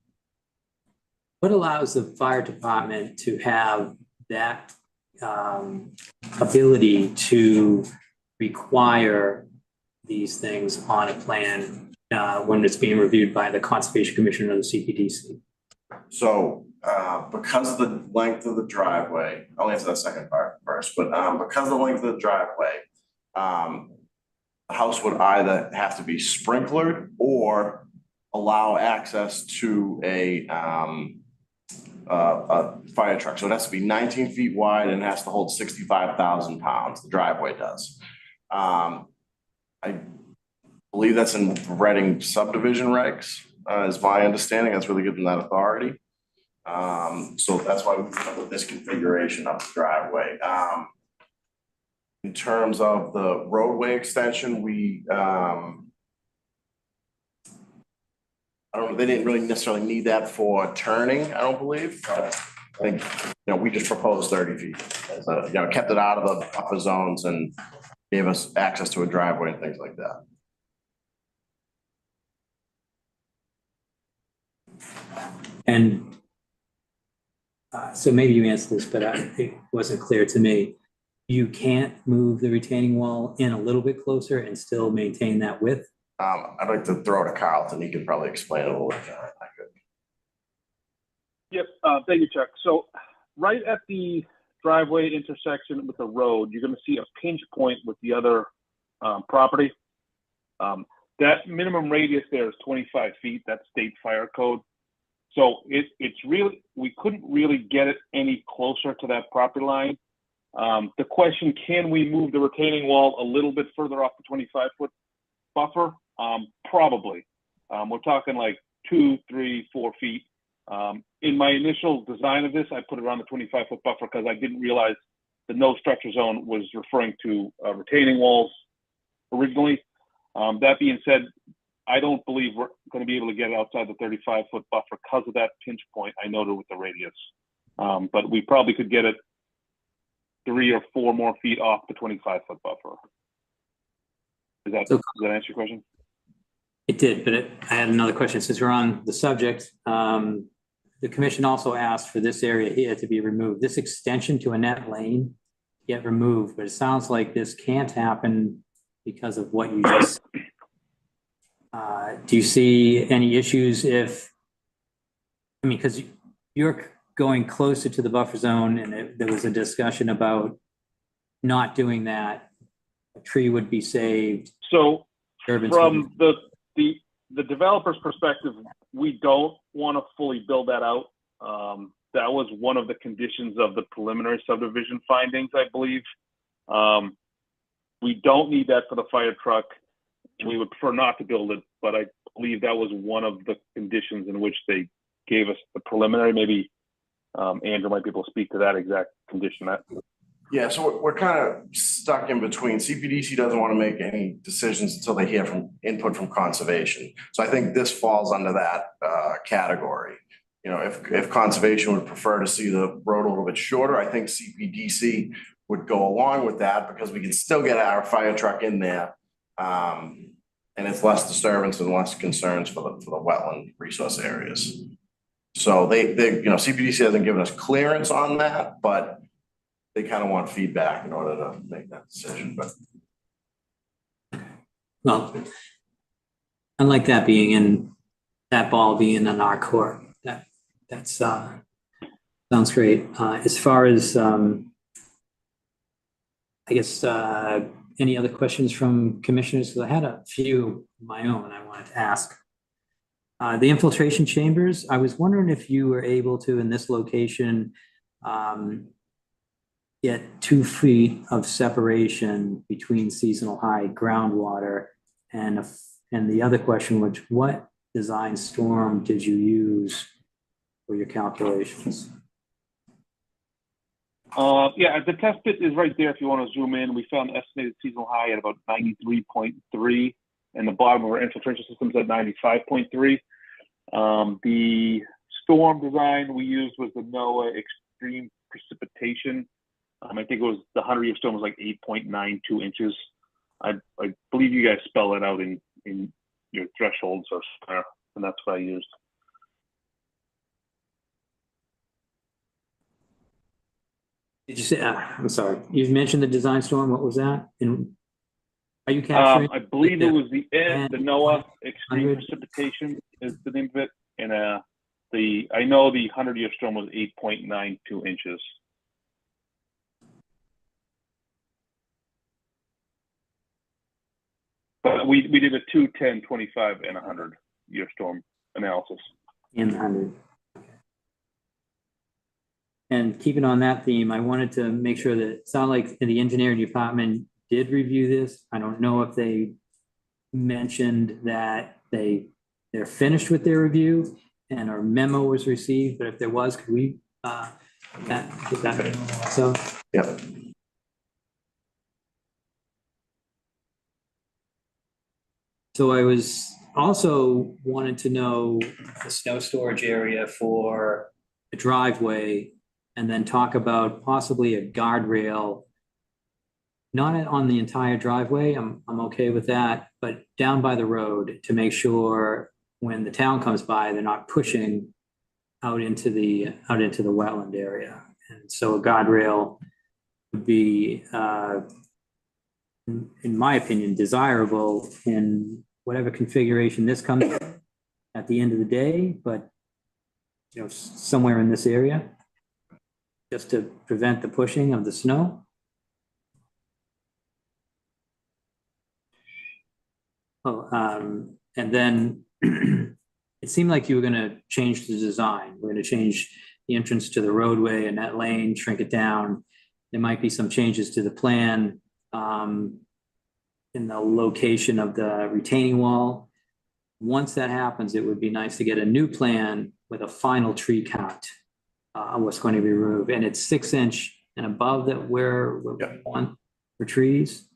allows the fire department to have that ability to require these things on a plan when it's being reviewed by the Conservation Commission or the CPDC? So because of the length of the driveway, I'll answer that second part first, but because of the length of the driveway, the house would either have to be sprinklered or allow access to a fire truck. So it has to be 19 feet wide and it has to hold 65,000 pounds. The driveway does. I believe that's in Reading subdivision regs, is my understanding. That's really given that authority. So that's why we put up with this configuration of the driveway. In terms of the roadway extension, we I don't know, they didn't really necessarily need that for turning, I don't believe. But I think, we just proposed 30 feet. Kept it out of the buffer zones and gave us access to a driveway and things like that. And so maybe you answered this, but it wasn't clear to me. You can't move the retaining wall in a little bit closer and still maintain that width? I'd like to throw to Carlton. He can probably explain it a little bit better. Yep, thank you, Chuck. So right at the driveway intersection with the road, you're going to see a pinch point with the other property. that minimum radius there is 25 feet, that's state fire code. So it's really, we couldn't really get it any closer to that property line. The question, can we move the retaining wall a little bit further off the 25-foot buffer? Probably. We're talking like 2, 3, 4 feet. In my initial design of this, I put it around the 25-foot buffer because I didn't realize the no structure zone was referring to retaining walls originally. That being said, I don't believe we're going to be able to get outside the 35-foot buffer because of that pinch point I noted with the radius. But we probably could get it 3 or 4 more feet off the 25-foot buffer. Does that answer your question? It did, but I had another question. Since we're on the subject, the commission also asked for this area here to be removed. This extension to Annette Lane get removed, but it sounds like this can't happen because of what you just. Do you see any issues if? I mean, because you're going closer to the buffer zone, and there was a discussion about not doing that. A tree would be saved. So from the developer's perspective, we don't want to fully build that out. That was one of the conditions of the preliminary subdivision findings, I believe. We don't need that for the fire truck. We would prefer not to build it, but I believe that was one of the conditions in which they gave us the preliminary. Maybe Andrew might be able to speak to that exact condition. Yeah, so we're kind of stuck in between. CPDC doesn't want to make any decisions until they hear from input from conservation. So I think this falls under that category. You know, if conservation would prefer to see the road a little bit shorter, I think CPDC would go along with that because we can still get our fire truck in there. And it's less disturbance and less concerns for the wetland resource areas. So they you know, CPDC hasn't given us clearance on that, but they kind of want feedback in order to make that decision. But Well, unlike that being in that ball being in our court, that's sounds great. As far as I guess any other questions from commissioners? Because I had a few of my own I wanted to ask. The infiltration chambers, I was wondering if you were able to, in this location, get 2 feet of separation between seasonal high groundwater, and the other question was, what design storm did you use for your calculations? Yeah, the test pit is right there. If you want to zoom in, we found estimated seasonal high at about 93.3, and the bottom of our infiltration system's at 95.3. The storm design we used was the NOAA extreme precipitation. I think it was the 100-year storm was like 8.92 inches. I believe you guys spell it out in your thresholds or somewhere, and that's what I used. Did you say, I'm sorry, you mentioned the design storm, what was that? And are you capturing? I believe it was the NOAA extreme precipitation is the name of it. And I know the 100-year storm was 8.92 inches. But we did a 2, 10, 25, and 100-year storm analysis. In 100. And keeping on that theme, I wanted to make sure that it sounded like the engineering department did review this. I don't know if they mentioned that they're finished with their review and our memo was received, but if there was, could we get that? So yeah. So I was also wanted to know the snow storage area for the driveway, and then talk about possibly a guardrail, not on the entire driveway. I'm okay with that, but down by the road to make sure when the town comes by, they're not pushing out into the wetland area. And so a guardrail would be, in my opinion, desirable in whatever configuration this comes in at the end of the day, but you know, somewhere in this area, just to prevent the pushing of the snow. And then it seemed like you were gonna change the design. We're gonna change the entrance to the roadway and that lane, shrink it down. There might be some changes to the plan, in the location of the retaining wall. Once that happens, it would be nice to get a new plan with a final tree count on what's going to be removed. And it's 6-inch and above that where we want for trees.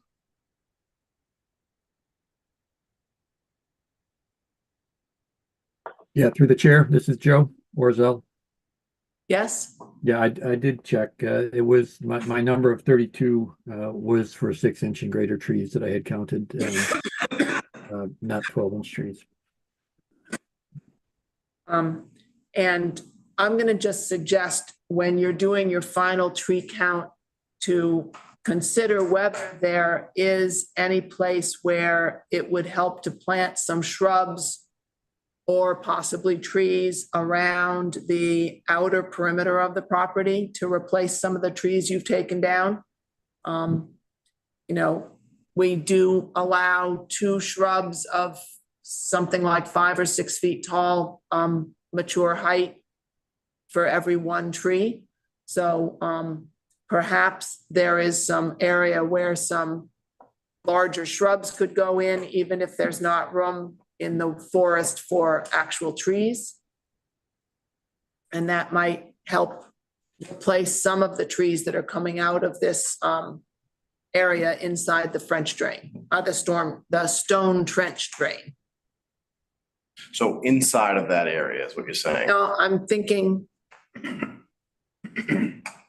Yeah, through the chair, this is Joe Orzel. Yes? Yeah, I did check. It was my number of 32 was for 6-inch and greater trees that I had counted, not 12-inch trees. And I'm gonna just suggest when you're doing your final tree count to consider whether there is any place where it would help to plant some shrubs or possibly trees around the outer perimeter of the property to replace some of the trees you've taken down. You know, we do allow 2 shrubs of something like 5 or 6 feet tall, mature height for every 1 tree. So perhaps there is some area where some larger shrubs could go in, even if there's not room in the forest for actual trees. And that might help replace some of the trees that are coming out of this area inside the French drain, the stone trench drain. So inside of that area is what you're saying? No, I'm thinking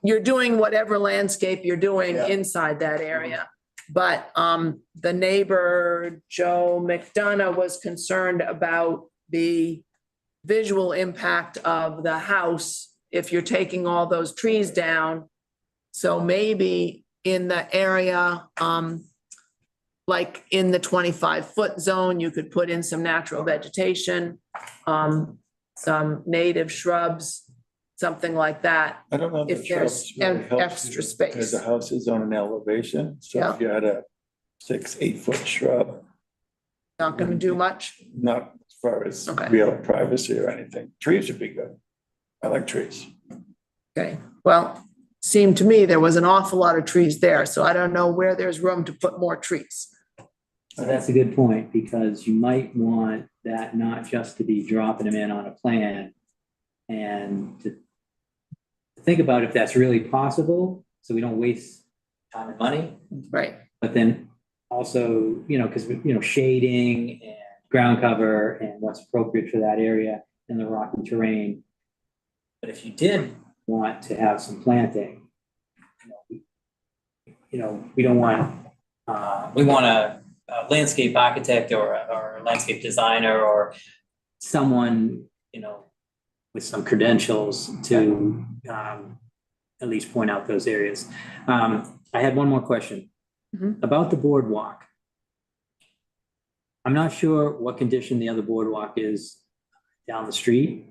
you're doing whatever landscape you're doing inside that area. But the neighbor, Joe McDonough, was concerned about the visual impact of the house if you're taking all those trees down. So maybe in the area, like in the 25-foot zone, you could put in some natural vegetation, some native shrubs, something like that. I don't know if if there's shrubs really help extra you, space. because the house is on an elevation, so Yeah. if you had a 6-8 foot shrub, Not gonna do much. not as far as Okay. real privacy or anything. Trees would be good. I like trees. Okay, well, seemed to me there was an awful lot of trees there, so I don't know where there's room to put more trees. So that's a good point, because you might want that not just to be dropping them in on a plan, and to think about if that's really possible, so we don't waste time and money. Right. But then also, you know, because, you know, shading and ground cover and what's appropriate for that area and the rocky terrain. But if you did want to have some planting, you know, we don't want, we want a landscape architect or a landscape designer or someone, you know, with some credentials to at least point out those areas. I had one more question about the boardwalk. I'm not sure what condition the other boardwalk is down the street,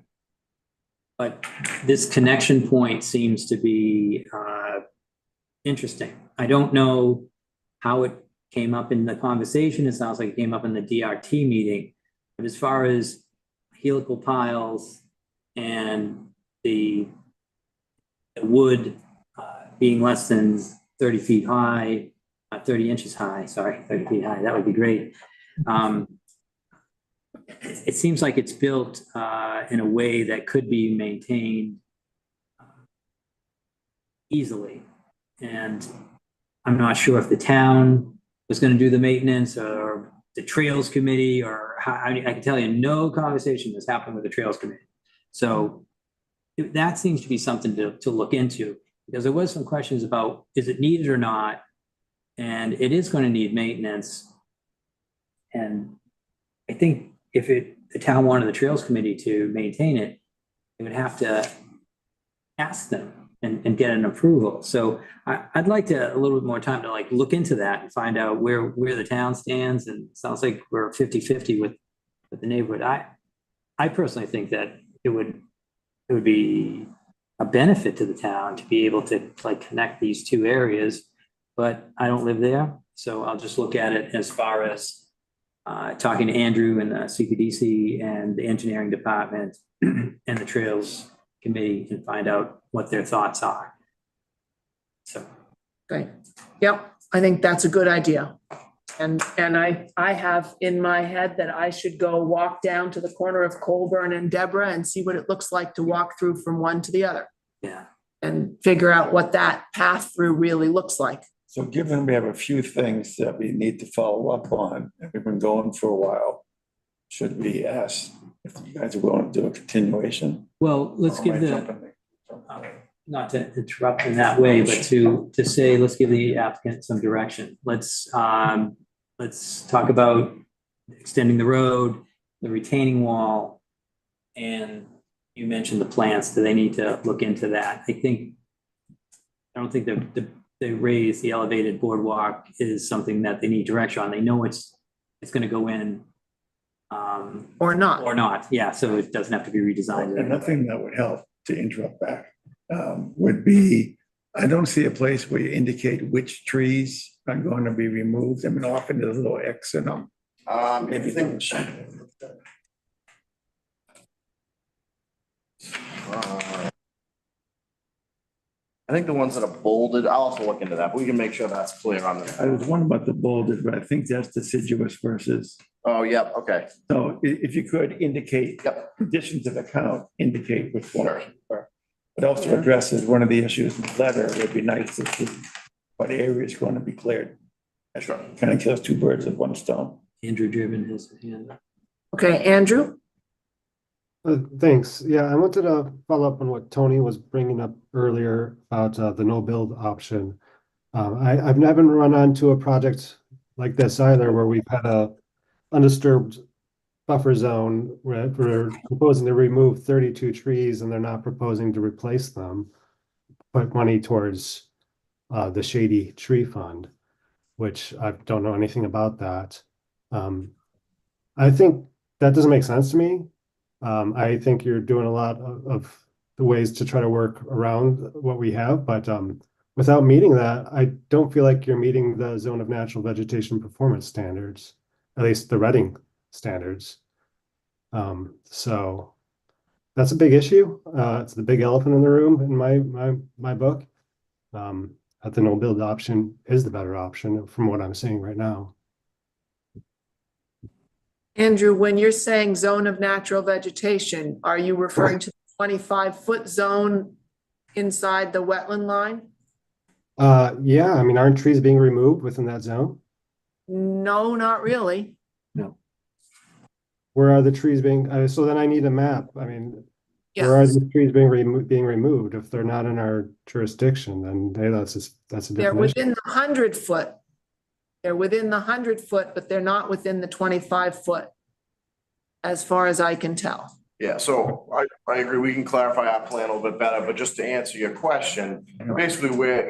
but this connection point seems to be interesting. I don't know how it came up in the conversation. It sounds like it came up in the DRT meeting, but as far as helical piles and the wood being less than 30 feet high, 30 inches high, sorry, 30 feet high, that would be great. It seems like it's built in a way that could be maintained easily. And I'm not sure if the town was going to do the maintenance or the Trails Committee, or how, I can tell you no conversation has happened with the Trails Committee. So that seems to be something to look into, because there was some questions about, is it needed or not? And it is going to need maintenance. And I think if the town wanted the Trails Committee to maintain it, it would have to ask them and get an approval. So I'd like to a little bit more time to like look into that and find out where the town stands. And it sounds like we're 50-50 with the neighborhood. I personally think that it would be a benefit to the town to be able to like connect these two areas, but I don't live there. So I'll just look at it as far as talking to Andrew and the CPDC and the engineering department and the Trails Committee and find out what their thoughts are. So. Okay, yep, I think that's a good idea. And I have in my head that I should go walk down to the corner of Colburn and Deborah and see what it looks like to walk through from one to the other. Yeah. And figure out what that path through really looks like. So given we have a few things that we need to follow up on, and we've been going for a while, should we ask if you guys are willing to do a continuation? Well, let's Or give am I the, jumping not to interrupt in that way, but to say, let's give the applicant some direction. Let's talk about extending the road, the retaining wall, and you mentioned the plants. Do they need to look into that? I don't think the raised, the elevated boardwalk is something that they need direction on. They know it's going to go in. Or not. Yeah, so it doesn't have to be redesigned. Another thing that would help, to interrupt back, would be, I don't see a place where you indicate which trees are going to be removed. I mean, often there's a little X in them. If you think. I think the ones that are bolded, I'll also look into that, but we can make sure that's clear on I the. was wondering about the bolded, but I think that's deciduous versus. Oh, yep, okay. So if you could indicate. Yep. Additions of account, indicate which one. But also addresses one of the issues in the letter. It'd be nice to see what area is going to be cleared. Sure. Kind of kills two birds with one stone. Andrew Driven has a hand up. Okay, Andrew? Thanks. Yeah, I wanted to follow up on what Tony was bringing up earlier about the no build option. I've never run onto a project like this either, where we've had a undisturbed buffer zone where we're proposing to remove 32 trees and they're not proposing to replace them, put money towards the Shady Tree Fund, which I don't know anything about that. I think that doesn't make sense to me. I think you're doing a lot of the ways to try to work around what we have, but without meeting that, I don't feel like you're meeting the zone of natural vegetation performance standards, at least the Reading standards. So that's a big issue. It's the big elephant in the room in my book. That the no build option is the better option from what I'm seeing right now. Andrew, when you're saying zone of natural vegetation, are you referring to the 25-foot zone inside the wetland line? Yeah, I mean, aren't trees being removed within that zone? No, not really. No. Where are the trees being, so then I need a map. I mean, where are the trees being removed? If they're not in our jurisdiction, then hey, that's a They're different issue. within the 100-foot. They're within the 100-foot, but they're not within the 25-foot, as far as I can tell. Yeah, so I agree, we can clarify our plan a little bit better, but just to answer your question, basically where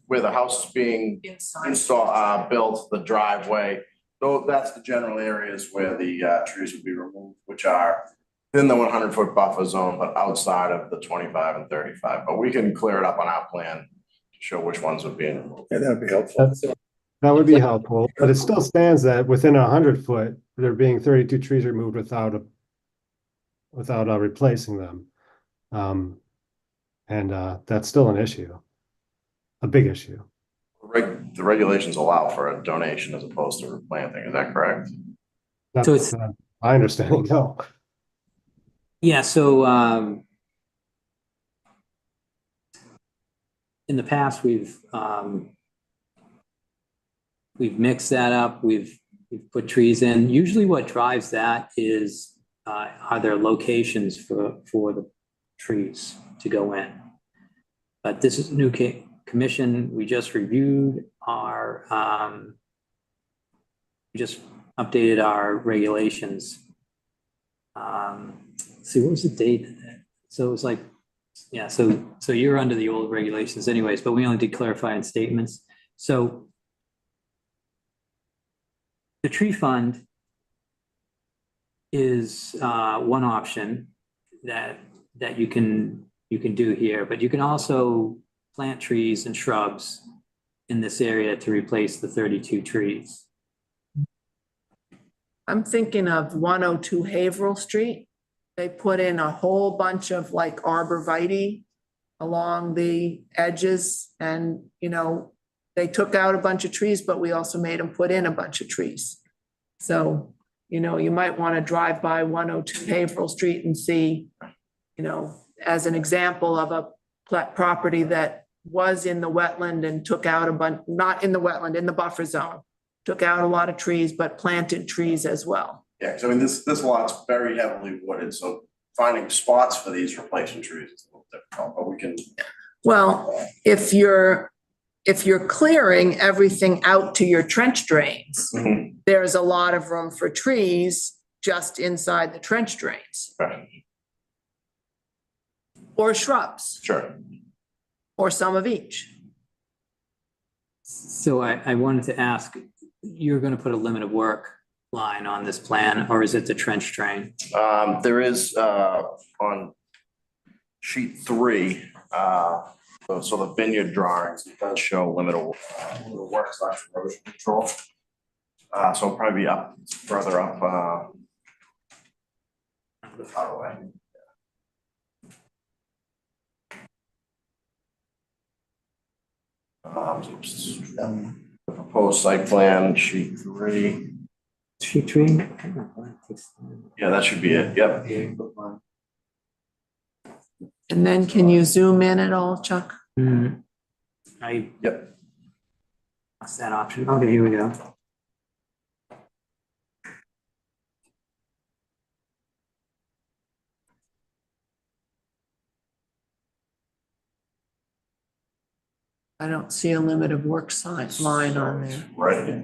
the house is being built, the driveway, so that's the general areas where the trees would be removed, which are in the 100-foot buffer zone, but outside of the 25 and 35. But we can clear it up on our plan to show which ones would be removed. Yeah, that'd be helpful. That would be helpful, but it still stands that within 100-foot, there being 32 trees removed without replacing them. And that's still an issue, a big issue. The regulations allow for a donation as opposed to replanting, is that correct? That's So it's- my understanding, no. Yeah, so in the past, we've mixed that up. We've put trees in. Usually what drives that is are there locations for the trees to go in. But this is a new commission. We just reviewed our, we just updated our regulations. See, what was the date? So it was like, yeah, so you're under the old regulations anyways, but we only did clarify in statements. So the tree fund is one option that you can do here, but you can also plant trees and shrubs in this area to replace the 32 trees. I'm thinking of 102 Haverhill Street. They put in a whole bunch of like arborvitae along the edges and, you know, they took out a bunch of trees, but we also made them put in a bunch of trees. So, you know, you might want to drive by 102 Haverhill Street and see, you know, as an example of a property that was in the wetland and took out a bunch, not in the wetland, in the buffer zone. Took out a lot of trees, but planted trees as well. Yeah, because I mean, this lot's very heavily wooded, so finding spots for these replacement trees is a little difficult, but we can. Well, if you're clearing everything out to your trench drains, there's a lot of room for trees just inside the trench drains. Right. Or shrubs. Sure. Or some of each. So I wanted to ask, you're going to put a limit of work line on this plan, or is it the trench drain? There is on sheet 3, so the vineyard drawings, it does show limit of work / erosion control. So it'll probably be up further up the far away. The proposed site plan, sheet 3. Sheet 3? Yeah, that should be it. Yep. And then can you zoom in at all, Chuck? Yep. What's that option? Okay, here we go. I don't see a limit of work line on there. Right.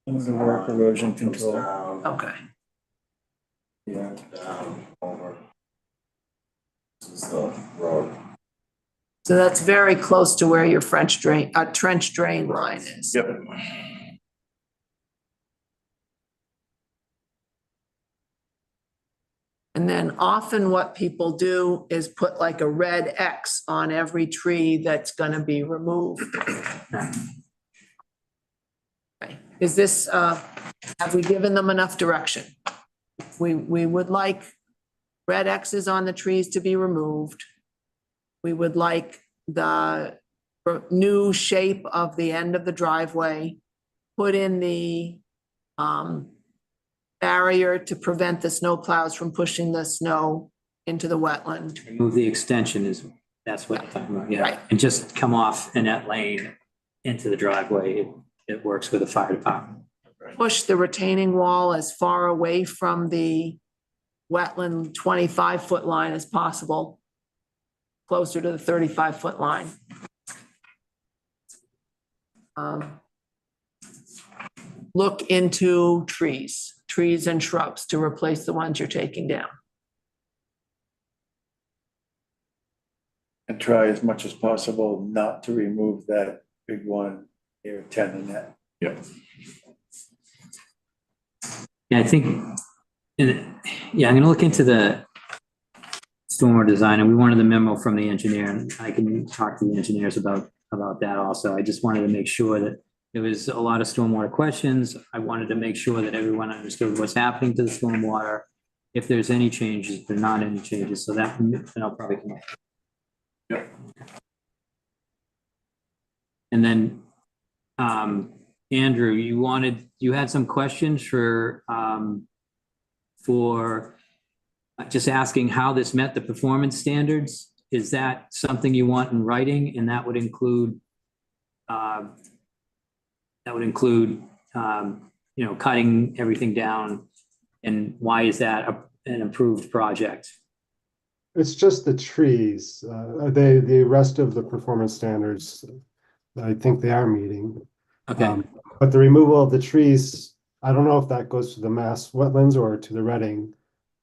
Limit of work, erosion control. Okay. Yeah, down over. This is the road. So that's very close to where your trench drain line is. Yep. And then often what people do is put like a red X on every tree that's gonna be removed. Okay. Is this, have we given them enough direction? We would like red X's on the trees to be removed. We would like the new shape of the end of the driveway, put in the barrier to prevent the snow plows from pushing the snow into the wetland. Remove the extension that's what I'm talking about, yeah. Right. And just come off Annette Lane into the driveway. It works with the fire department. Push the retaining wall as far away from the wetland 25-foot line as possible, closer to the 35-foot line. Look into trees and shrubs to replace the ones you're taking down. And try as much as possible not to remove that big one near 10 and that. Yep. Yeah, I think, I'm gonna look into the stormwater design, and we wanted the memo from the engineer, and I can talk to the engineers about that also. I just wanted to make sure that there was a lot of stormwater questions. I wanted to make sure that everyone understood what's happening to the stormwater. If there's any changes, if there are not any changes, so that, then I'll probably come up. Yep. And then, Andrew, you had some questions for just asking how this met the performance standards. Is that something you want in writing? And that would include, cutting everything down. And why is that an improved project? It's just the trees. The rest of the performance standards, I think they are meeting. Okay. But the removal of the trees, I don't know if that goes to the Mass Wetlands or to the Reading,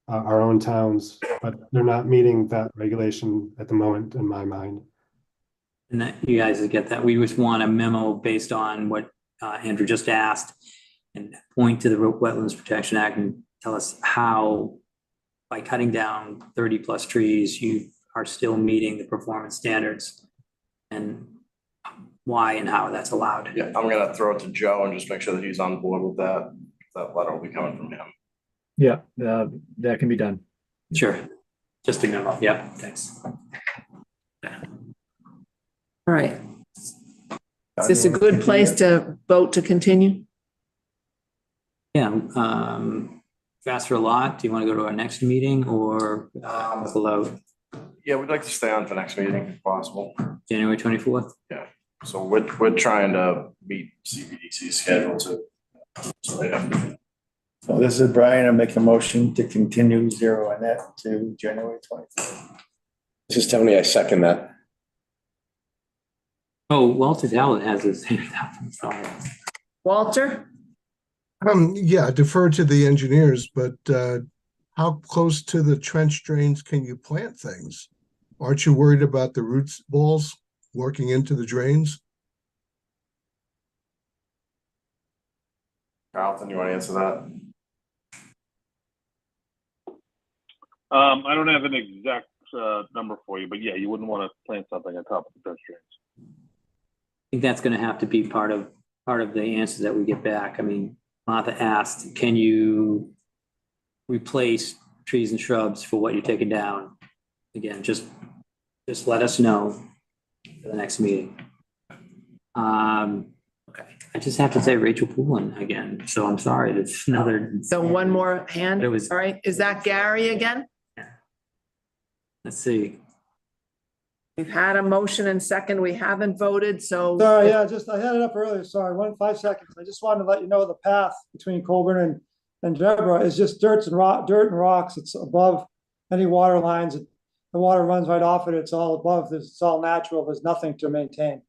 our own towns, but they're not meeting that regulation at the moment in my mind. And that you guys get that. We just want a memo based on what Andrew just asked and point to the Wetlands Protection Act and tell us how, by cutting down 30 plus trees, you are still meeting the performance standards. And why and how that's allowed. Yeah, I'm gonna throw it to Joe and just make sure that he's on board with that. That letter will be coming from him. Yeah, that can be done. Sure. Just a memo. Yeah, thanks. All right. Is this a good place to vote to continue? Yeah, fast for a lot. Do you want to go to our next meeting or below Yeah, we'd like to stay on for next meeting if possible. January 24th? Yeah, so we're trying to meet CBDC's schedule too. So yeah. So this is Brian. I make a motion to continue Zero Annette to January 24th. This is Tony. I second that. Oh, Walter Dowd has his hand up. I'm sorry. Walter? Yeah, defer to the engineers, but how close to the trench drains can you plant things? Aren't you worried about the roots balls working into the drains? Carlton, you want to answer that? I don't have an exact number for you, but yeah, you wouldn't want to plant something on top of the trench drains. I think that's going to have to be part of the answer that we get back. I mean, Martha asked, can you replace trees and shrubs for what you're taking down? Again, just let us know for the next meeting. Okay, I just have to say Rachel Poulin again, so I'm sorry. That's another. So one more hand. It was- All right. Is that Gary again? Let's see. We've had a motion and second. We haven't voted, so. Sorry, yeah, I had it up earlier, sorry, 5 seconds. I just wanted to let you know the path between Colburn and Deborah is just dirt and rocks. It's above any water lines. The water runs right off it. It's all above. It's all natural. There's nothing to maintain.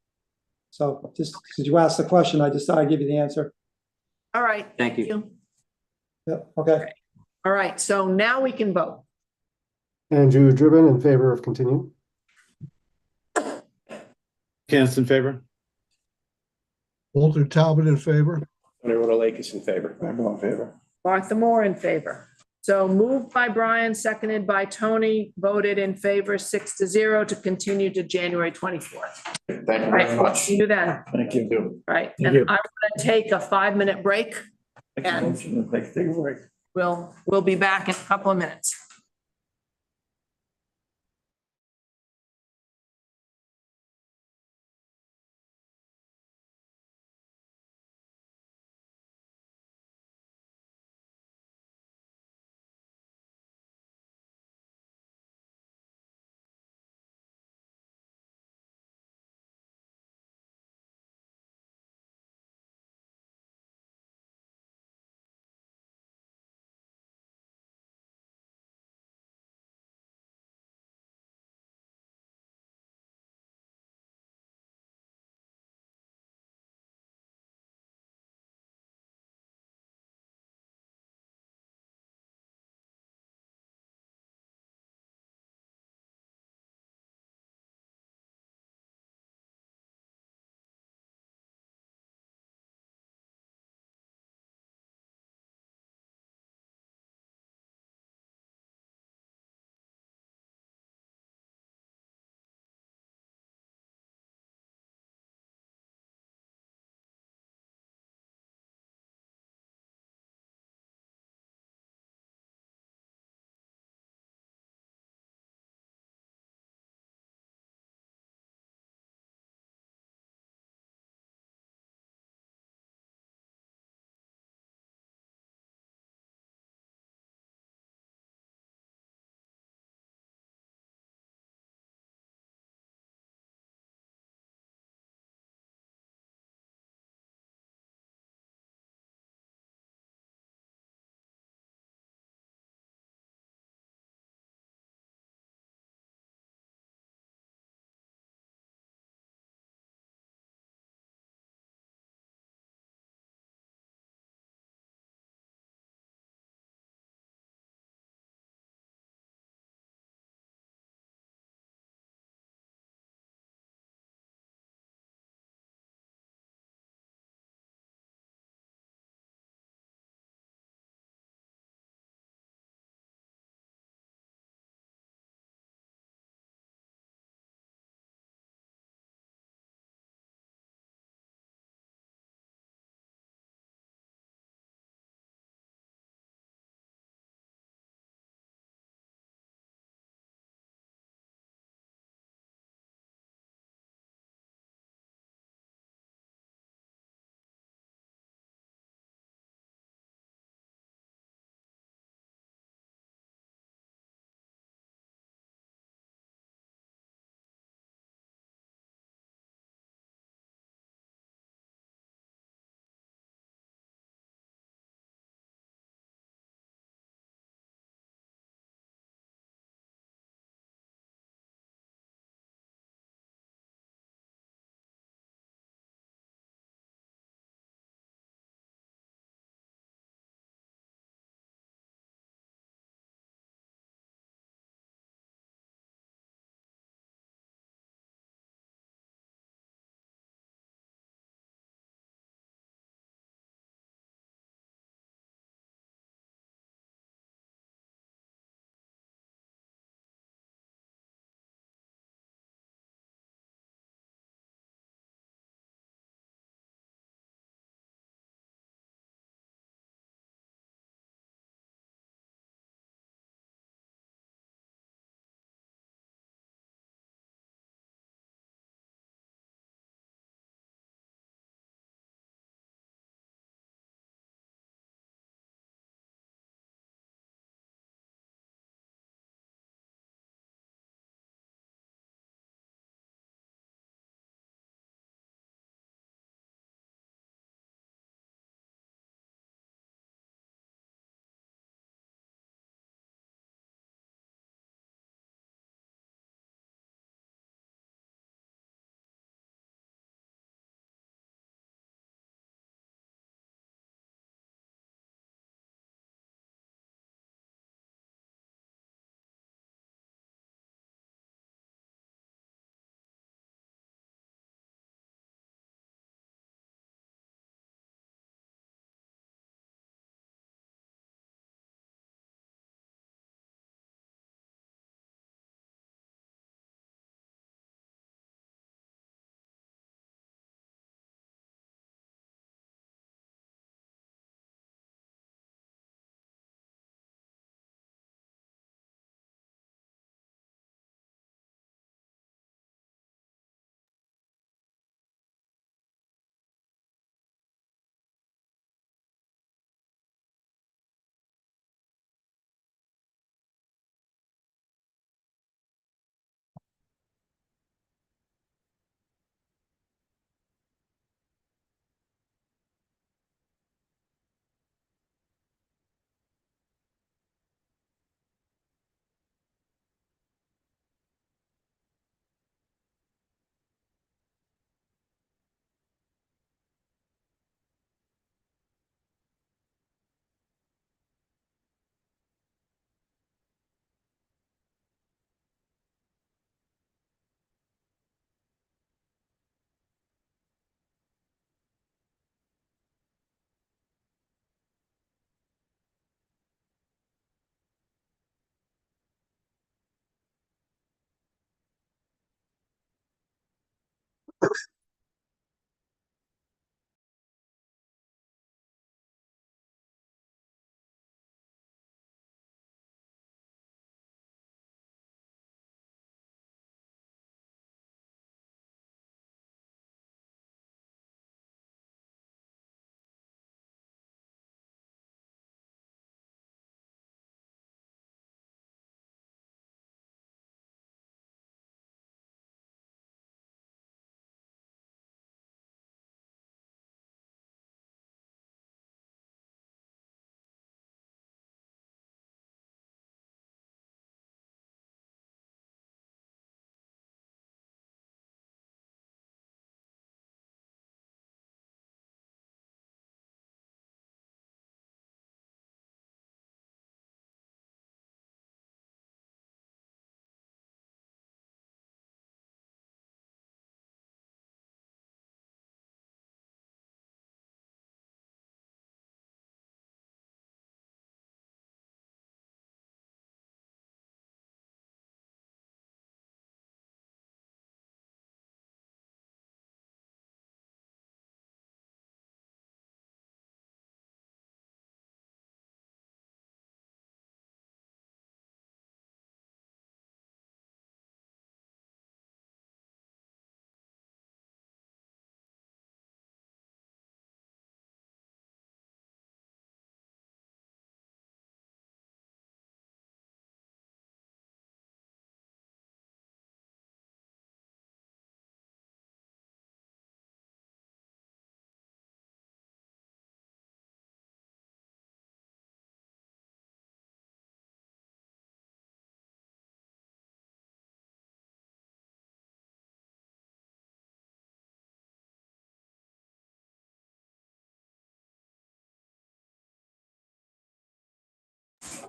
So just because you asked the question, I just thought I'd give you the answer. All right. Thank you. Yep, okay. All right, so now we can vote. Andrew Driven in favor of continue. Kenneth in favor? Walter Talbot in favor? Tony Rotalakis in favor. I'm in favor. Martha Moore in favor. So moved by Brian, seconded by Tony, voted in favor 6-0 to continue to January 24th. Thank you very Right, much. see you then. Thank you. Right, Thank and you. I'm gonna take a 5-minute break. Make a motion to take a break. We'll be back in a couple of minutes.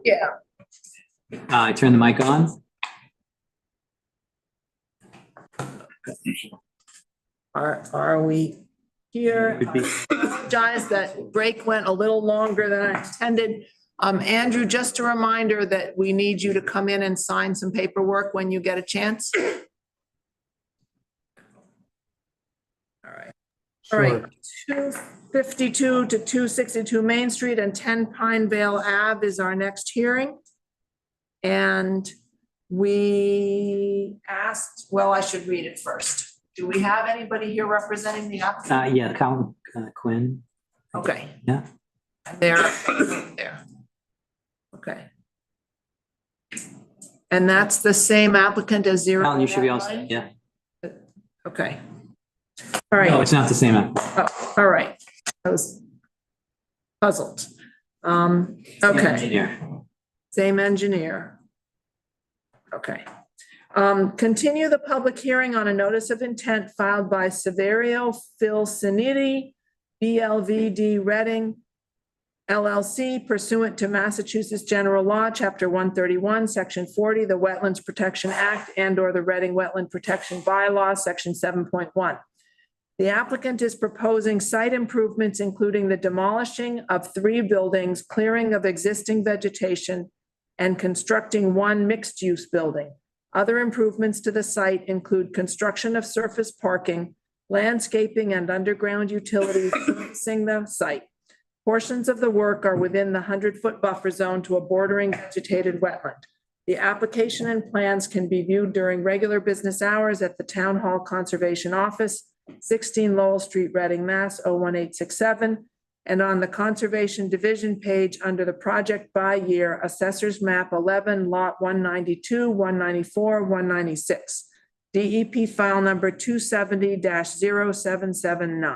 Yeah. I turn the mic on. Are we here? Could be. Apologize that break went a little longer than I intended. Andrew, just a reminder that we need you to come in and sign some paperwork when you get a chance. All right. All right, 252 to 262 Main Street and 10 Pinevale Ave is our next hearing. And we asked, well, I should read it first. Do we have anybody here representing the applicant? Yeah, Colin Quinn. Okay. Yeah. There. Okay. And that's the same applicant as Zero? Colin, you should be all set, yeah. Okay. All right. No, it's not the same. Oh, all right. I was puzzled. Okay. Engineer. Same engineer. Okay. Continue the public hearing on a notice of intent filed by Severio Filciniti, BLVD Reading LLC pursuant to Massachusetts General Law, Chapter 131, Section 40, the Wetlands Protection Act and/or the Reading Wetland Protection Bylaw, Section 7.1. The applicant is proposing site improvements, including the demolishing of 3 buildings, clearing of existing vegetation, and constructing 1 mixed-use building. Other improvements to the site include construction of surface parking, landscaping, and underground utilities servicing the site. Portions of the work are within the 100-foot buffer zone to a bordering vegetated wetland. The application and plans can be viewed during regular business hours at the Town Hall Conservation Office, 16 Lowell Street, Reading, Mass. 01867, and on the Conservation Division page under the project by year, Assessors Map 11, Lot 192, 194, 196, DEP file number 270-0779.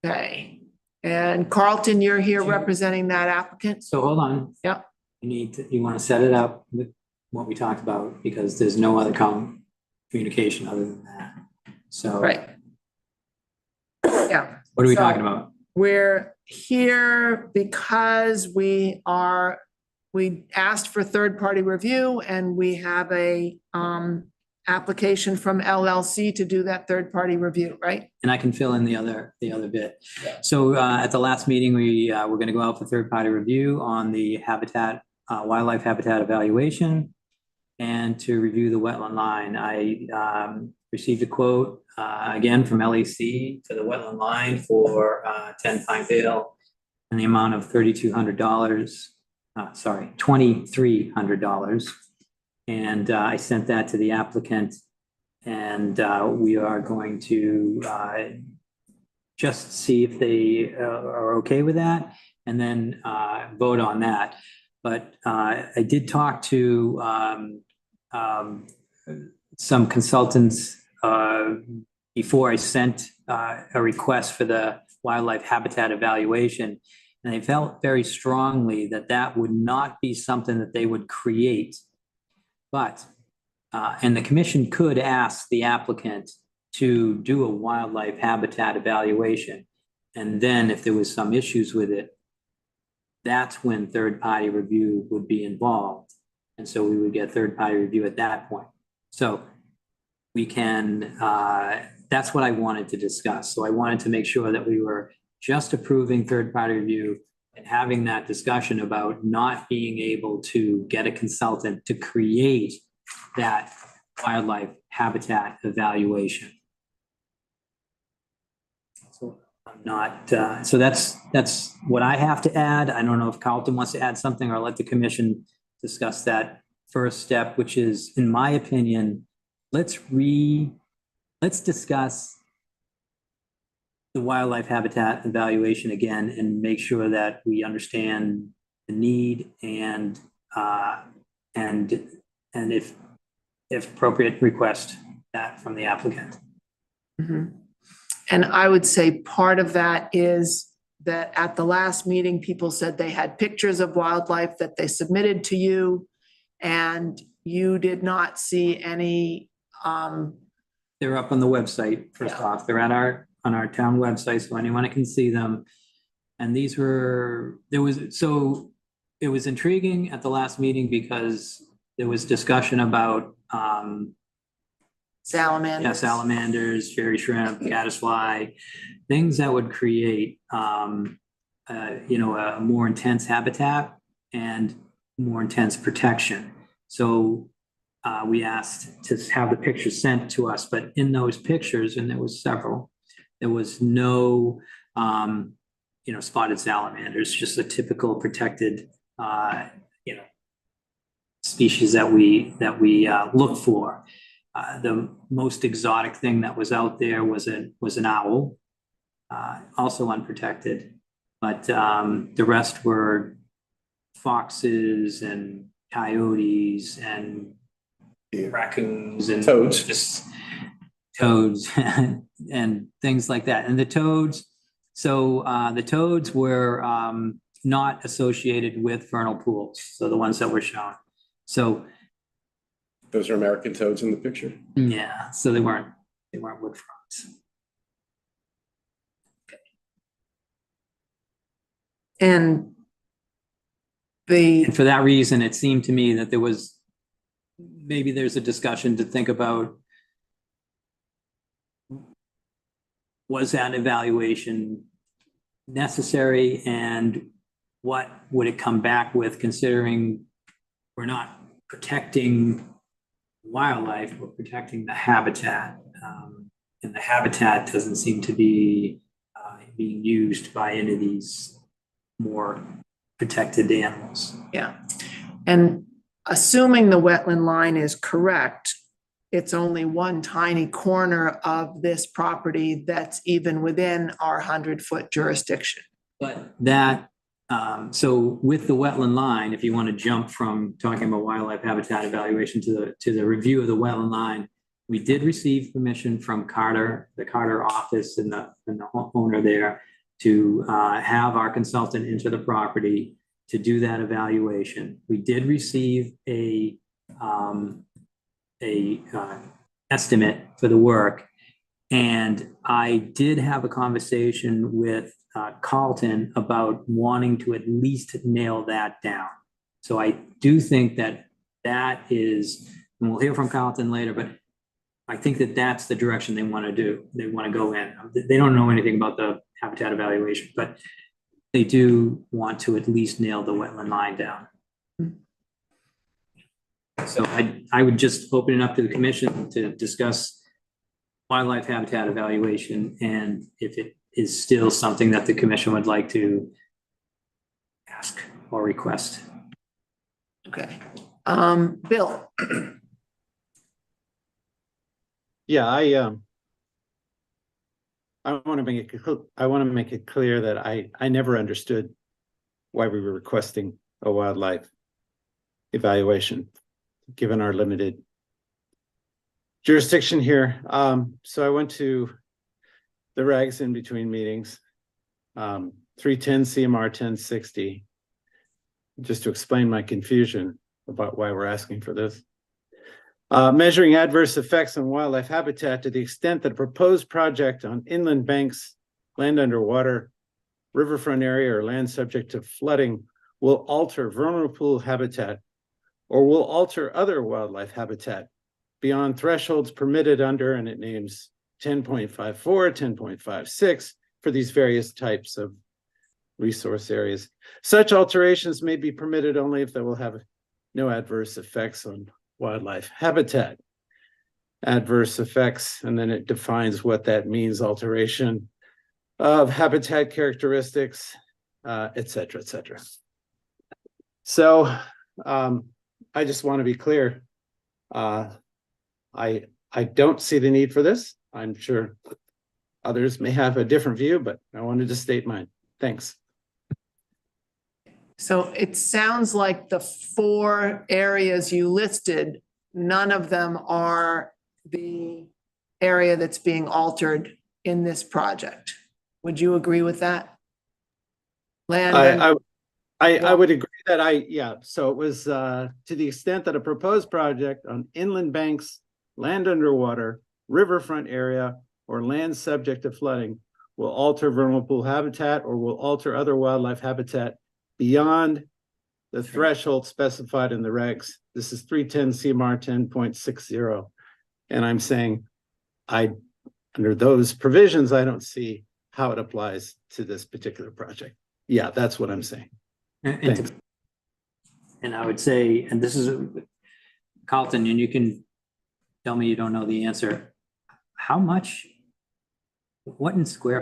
Okay, and Carlton, you're here representing that applicant? So hold on. Yep. You want to set it up with what we talked about, because there's no other communication other than that. So. Right. Yeah. What are we So, talking about? We're here because we asked for third-party review and we have a application from LLC to do that third-party review, right? And I can fill in the other bit. So at the last meeting, we were going to go out for third-party review on the wildlife habitat evaluation and to review the wetland line. I received a quote again from LAC to the wetland line for 10 Pinevale in the amount of $2,300. And I sent that to the applicant, and we are going to just see if they are okay with that and then vote on that. But I did talk to some consultants before I sent a request for the wildlife habitat evaluation. And they felt very strongly that that would not be something that they would create. But, and the commission could ask the applicant to do a wildlife habitat evaluation. And then if there was some issues with it, that's when third-party review would be involved. And so we would get third-party review at that point. So we can, that's what I wanted to discuss. So I wanted to make sure that we were just approving third-party review and having that discussion about not being able to get a consultant to create that wildlife habitat evaluation. So I'm not, so that's what I have to add. I don't know if Carlton wants to add something, or let the commission discuss that first step, which is, in my opinion, let's discuss the wildlife habitat evaluation again and make sure that we understand the need and if appropriate, request that from the applicant. Mm-hmm. And I would say part of that is that at the last meeting, people said they had pictures of wildlife that they submitted to you, and you did not see any. They're up on the website, first off. They're on our town website, so anyone can see them. And these were, so it was intriguing at the last meeting because there was discussion about, Salamanders. salamanders, fairy shrimp, caddisfly, things that would create, a more intense habitat and more intense protection. So we asked to have the pictures sent to us, but in those pictures, and there was several, there was no, spotted salamanders, just a typical protected, species that we look for. The most exotic thing that was out there was an owl, also unprotected, but the rest were foxes and coyotes and raccoons and Toads. toads and things like that. And the toads, so the toads were not associated with vernal pools, so the ones that were shown. So Those are American toads in the picture. yeah, so they weren't wood frogs. And And for that reason, it seemed to me that maybe there's a discussion to think about, was that evaluation necessary, and what would it come back with, considering we're not protecting wildlife, we're protecting the habitat. And the habitat doesn't seem to be being used by any of these more protected animals. Yeah. And assuming the wetland line is correct, it's only one tiny corner of this property that's even within our 100-foot jurisdiction. But that, so with the wetland line, if you want to jump from talking about wildlife habitat evaluation to the review of the wetland line, we did receive permission from Carter, the Carter office and the owner there, to have our consultant enter the property to do that evaluation. We did receive a estimate for the work, and I did have a conversation with Carlton about wanting to at least nail that down. So I do think that is, and we'll hear from Carlton later, but I think that's the direction they want to do. They want to go in. They don't know anything about the habitat evaluation, but they do want to at least nail the wetland line down. So I would just open it up to the commission to discuss wildlife habitat evaluation, and if it is still something that the commission would like to ask or request. Okay. Bill. Yeah, I want to make it clear that I never understood why we were requesting a wildlife evaluation, given our limited jurisdiction here. So I went to the regs in between meetings, 310 CMR 1060, just to explain my confusion about why we're asking for this. Measuring adverse effects on wildlife habitat to the extent that a proposed project on inland banks, land underwater, riverfront area, or land subject to flooding will alter vernal pool habitat or will alter other wildlife habitat beyond thresholds permitted under, and it names 10.54, 10.56 for these various types of resource areas. Such alterations may be permitted only if they will have no adverse effects on wildlife habitat. Adverse effects, and then it defines what that means: alteration of habitat characteristics, et cetera, et cetera. So I just want to be clear. I don't see the need for this. I'm sure others may have a different view, but I wanted to state mine. Thanks. So it sounds like the 4 areas you listed, none of them are the area that's being altered in this project. Would you agree with that? I would agree that so it was to the extent that a proposed project on inland banks, land underwater, riverfront area, or land subject to flooding will alter vernal pool habitat or will alter other wildlife habitat beyond the threshold specified in the regs. This is 310 CMR 10.60. And I'm saying, under those provisions, I don't see how it applies to this particular project. Yeah, that's what I'm saying. Thanks. And I would say, and this is Carlton, and you can tell me you don't know the answer. How much, what in square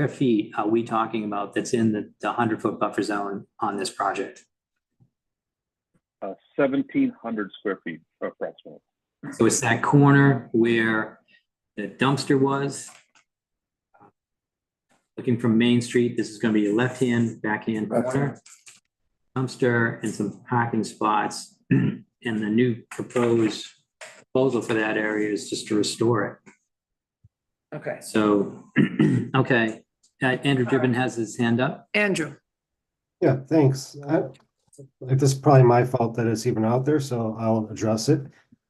feet are we talking about that's in the 100-foot buffer zone on this project? 1,700 square feet approximately. So it's that corner where the dumpster was. Looking from Main Street, this is going to be a left-hand, backhand corner. Dumpster and some parking spots. And the new proposal for that area is just to restore it. Okay. So, okay. Andrew Driven has his hand up. Andrew. Yeah, thanks. This is probably my fault that it's even out there, so I'll address it.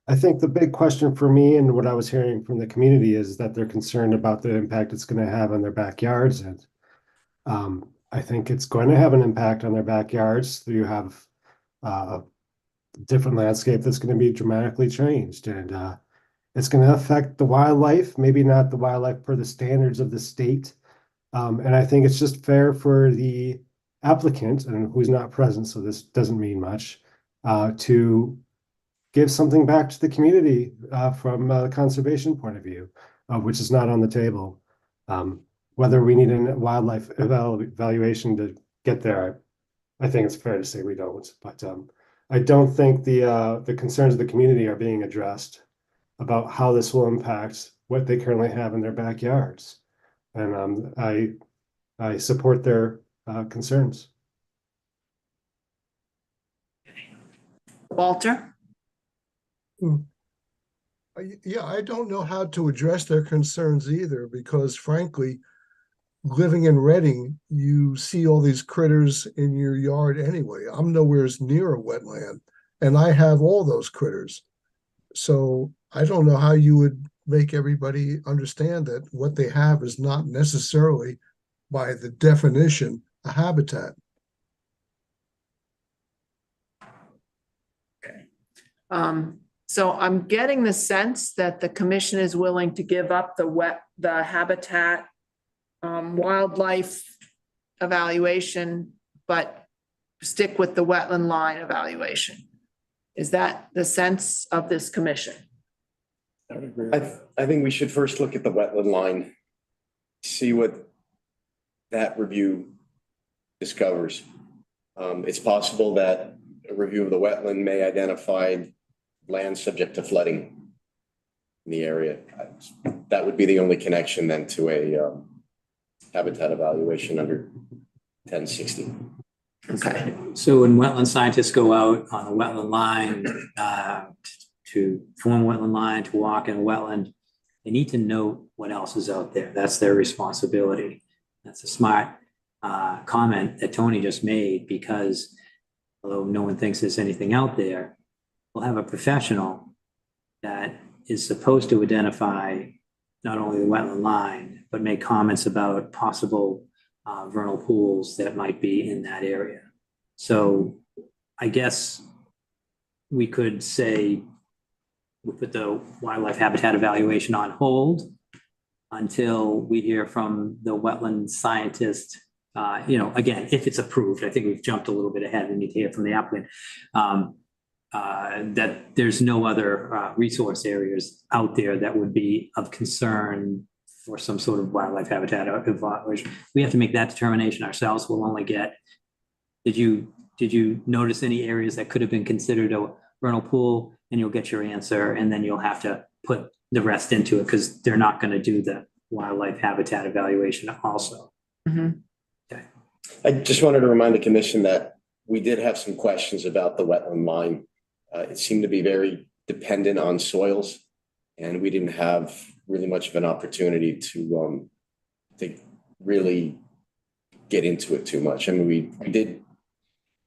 I think the big question for me and what I was hearing from the community is that they're concerned about the impact it's going to have on their backyards. And I think it's going to have an impact on their backyards. You have a different landscape that's going to be dramatically changed. And it's going to affect the wildlife, maybe not the wildlife per the standards of the state. And I think it's just fair for the applicant, and who's not present, so this doesn't mean much, to give something back to the community from a conservation point of view, which is not on the table. Whether we need a wildlife evaluation to get there, I think it's fair to say we don't. But I don't think the concerns of the community are being addressed about how this will impact what they currently have in their backyards. And I support their concerns. Walter? Yeah, I don't know how to address their concerns either, because frankly, living in Reading, you see all these critters in your yard anyway. I'm nowhere near a wetland, and I have all those critters. So I don't know how you would make everybody understand that what they have is not necessarily, by the definition, a habitat. So I'm getting the sense that the commission is willing to give up the habitat wildlife evaluation, but stick with the wetland line evaluation. Is that the sense of this commission? I think we should first look at the wetland line, see what that review discovers. It's possible that a review of the wetland may identify land subject to flooding in the area. That would be the only connection then to a habitat evaluation under 1060. Okay. So when wetland scientists go out on a wetland line to form a wetland line, to walk in a wetland, they need to know what else is out there. That's their responsibility. That's a smart comment that Tony just made, because although no one thinks there's anything out there, we'll have a professional that is supposed to identify not only the wetland line, but make comments about possible vernal pools that might be in that area. So I guess we could say we put the wildlife habitat evaluation on hold until we hear from the wetland scientist. Again, if it's approved. I think we've jumped a little bit ahead. We need to hear from the applicant. That there's no other resource areas out there that would be of concern for some sort of wildlife habitat evaluation. We have to make that determination ourselves. We'll only get, did you notice any areas that could have been considered a vernal pool? And you'll get your answer, and then you'll have to put the rest into it, because they're not going to do the wildlife habitat evaluation also. Mm-hmm. Okay. I just wanted to remind the commission that we did have some questions about the wetland line. It seemed to be very dependent on soils, and we didn't have really much of an opportunity to really get into it too much. I mean, we did,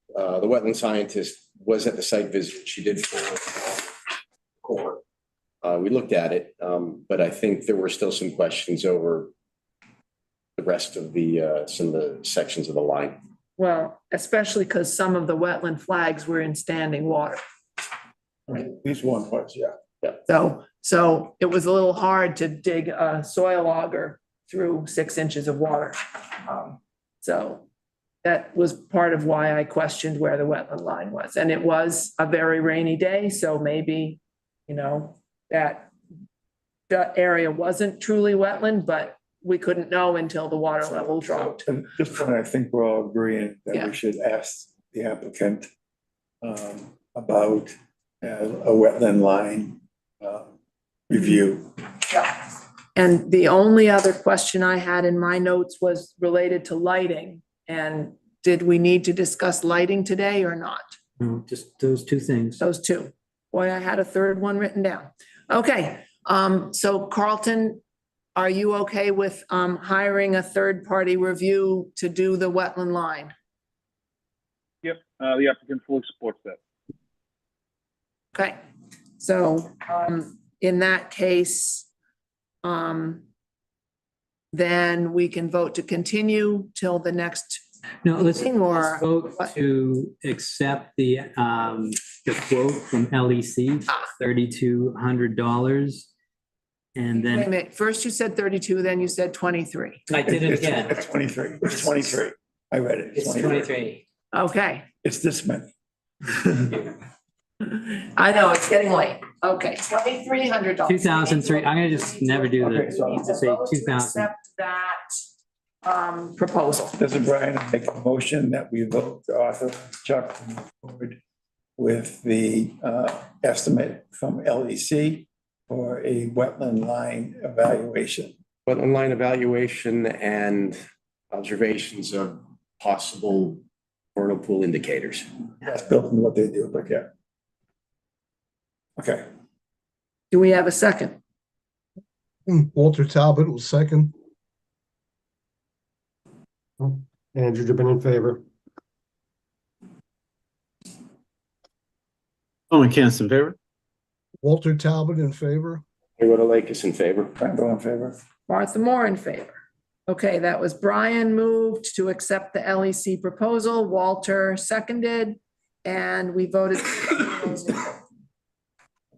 the wetland scientist was at the site visit. She did core. We looked at it, but I think there were still some questions over the rest of some of the sections of the line. Well, especially because some of the wetland flags were in standing water. These one was, yeah. So it was a little hard to dig a soil auger through 6 inches of water. So that was part of why I questioned where the wetland line was. And it was a very rainy day, so maybe, that area wasn't truly wetland, but we couldn't know until the water level dropped. And this one, I think we're all agreeing that Yeah. we should ask the applicant about a wetland line review. Yeah. And the only other question I had in my notes was related to lighting. And did we need to discuss lighting today or not? No, just those two things. Those two. Boy, I had a third one written down. Okay, so Carlton, are you okay with hiring a third-party review to do the wetland line? Yep, the applicant fully supports that. Okay, so in that case, then we can vote to continue till the next No, let's meeting, or vote to accept the quote from LEC, $3,200. And wait a then minute, first you said 32, then you said 23. I did it again. It's 23. It's 23. I read it. It's 23. Okay, It's this many. I know, it's getting late. Okay, $2,300. 2003, I'm gonna just never do Okay, the, so- need to say Vote to 2000. accept that proposal. Doesn't Brian make a motion that we vote to authorize Chuck to move forward with the estimate from LEC for a wetland line evaluation? Wetland line evaluation and observations of possible vernal pool indicators. That's built into what they do, but yeah. Okay. Do we have a second? Walter Talbot will second. Andrew Gibbon in favor. Owen Campbell in favor. Walter Talbot in favor. Rhoda Lake is in favor. Randall in favor. Martha Moore in favor. Okay, that was Brian moved to accept the LEC proposal, Walter seconded, and we voted.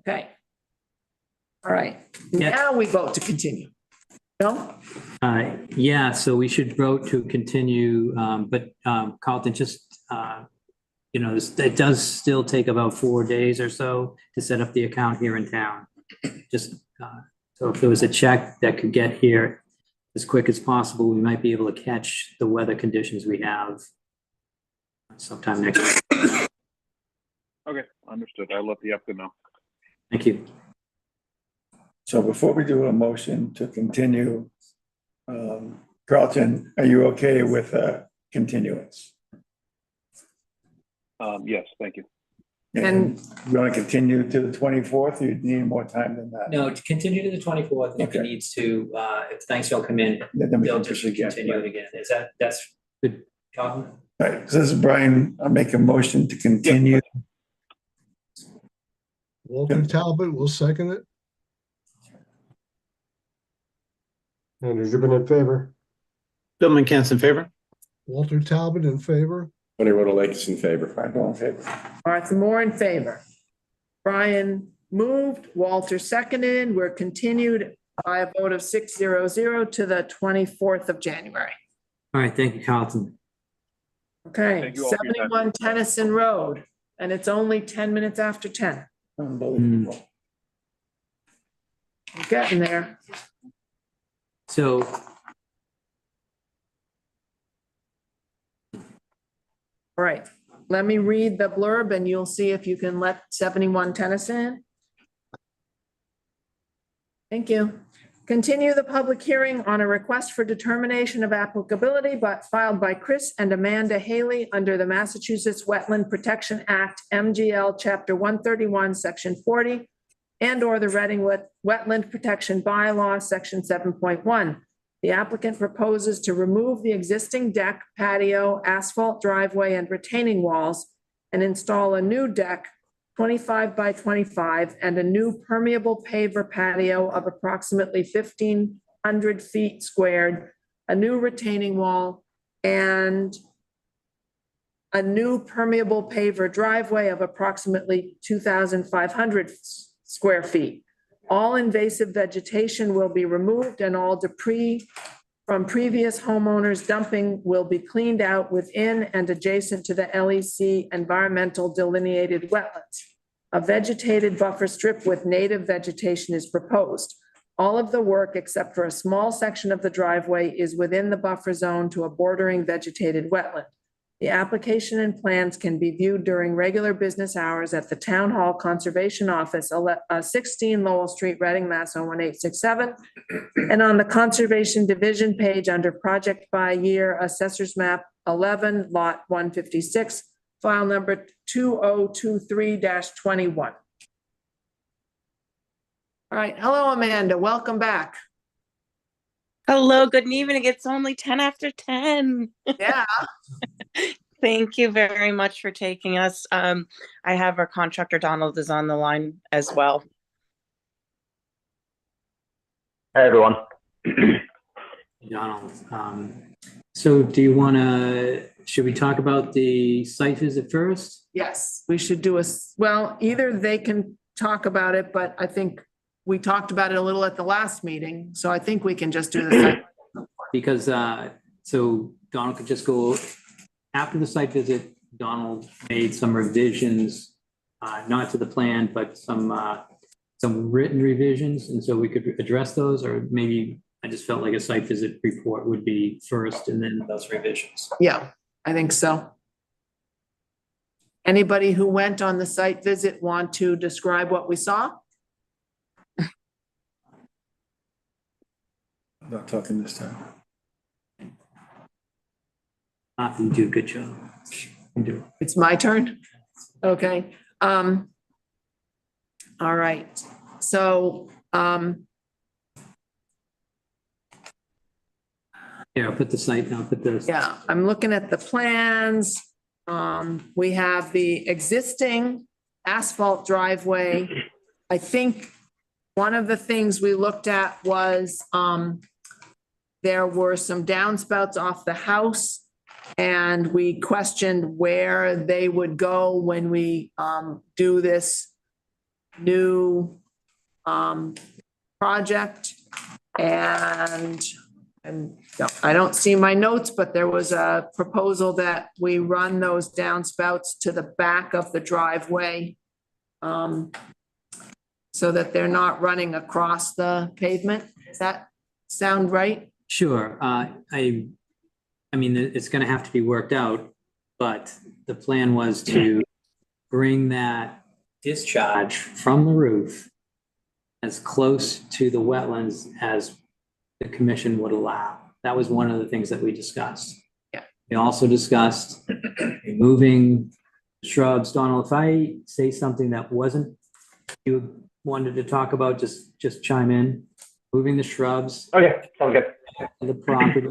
Okay. All right, Yeah. now we vote to continue. No? Yeah, so we should vote to continue, but Carlton, just, it does still take about 4 days or so to set up the account here in town. Just, so if there was a check that could get here as quick as possible, we might be able to catch the weather conditions we have sometime next week. Okay, understood. I'll let the applicant know. Thank you. So before we do a motion to continue, Carlton, are you okay with continuance? Yes, thank you. And you want to continue to the 24th, or you need more time than that? No, to continue to the 24th, if it needs to, if Thanksville come in, Then we they'll can just push again, continue it right. again. That's good, Carlton? All right, so this is Brian, I'll make a motion to continue. Walter Talbot will second it. Andrew Gibbon in favor. Bill Mancan's in favor. Walter Talbot in favor. Tony Rhoda Lake is in favor. Randall in favor. Martha Moore in favor. Brian moved, Walter seconded, we're continued by a vote of 6-0-0 to the 24th of January. All right, thank you, Carlton. Okay, Thank you all for your time. 71 Tennyson Road, and it's only 10 minutes after 10. Unbelievable. We're getting there. So All right, let me read the blurb and you'll see if you can let 71 Tennyson. Thank you. Continue the public hearing on a request for determination of applicability but filed by Chris and Amanda Haley under the Massachusetts Wetland Protection Act, MGL Chapter 131, Section 40, and/or the Reading Wetland Protection Bylaw, Section 7.1. The applicant proposes to remove the existing deck, patio, asphalt driveway, and retaining walls and install a new deck, 25 by 25, and a new permeable paver patio of approximately 1,500 feet squared, a new retaining wall, and a new permeable paver driveway of approximately 2,500 square feet. All invasive vegetation will be removed and all debris from previous homeowners dumping will be cleaned out within and adjacent to the LEC environmental delineated wetlands. A vegetated buffer strip with native vegetation is proposed. All of the work, except for a small section of the driveway, is within the buffer zone to a bordering vegetated wetland. The application and plans can be viewed during regular business hours at the Town Hall Conservation Office, 16 Lowell Street, Reading, Mass. 01867, and on the Conservation Division page under Project by Year, Assessor's Map 11, Lot 156, file number 2023-21. All right, hello, Amanda, welcome back. Hello, good evening. It's only 10 after 10. Yeah. Thank you very much for taking us. I have our contractor, Donald, is on the line as well. Hey, everyone. Donald, so do you want to, should we talk about the site visit first? Yes, we should do well, either they can talk about it, but I think we talked about it a little at the last meeting, so I think we can just do the site. Because, so Donald could just go, after the site visit, Donald made some revisions, not to the plan, but some written revisions, and so we could address those, or maybe I just felt like a site visit report would be first and then those revisions. Yeah, I think so. Anybody who went on the site visit want to describe what we saw? I'm not talking this time. You do a good job. You do. It's my turn? Okay. All right. So, here, I'll put the site, I'll put this. yeah, I'm looking at the plans. We have the existing asphalt driveway. I think one of the things we looked at was, there were some downspouts off the house. And we questioned where they would go when we do this new project. And I don't see my notes, but there was a proposal that we run those downspouts to the back of the driveway so that they're not running across the pavement. Does that sound right? Sure. I mean, it's going to have to be worked out, but the plan was to bring that discharge from the roof as close to the wetlands as the commission would allow. That was one of the things that we discussed. Yeah. We also discussed removing shrubs. Donald, if I say something that wasn't you wanted to talk about, just chime in. Moving the shrubs. Okay, sounds good. The property.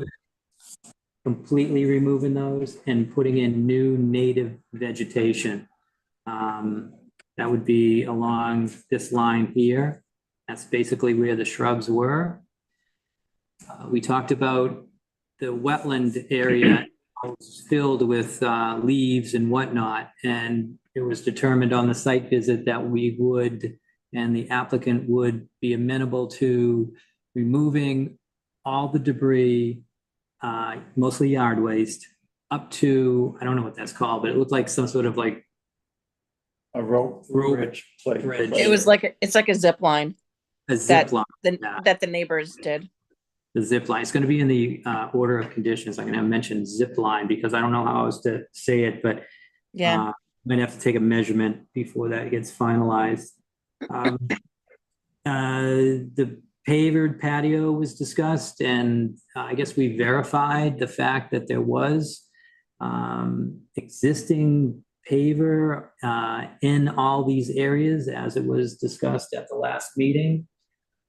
Completely removing those and putting in new native vegetation. That would be along this line here. That's basically where the shrubs were. We talked about the wetland area was filled with leaves and whatnot, and it was determined on the site visit that we would, and the applicant would be amenable to removing all the debris, mostly yard waste, up to, I don't know what that's called, but it looked like some sort of like a rope bridge. It was like, it's like a zip line. A zip line. That the neighbors did. The zip line. It's going to be in the order of conditions. I'm going to mention zip line because I don't know how else to say it, but yeah, might have to take a measurement before that gets finalized. The pavered patio was discussed, and I guess we verified the fact that there was existing paver in all these areas as it was discussed at the last meeting,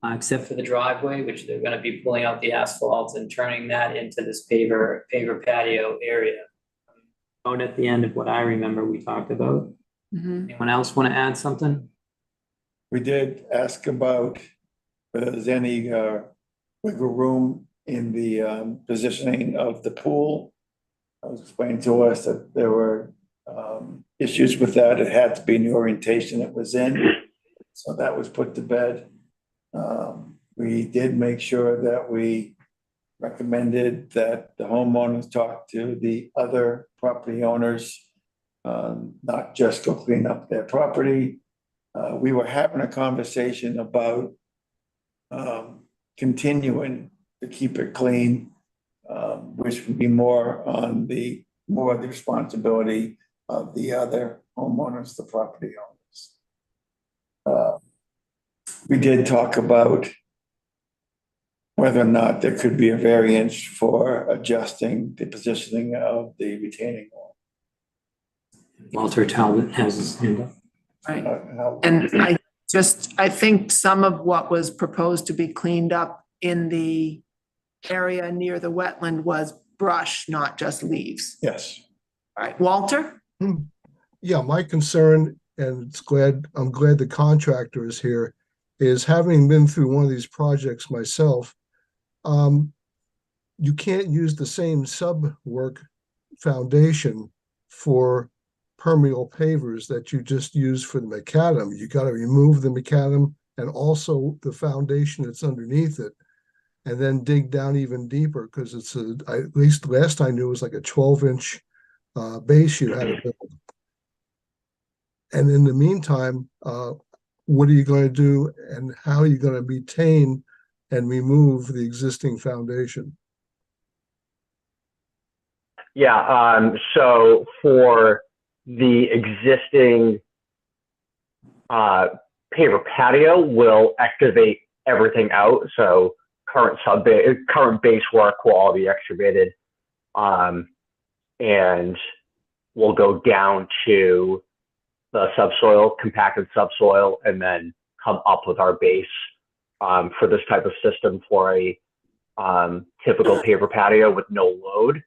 except for the driveway, which they're going to be pulling out the asphalt and turning that into this paver patio area. Out at the end of what I remember we talked about. Anyone else want to add something? We did ask about whether there's any wiggle room in the positioning of the pool. was explained to us that there were issues with that. It had to be in the orientation it was in. So that was put to bed. We did make sure that we recommended that the homeowners talk to the other property owners, not just go clean up their property. We were having a conversation about continuing to keep it clean, which would be more of the responsibility of the other homeowners, the property owners. We did talk about whether or not there could be a variance for adjusting the positioning of the retaining wall. Walter Talbot has his hand up. Right. And I think some of what was proposed to be cleaned up in the area near the wetland was brush, not just leaves. Yes. All right, Walter? Yeah, my concern, and I'm glad the contractor is here, is having been through one of these projects myself, you can't use the same sub work foundation for permeable pavers that you just use for the macadam. You got to remove the macadam and also the foundation that's underneath it, and then dig down even deeper, because it's at least last I knew it was like a 12-inch base you had to build. And in the meantime, what are you going to do, and how are you going to maintain and remove the existing foundation? Yeah, so for the existing paver patio, we'll excavate everything out. So current base work will all be excavated, and we'll go down to the subsoil, compacted subsoil, and then come up with our base for this type of system for a typical paver patio with no load.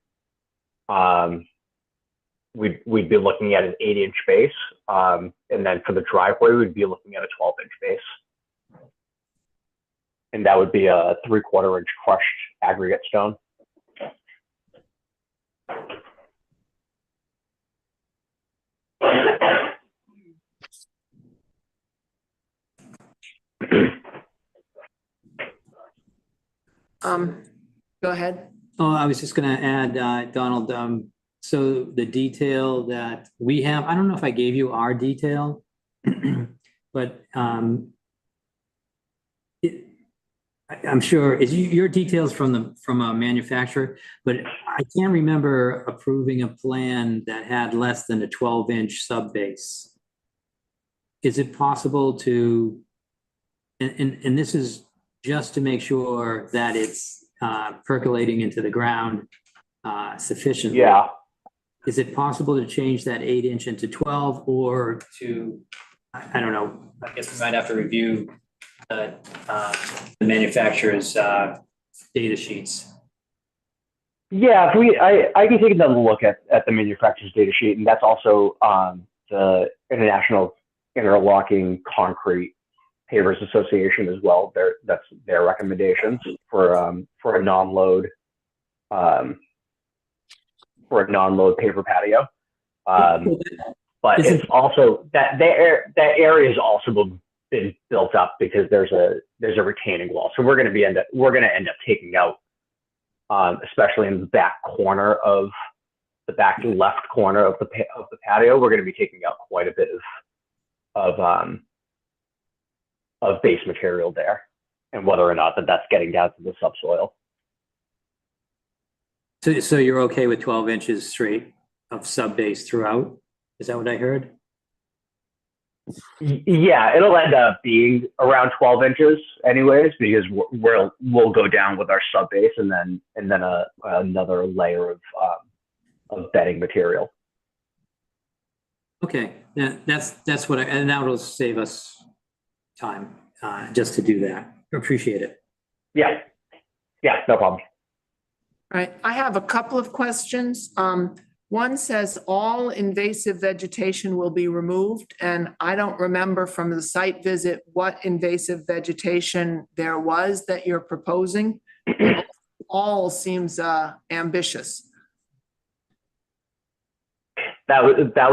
We'd be looking at an 8-inch base, and then for the driveway, we'd be looking at a 12-inch base. And that would be a 3/4-inch crushed aggregate stone. Go ahead. Oh, I was just gonna add, Donald, so the detail that we have, I don't know if I gave you our detail, but I'm sure it's your details from a manufacturer, but I can't remember approving a plan that had less than a 12-inch sub base. Is it possible to, and this is just to make sure that it's percolating into the ground sufficiently? Yeah. Is it possible to change that 8-inch into 12, or to, I don't know, I guess we might have to review the manufacturer's data sheets. Yeah, I can take another look at the manufacturer's data sheet, and that's also the International Interlocking Concrete Pavers Association as well. That's their recommendations for a non-load paver patio. But it's also that area has also been built up because there's a retaining wall. So we're going to end up taking out, especially in the back corner of the back left corner of the patio, we're going to be taking out quite a bit of base material there, and whether or not that's getting down to the subsoil. So you're okay with 12 inches straight of sub base throughout? Is that what I heard? Yeah, it'll end up being around 12 inches anyways, because we'll go down with our sub base and then another layer of bedding material. Okay, that's what and that will save us time just to do that. Appreciate it. Yeah, no problem. All right, I have a couple of questions. One says all invasive vegetation will be removed, and I don't remember from the site visit what invasive vegetation there was that you're proposing. All seems ambitious. that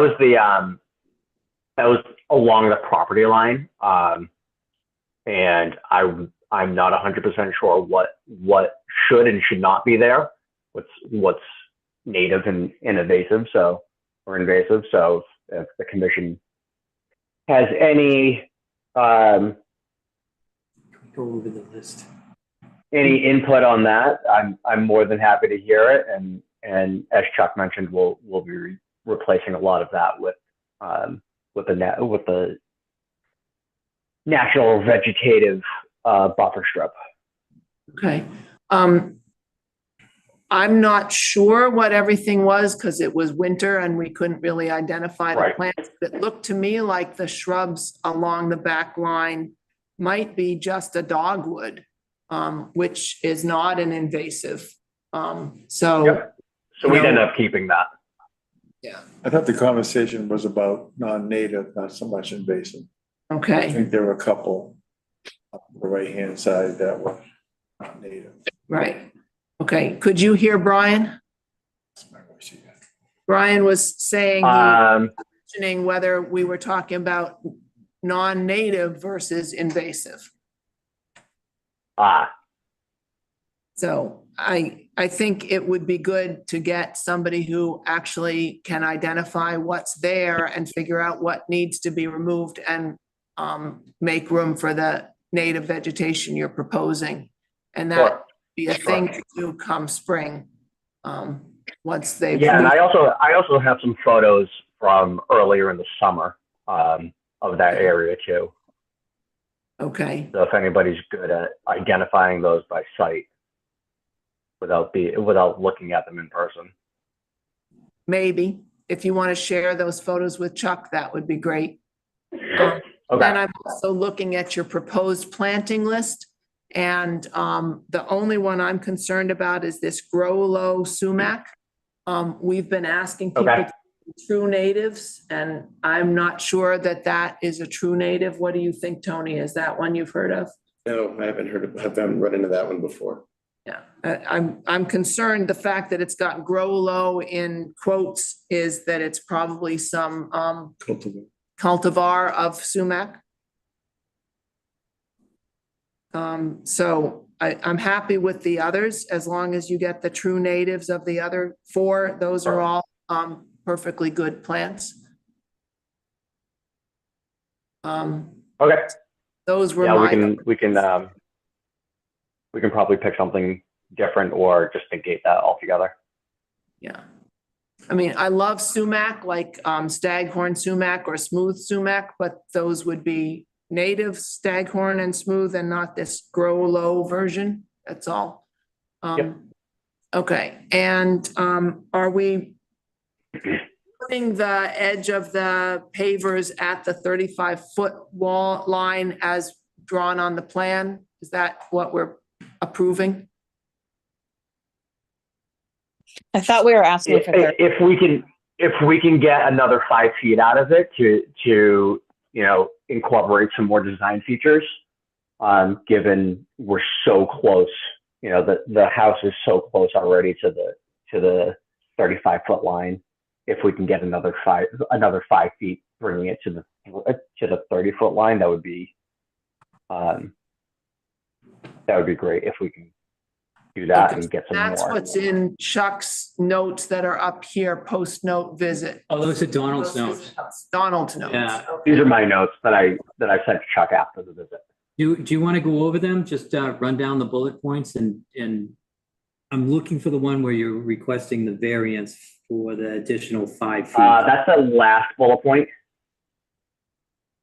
was along the property line. And I'm not 100% sure what should and should not be there. What's native and invasive, or invasive. So if the commission has any Go over the list. any input on that, I'm more than happy to hear it. And as Chuck mentioned, we'll be replacing a lot of that with the natural vegetative buffer strip. Okay. I'm not sure what everything was because it was winter and we couldn't really identify the Right. plants. It looked to me like the shrubs along the back line might be just a dogwood, which is not an invasive. So. Yep. So we'd end up keeping that. Yeah. I thought the conversation was about non-native, not so much invasive. I Okay, think there were a couple on the right-hand side that were not native. right. Okay, could you hear Brian? Brian was saying, mentioning whether we were talking about non-native versus invasive. So I think it would be good to get somebody who actually can identify what's there and figure out what needs to be removed and make room for the native vegetation you're proposing. And that would be a thing to do come spring, once they've. Yeah, and I also have some photos from earlier in the summer of that area too. Okay. So if anybody's good at identifying those by sight without looking at them in person. Maybe, if you want to share those photos with Chuck, that would be great. Okay. Then I'm also looking at your proposed planting list. And the only one I'm concerned about is this grow low sumac. We've been asking people to be true natives, and I'm not sure that that is a true native. What do you think, Tony? Is that one you've heard of? No, I haven't run into that one before. Yeah, I'm concerned the fact that it's got grow low in quotes is that it's probably some cultivar of sumac. So I'm happy with the others as long as you get the true natives of the other four. Those are all perfectly good plants. Okay. Those were we can probably pick something different or just negate that altogether. Yeah. I mean, I love sumac, like staghorn sumac or smooth sumac, but those would be native staghorn and smooth and not this grow low version. That's all. Okay, and are we putting the edge of the pavers at the 35-foot wall line as drawn on the plan? Is that what we're approving? I thought we were asking for 30. If we can get another 5 feet out of it to incorporate some more design features, given we're so close, the house is so close already to the 35-foot line. If we can get another 5 feet, bringing it to the 30-foot line, that would be great if we can do that and get some more. That's what's in Chuck's notes that are up here, post-note visit. Oh, those are Donald's notes. Donald's notes. Yeah. These are my notes that I sent to Chuck after the visit. Do you want to go over them? Just run down the bullet points and I'm looking for the one where you're requesting the variance for the additional 5 feet. That's the last bullet point.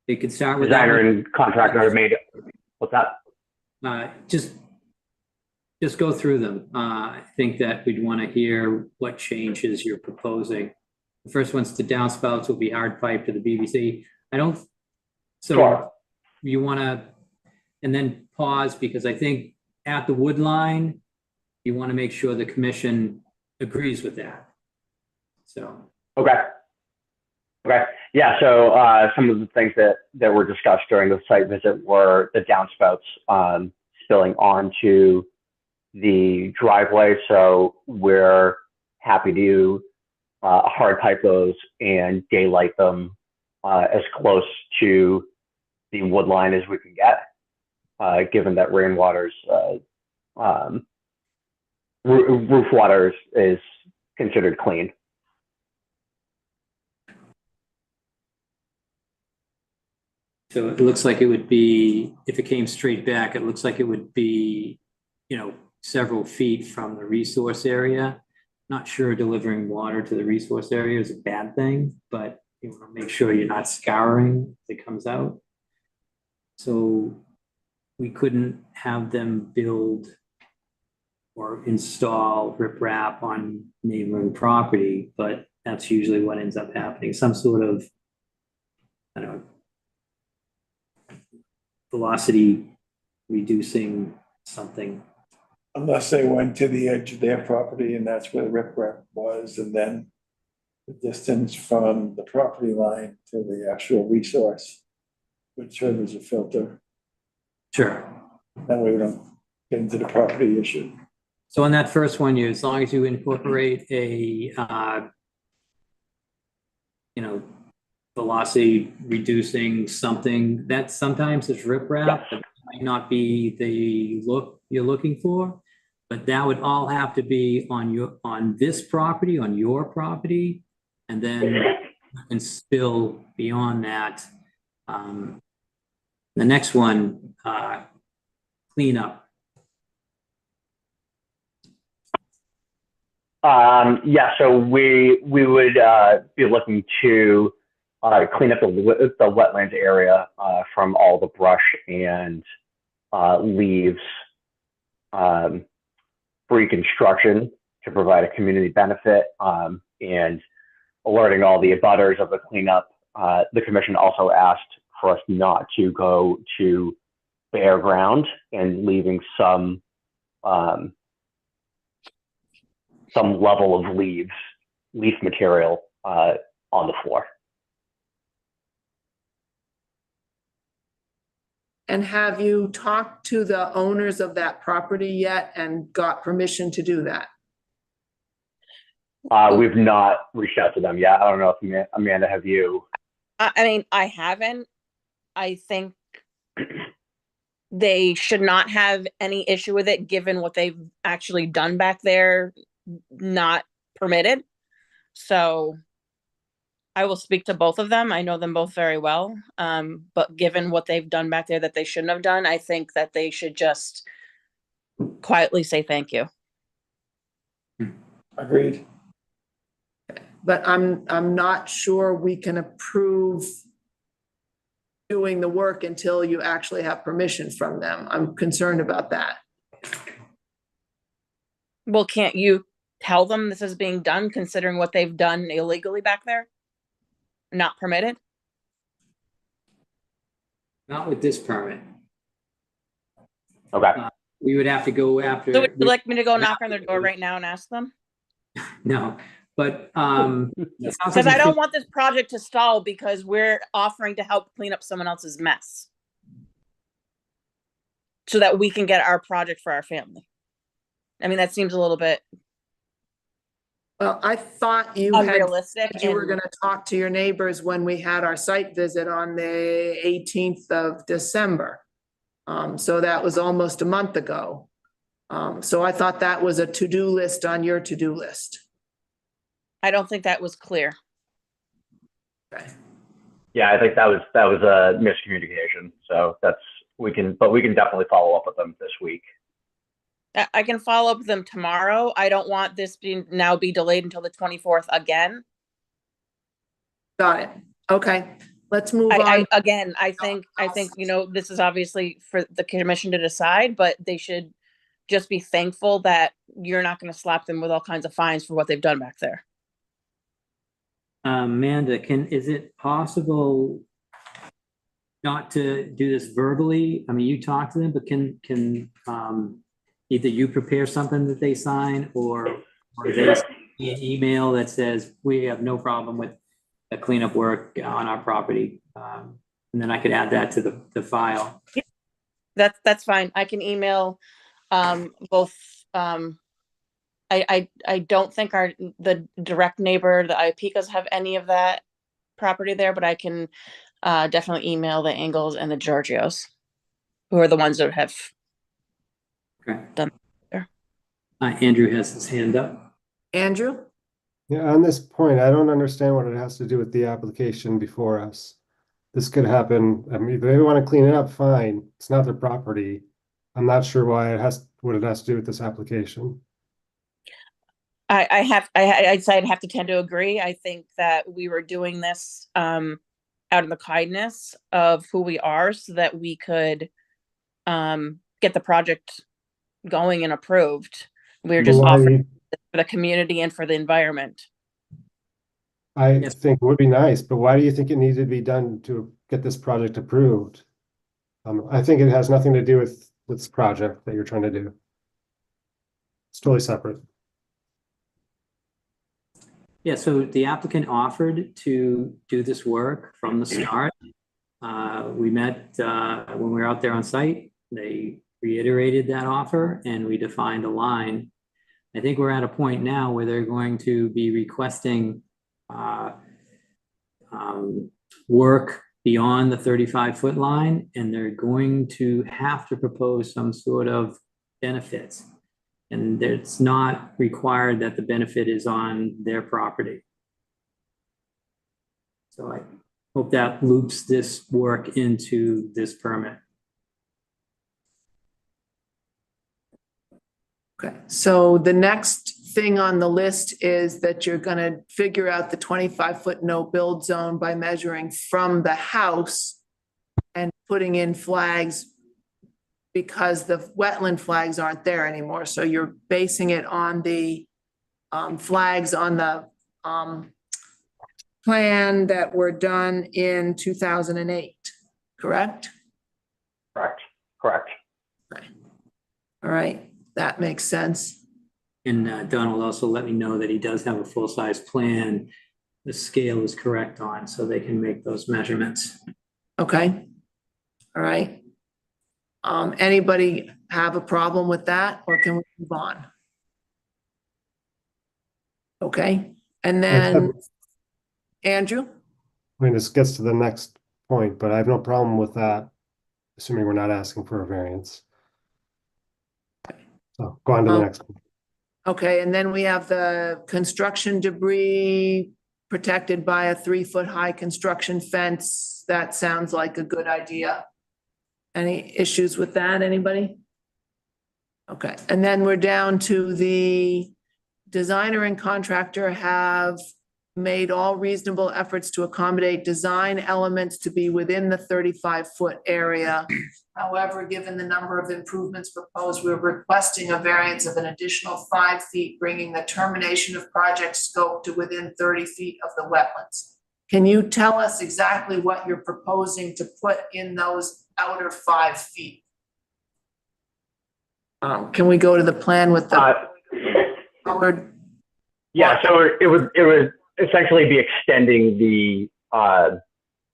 You could start with Designer that. and contractor made it. What's that? Just go through them. I think that we'd want to hear what changes you're proposing. The first one's the downspouts will be hard pipe to the BBC. Sure. You want to, and then pause because I think at the wood line, you want to make sure the commission agrees with that. So. Okay. Yeah. So some of the things that were discussed during the site visit were the downspouts spilling onto the driveway. So we're happy to hard pipe those and daylight them as close to the wood line as we can get, given that rainwater's roof water is considered clean. So it looks like it would be, if it came straight back, it looks like it would be, you know, several feet from the resource area. Not sure delivering water to the resource area is a bad thing, but you want to make sure you're not scouring as it comes out. So we couldn't have them build or install riprap on neighboring property, but that's usually what ends up happening. Some sort of, I don't know, velocity reducing something. Unless they went to the edge of their property and that's where the riprap was, and then the distance from the property line to the actual resource would serve as a filter. Sure. That way we don't get into the property issue. So on that first one, as long as you incorporate a, you know, velocity reducing something, that sometimes is riprap, but might not be the look you're looking for. But that would all have to be on this property, on your property, and then and spill beyond that. The next one, cleanup. Yeah, so we would be looking to clean up the wetlands area from all the brush and leaves pre-construction to provide a community benefit and alerting all the abutters of the cleanup. The commission also asked for us not to go to bare ground and leaving some level of leaf material on the floor. And have you talked to the owners of that property yet and got permission to do that? We've not reached out to them yet. I don't know if Amanda, have you? I mean, I haven't. I think they should not have any issue with it, given what they've actually done back there, not permitted. So I will speak to both of them. I know them both very well. But given what they've done back there that they shouldn't have done, I think that they should just quietly say thank you. Agreed. But I'm not sure we can approve doing the work until you actually have permission from them. I'm concerned about that. Well, can't you tell them this is being done, considering what they've done illegally back there? Not permitted? Not with this permit. Okay. We would have to go after. So would you like me to go knock on their door right now and ask them? No, but because I don't want this project to stall because we're offering to help clean up someone else's mess, so that we can get our project for our family. I mean, that seems a little bit. Well, I thought you unrealistic. You were going to talk to your neighbors when we had our site visit on the 18th of December. So that was almost a month ago. So I thought that was a to-do list on your to-do list. I don't think that was clear. Okay. Yeah, I think that was a miscommunication. So we can definitely follow up with them this week. I can follow up with them tomorrow. I don't want this now be delayed until the 24th again. Got it. Okay, let's move on. I think, you know, this is obviously for the commission to decide, but they should just be thankful that you're not going to slap them with all kinds of fines for what they've done back there. Amanda, is it possible not to do this verbally? I mean, you talk to them, but can either you prepare something that they sign or they send me an email that says we have no problem with the cleanup work on our property, and then I could add that to the file. That's fine. I can email both I don't think the direct neighbor, the Iapicas, have any of that property there, but I can definitely email the Angles and the Giorgios, who are the ones that have Okay. done there. Andrew has his hand up. Andrew? Yeah, on this point, I don't understand what it has to do with the application before us. This could happen, I mean, if they want to clean it up, fine, it's not their property. I'm not sure what it has to do with this application. I'd say I'd have to tend to agree. I think that we were doing this out of the kindness of who we are, so that we could get the project going and approved. We were just offering for the community and for the environment. I think it would be nice, but why do you think it needed to be done to get this project approved? I think it has nothing to do with this project that you're trying to do. It's totally separate. Yeah, so the applicant offered to do this work from the start. We met when we were out there on site. They reiterated that offer and we defined a line. I think we're at a point now where they're going to be requesting work beyond the 35-foot line, and they're going to have to propose some sort of benefits. And it's not required that the benefit is on their property. So I hope that loops this work into this permit. Okay, so the next thing on the list is that you're gonna figure out the 25-foot no-build zone by measuring from the house and putting in flags because the wetland flags aren't there anymore. So you're basing it on the flags on the plan that were done in 2008, correct? Correct. All right, that makes sense. And Donald also let me know that he does have a full-size plan. The scale is correct on, so they can make those measurements. Okay, all right. Anybody have a problem with that, or can we move on? Okay, and then Andrew? I mean, this gets to the next point, but I have no problem with that, assuming we're not asking for a variance. So go on to the next one. Okay, and then we have the construction debris protected by a 3-foot high construction fence. That sounds like a good idea. Any issues with that, anybody? Okay, and then we're down to the designer and contractor have made all reasonable efforts to accommodate design elements to be within the 35-foot area. However, given the number of improvements proposed, we're requesting a variance of an additional 5 feet, bringing the termination of project scope to within 30 feet of the wetlands. Can you tell us exactly what you're proposing to put in those outer 5 feet? Can we go to the plan with the colored? Yeah, so it would essentially be extending the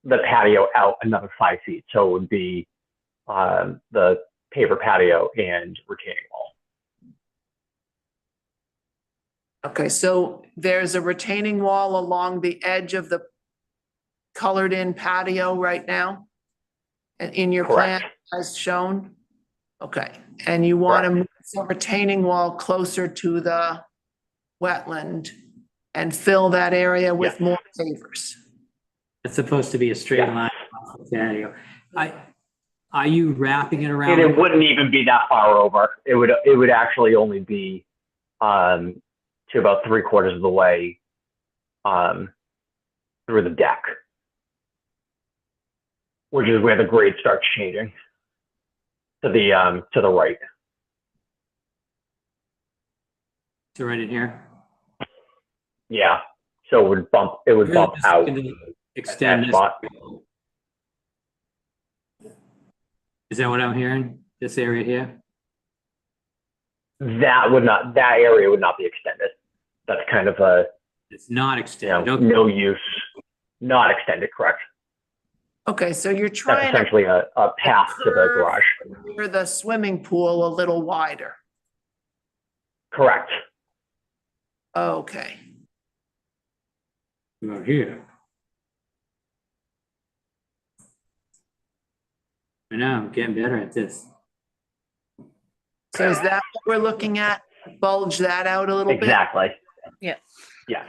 patio out another 5 feet. So it would be the paver patio and retaining wall. Okay, so there's a retaining wall along the edge of the colored in patio right now? In your plan as shown? Okay, and you want to move the retaining wall closer to the wetland and fill that area with more pavers? It's supposed to be a straight line off the patio. Are you wrapping it around? And it wouldn't even be that far over. It would actually only be to about 3/4 of the way through the deck, which is where the grade starts changing to the right. So right in here? Yeah. So it would bump out. Extend this. Spot. Is that what I'm hearing? This area here? That area would not be extended. That's kind of it's not extended. You know, no use. Not extended, correct. Okay, so you're trying That's essentially a path to the garage. for the swimming pool a little wider. Correct. Okay. About here. I know, I'm getting better at this. So is that what we're looking at? Bulge that out a little bit? Exactly. Yeah. Yes.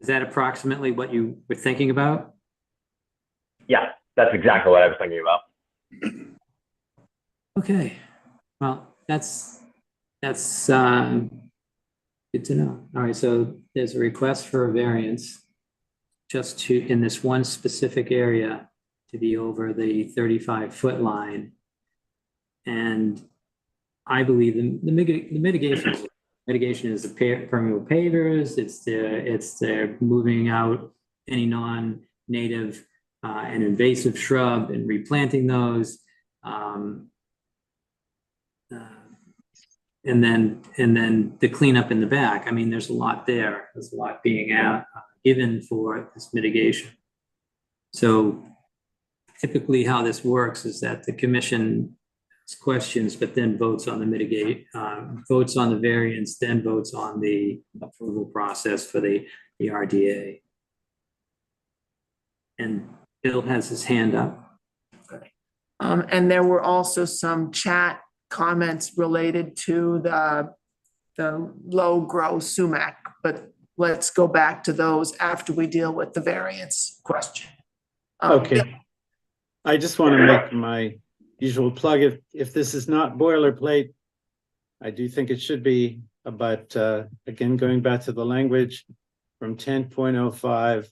Is that approximately what you were thinking about? Yeah, that's exactly what I was thinking about. Okay, well, that's good to know. All right, so there's a request for a variance just to, in this one specific area, to be over the 35-foot line. And I believe the mitigation is the permeable pavers, it's the moving out any non-native and invasive shrub and replanting those. And then the cleanup in the back. I mean, there's a lot there. There's a lot being given for this mitigation. So typically how this works is that the commission asks questions, but then votes on the votes on the variance, then votes on the approval process for the RDA. And Bill has his hand up. And there were also some chat comments related to the low grow sumac, but let's go back to those after we deal with the variance question. Okay. I just want to make my usual plug. If this is not boilerplate, I do think it should be, but again, going back to the language from 10.05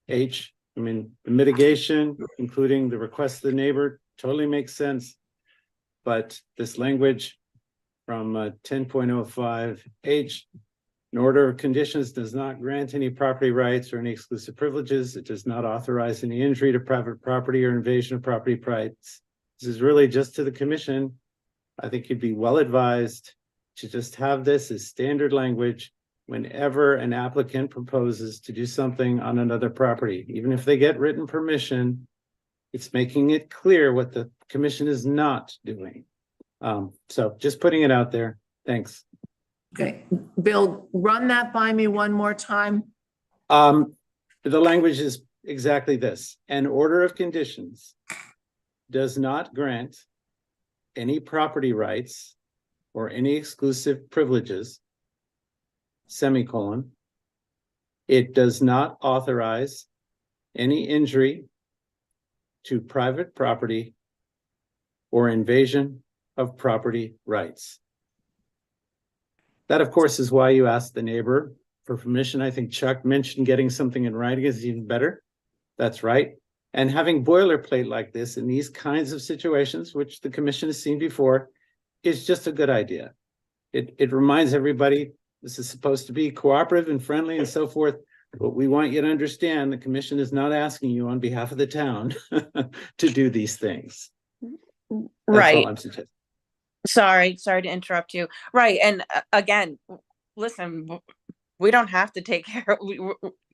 H, I mean, the mitigation, including the request of the neighbor, totally makes sense. But this language from 10.05 H, an order of conditions does not grant any property rights or any exclusive privileges. It does not authorize any injury to private property or invasion of property rights. This is really just to the commission. I think you'd be well advised to just have this as standard language whenever an applicant proposes to do something on another property. Even if they get written permission, it's making it clear what the commission is not doing. So just putting it out there. Thanks. Okay, Bill, run that by me one more time. The language is exactly this. An order of conditions does not grant any property rights or any exclusive privileges, semicolon. It does not authorize any injury to private property or invasion of property rights. That, of course, is why you asked the neighbor for permission. I think Chuck mentioned getting something in writing is even better. That's right. And having boilerplate like this in these kinds of situations, which the commission has seen before, is just a good idea. It reminds everybody this is supposed to be cooperative and friendly and so forth. But we want you to understand the commission is not asking you on behalf of the town to do these things. That's Right. all I'm suggesting. Sorry to interrupt you. Right. And again, listen, we don't have to take care of,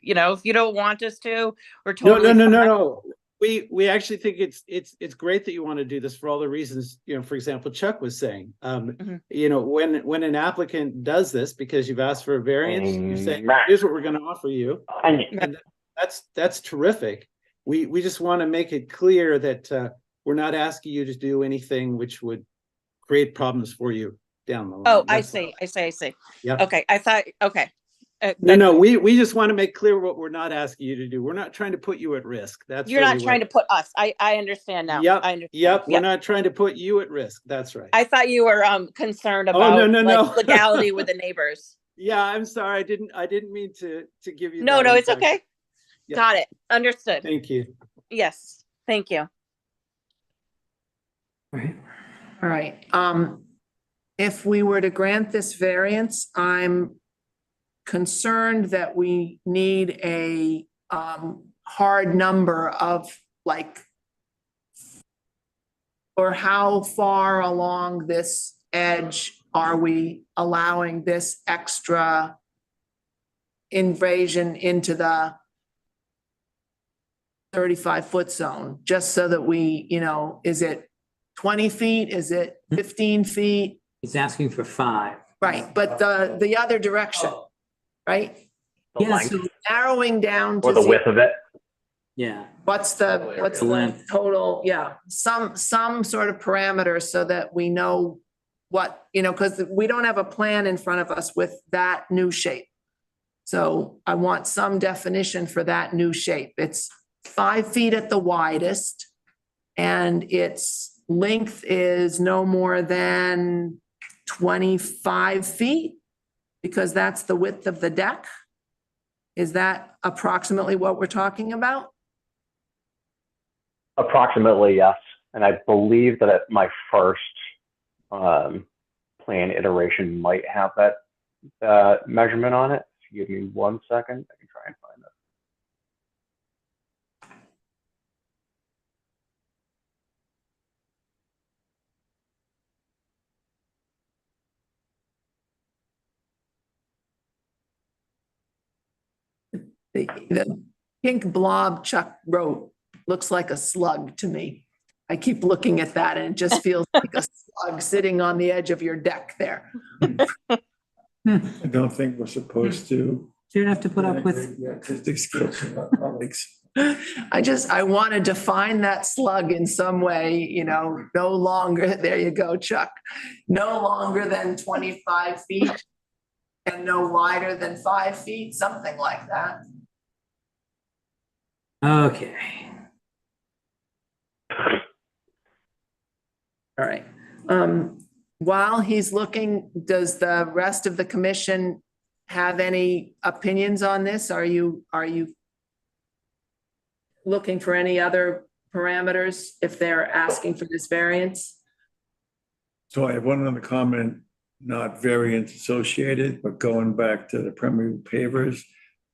if you don't want us to, we're totally. No. We actually think it's great that you want to do this for all the reasons, for example, Chuck was saying, when an applicant does this, because you've asked for a variance, you say, here's what we're going to offer you. And that's terrific. We just want to make it clear that we're not asking you to do anything which would create problems for you down the line. Oh, I see. Yep. Okay. I thought, okay. No, we just want to make clear what we're not asking you to do. We're not trying to put you at risk. You're not trying to put us. I understand now. Yep. I understand. Yep. We're not trying to put you at risk. That's right. I thought you were concerned about no. legality with the neighbors. Yeah, I'm sorry. I didn't mean to give you. No, it's okay. Yeah. Got it. Understood. Thank you. Yes. Thank you. All right. If we were to grant this variance, I'm concerned that we need a hard number of or how far along this edge are we allowing this extra invasion into the 35-foot zone, just so that we, is it 20 feet? Is it 15 feet? He's asking for 5. Right, but the other direction. right? The Yeah, length so- Narrowing down or to the see width of it. Yeah. what's The the length. total, yeah, some sort of parameter so that we know what, because we don't have a plan in front of us with that new shape. So I want some definition for that new shape. It's 5 feet at the widest, and its length is no more than 25 feet, because that's the width of the deck. Is that approximately what we're talking about? Approximately, yes. And I believe that at my first plan iteration might have that measurement on it. Give me 1 second. I can try and find it. The pink blob Chuck wrote looks like a slug to me. I keep looking at that and it just feels like a slug sitting on the edge of your deck there. I don't think we're supposed to. So you don't have to put up with. The artistic skills of our colleagues. I want to define that slug in some way, no longer, there you go, Chuck. No longer than 25 feet and no wider than 5 feet, something like that. Okay. All right. While he's looking, does the rest of the commission have any opinions on this? Are you looking for any other parameters if they're asking for this variance? So I have one other comment, not variant associated, but going back to the permeable pavers,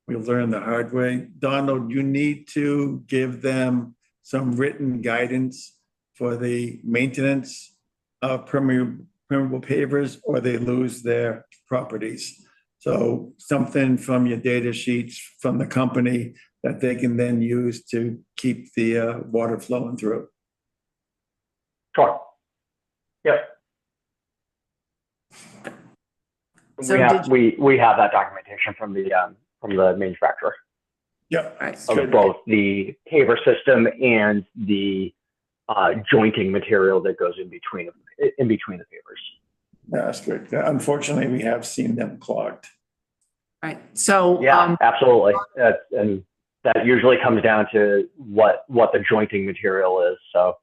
we learned the hard way. Donald, you need to give them some written guidance for the maintenance of permeable pavers, or they lose their properties. So something from your data sheets from the company that they can then use to keep the water flowing through. Sure. Yep. So we have that documentation from the manufacturer Yep. of both the paver system and the jointing material that goes in between the pavers. That's good. Unfortunately, we have seen them clogged. Right. So yeah, absolutely. And that usually comes down to what the jointing material is. So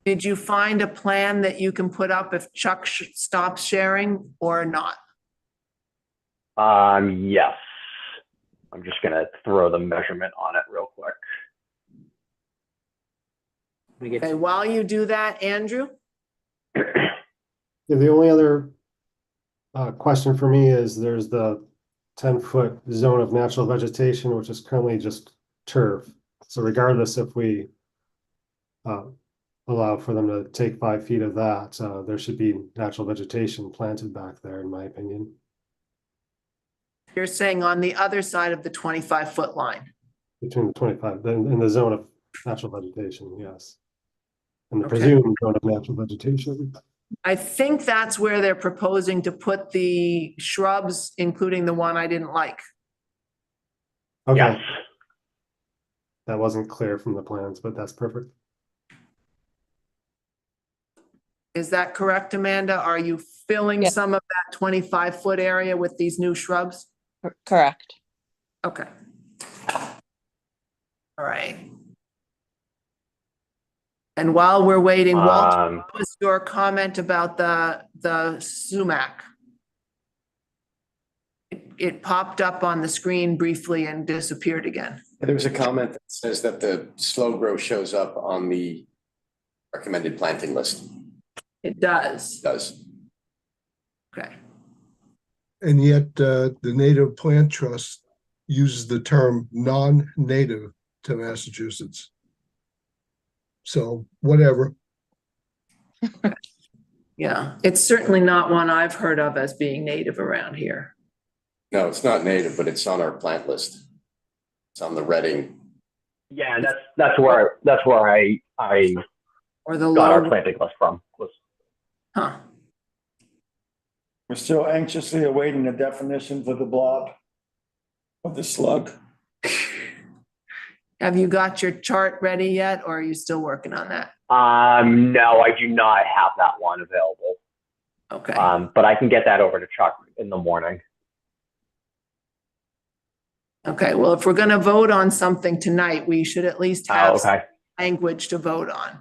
did you find a plan that you can put up if Chuck stops sharing or not? yes. I'm just gonna throw the measurement on it real quick. Okay, while you do that, Andrew? Yeah, the only other question for me is there's the 10-foot zone of natural vegetation, which is currently just turf. So regardless if we allow for them to take 5 feet of that, there should be natural vegetation planted back there, in my opinion. You're saying on the other side of the 25-foot line? Between the 25, then in the zone of natural vegetation, yes. And the Okay. presumed zone of natural vegetation. I think that's where they're proposing to put the shrubs, including the one I didn't like. Okay. Yes. That wasn't clear from the plans, but that's perfect. Is that correct, Amanda? Are you filling some of that 25-foot area with these new shrubs? Correct. Okay. All right. And while we're waiting, Walter, what was your comment about the sumac? It popped up on the screen briefly and disappeared again. There was a comment that says that the slow growth shows up on the recommended planting list. It does. It does. Okay. And yet the Native Plant Trust uses the term non-native to Massachusetts. So whatever. Yeah, it's certainly not one I've heard of as being native around here. No, it's not native, but it's on our plant list. It's on the Reading. Yeah, that's where I or the got our low planting list from. Huh. We're still anxiously awaiting the definition for the blob of the slug. Have you got your chart ready yet, or are you still working on that? No, I do not have that one available. Okay. But I can get that over to Chuck in the morning. Okay, well, if we're gonna vote on something tonight, we should at least have some language to vote on.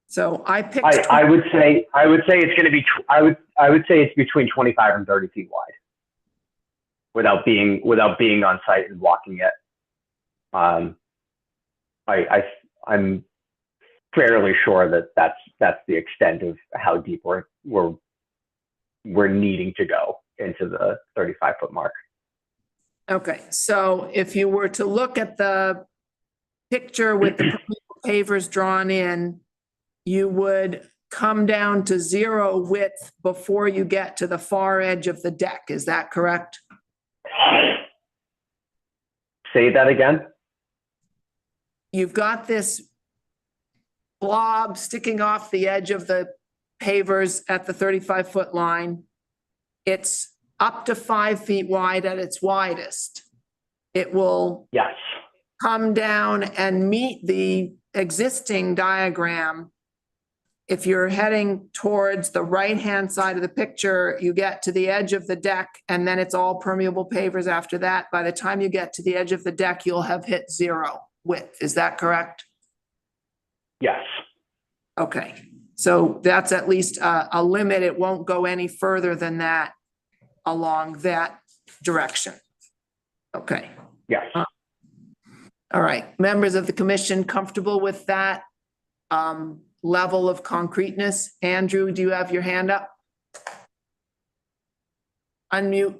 So I picked. I would say it's going to be. I would say it's between 25 and 30 feet wide. Without being on site and walking it, I'm fairly sure that that's the extent of how deep we're needing to go into the 35-foot mark. Okay, so if you were to look at the picture with the pavers drawn in, you would come down to 0 width before you get to the far edge of the deck. Is that correct? Say that again. You've got this blob sticking off the edge of the pavers at the 35-foot line. It's up to 5 feet wide at its widest. It will come down and meet the existing diagram. If you're heading towards the right-hand side of the picture, you get to the edge of the deck, and then it's all permeable pavers after that. By the time you get to the edge of the deck, you'll have hit 0 width. Is that correct? Yes. Okay, so that's at least a limit. It won't go any further than that along that direction. Okay. Yes. All right, members of the commission comfortable with that level of concreteness? Andrew, do you have your hand up? Unmute.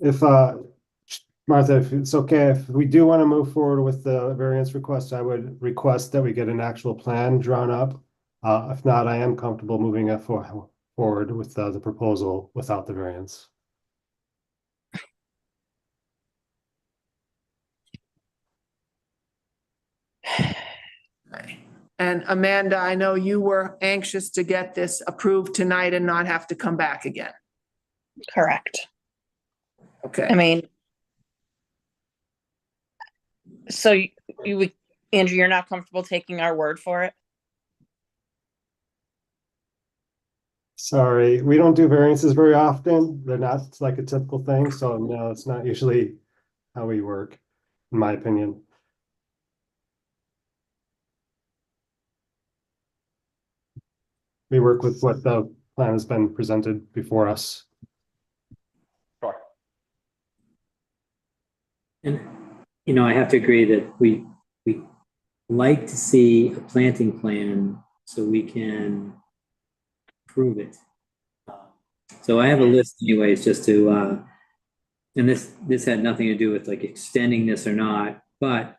If, Martha, if it's okay, if we do want to move forward with the variance request, I would request that we get an actual plan drawn up. If not, I am comfortable moving it forward with the proposal without the variance. And Amanda, I know you were anxious to get this approved tonight and not have to come back again. Correct. Okay. I mean, so you Andrew, you're not comfortable taking our word for it? Sorry, we don't do variances very often. They're not like a typical thing, so no, it's not usually how we work, in my opinion. We work with what the plan has been presented before us. Sure. And, you know, I have to agree that we like to see a planting plan so we can prove it. So I have a list anyways, just to, and this had nothing to do with like extending this or not, but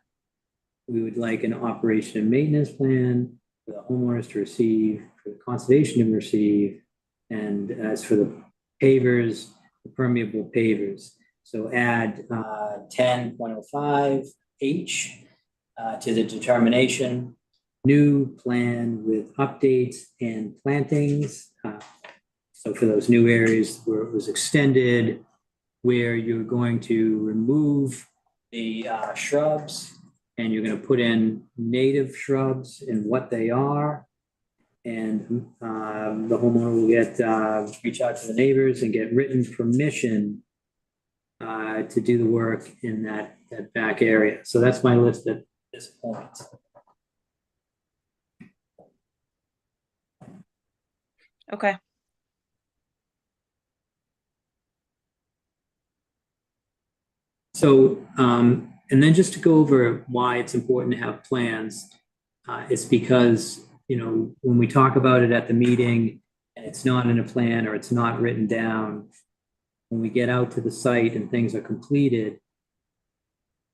we would like an operation and maintenance plan for the homeowners to receive, for the conservation to receive, and as for the pavers, the permeable pavers. So add 10.05H to the determination, new plan with updates and plantings. So for those new areas where it was extended, where you're going to remove the shrubs and you're going to put in native shrubs and what they are. And the homeowner will get reach out to the neighbors and get written permission to do the work in that back area. So that's my list at this point. Okay. So, and then just to go over why it's important to have plans, it's because, you know, when we talk about it at the meeting and it's not in a plan or it's not written down, when we get out to the site and things are completed,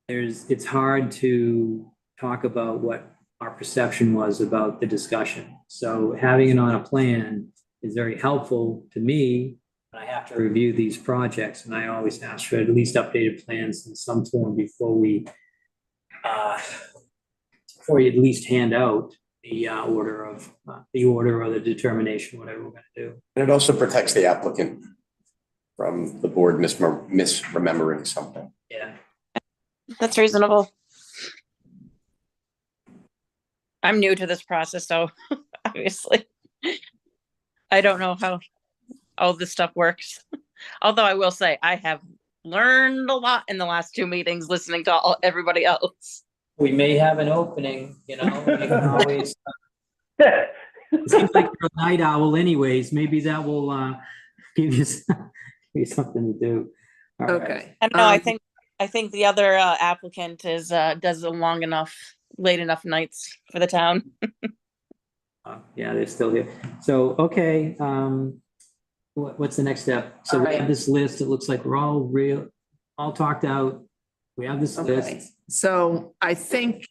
it's hard to talk about what our perception was about the discussion. So having it on a plan is very helpful to me. I have to review these projects, and I always ask for at least updated plans in some form before you at least hand out the order or the determination, whatever we're gonna do. And it also protects the applicant from the board misremembering something. Yeah. That's reasonable. I'm new to this process, so obviously I don't know how all this stuff works. Although I will say I have learned a lot in the last 2 meetings listening to everybody else. We may have an opening, you know, we can always. It seems like you're a night owl anyways, maybe that will give you something to do. All right. Okay. I don't know, I think the other applicant is does the late enough nights for the town. Yeah, they're still here. So, okay, what's the next step? So we have this list. It looks like we're all talked out. We have this Okay, list. so I think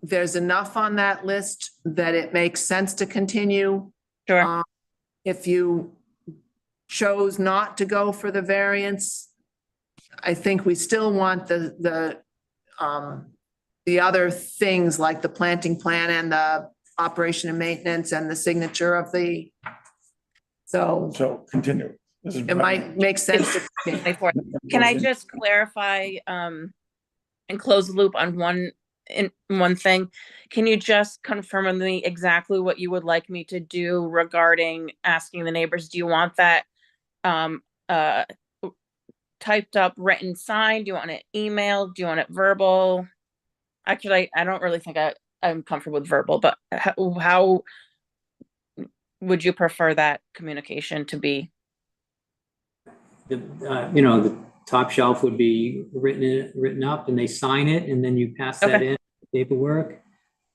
there's enough on that list that it makes sense to continue. Sure. If you chose not to go for the variance, I think we still want the other things like the planting plan and the operation and maintenance and the signature of the, So continue. This is it might make sense to continue. Can I just clarify and close the loop on one thing? Can you just confirm with me exactly what you would like me to do regarding asking the neighbors? Do you want that typed up, written, signed? Do you want it emailed? Do you want it verbal? Actually, I don't really think I'm comfortable with verbal, but how would you prefer that communication to be? The top shelf would be written up and they sign it and then you pass that in paperwork.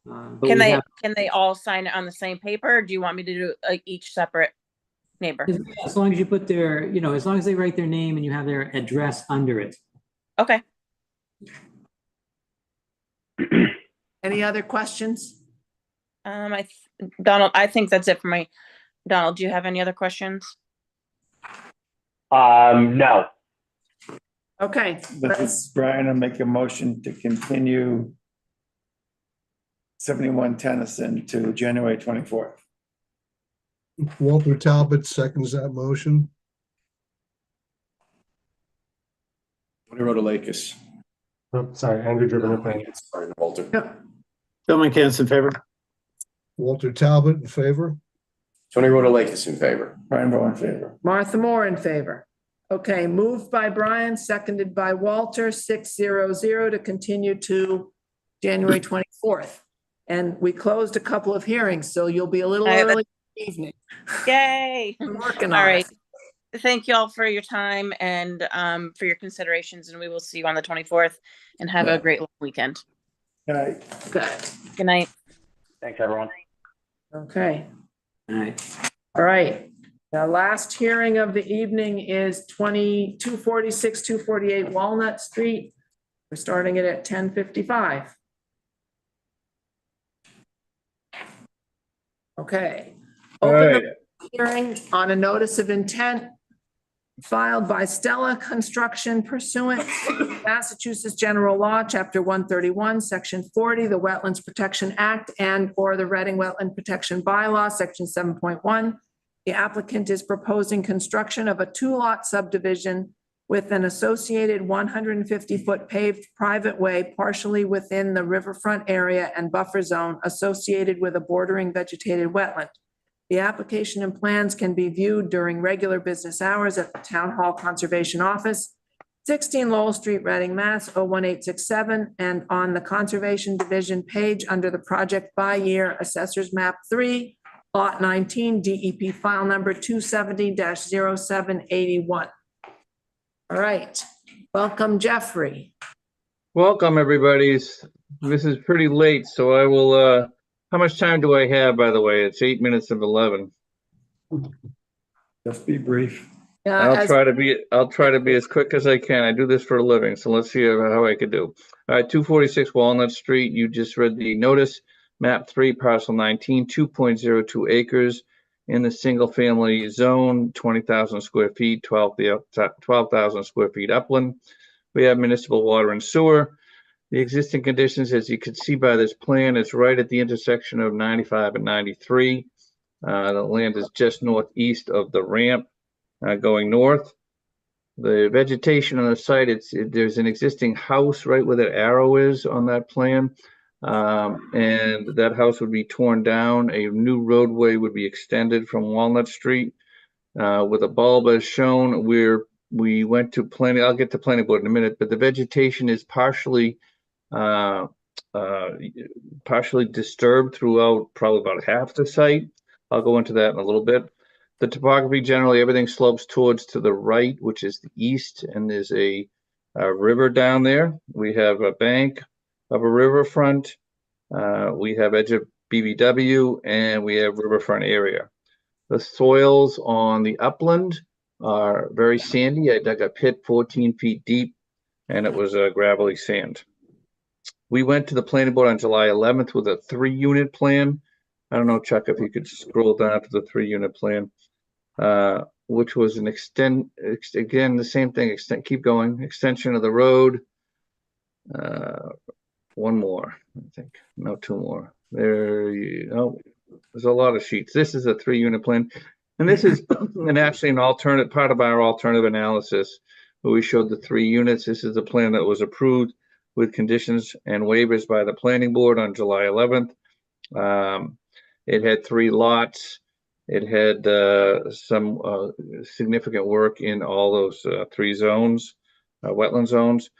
But Can we they all sign it on the same paper? Or do you want me to do like each separate neighbor? as long as you put their, as long as they write their name and you have their address under it. Okay. Any other questions? Donald, I think that's it for me. Donald, do you have any other questions? No. Okay. This is Brian, I'll make a motion to continue 71 Tennyson to January 24th. Walter Talbot seconds that motion. Tony Rotalakis. Oh, sorry, Andrew Driven. Sorry, Walter. Bill McCants in favor. Walter Talbot in favor. Tony Rotalakis in favor. Brian Bowe in favor. Martha Moore in favor. Okay, moved by Brian, seconded by Walter, 600 to continue to January 24th. And we closed a couple of hearings, so you'll be a little early in the evening. Yay. I'm working All on right. it. Thank you all for your time and for your considerations, and we will see you on the 24th and have a great weekend. Good night. Good night. Thanks, everyone. Okay. All right. All right. The last hearing of the evening is 246, 248 Walnut Street. We're starting it at 10:55. Okay. Open the hearing on a notice of intent filed by Stella Construction pursuant to Massachusetts General Law, Chapter 131, Section 40, the Wetlands Protection Act, and or the Reading Wetland Protection Bylaw, Section 7.1. The applicant is proposing construction of a 2-lot subdivision with an associated 150-foot paved private way partially within the riverfront area and buffer zone associated with a bordering vegetated wetland. The application and plans can be viewed during regular business hours at the Town Hall Conservation Office, 16 Lowell Street, Reading, Mass. 01867, and on the Conservation Division page under the project by year, Assessors Map 3, Lot 19, DEP file number 270-0781. All right, welcome, Jeffrey. Welcome, everybody. This is pretty late, so I will, how much time do I have, by the way? It's 8 minutes of 11. Just be brief. I'll try to be as quick as I can. I do this for a living, so let's see how I could do. All right, 246 Walnut Street. You just read the notice. Map 3, parcel 19, 2.02 acres in the single family zone, 20,000 square feet, 12,000 square feet upland. We have municipal water and sewer. The existing conditions, as you can see by this plan, it's right at the intersection of 95 and 93. The land is just northeast of the ramp going north. The vegetation on the site, there's an existing house right where that arrow is on that plan. And that house would be torn down. A new roadway would be extended from Walnut Street with a bulb as shown. We went to planning, I'll get to planning board in a minute, but the vegetation is partially disturbed throughout probably about half the site. I'll go into that in a little bit. The topography, generally, everything slopes towards to the right, which is the east, and there's a river down there. We have a bank of a riverfront. We have edge of BBW, and we have riverfront area. The soils on the upland are very sandy. I dug a pit 14 feet deep, and it was a gravelly sand. We went to the planning board on July 11th with a 3-unit plan. I don't know, Chuck, if you could scroll down to the 3-unit plan, which was an again, the same thing, keep going, extension of the road. One more, I think, no, 2 more. There you go. There's a lot of sheets. This is a 3-unit plan. And this is actually an alternate part of our alternative analysis where we showed the 3 units. This is the plan that was approved with conditions and waivers by the planning board on July 11th. It had 3 lots. It had some significant work in all those 3 zones, wetland zones.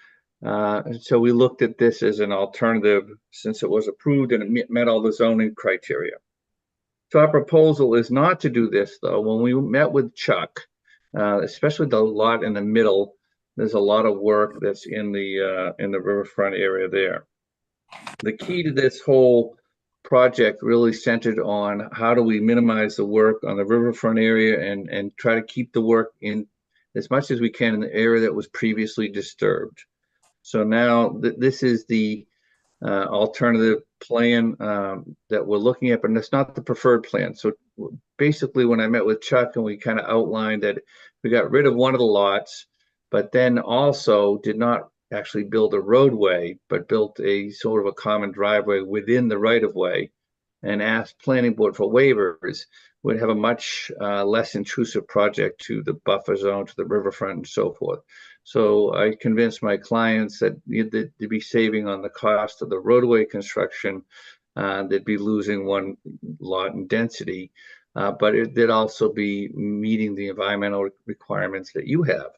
And so we looked at this as an alternative since it was approved and it met all the zoning criteria. So our proposal is not to do this, though. When we met with Chuck, especially the lot in the middle, there's a lot of work that's in the riverfront area there. The key to this whole project really centered on how do we minimize the work on the riverfront area and try to keep the work in as much as we can in the area that was previously disturbed. So now this is the alternative plan that we're looking at, but it's not the preferred plan. So basically when I met with Chuck and we kind of outlined that we got rid of one of the lots, but then also did not actually build a roadway, but built a sort of a common driveway within the right of way and asked planning board for waivers, would have a much less intrusive project to the buffer zone, to the riverfront and so forth. So I convinced my clients that they'd be saving on the cost of the roadway construction. They'd be losing 1 lot in density, but they'd also be meeting the environmental requirements that you have,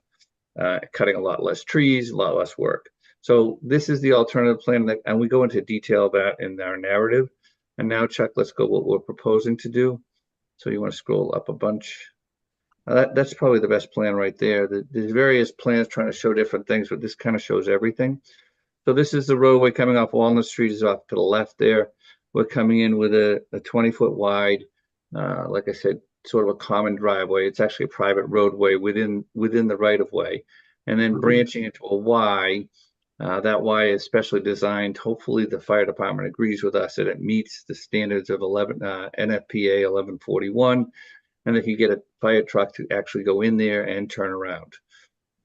cutting a lot less trees, a lot less work. So this is the alternative plan, and we go into detail of that in our narrative. And now, Chuck, let's go what we're proposing to do. So you want to scroll up a bunch. That's probably the best plan right there. There's various plans trying to show different things, but this kind of shows everything. So this is the roadway coming off Walnut Street, is off to the left there. We're coming in with a 20-foot wide, like I said, sort of a common driveway. It's actually a private roadway within the right of way, and then branching into a Y. That Y is specially designed. Hopefully the fire department agrees with us that it meets the standards of NFPA 1141, and they can get a fire truck to actually go in there and turn around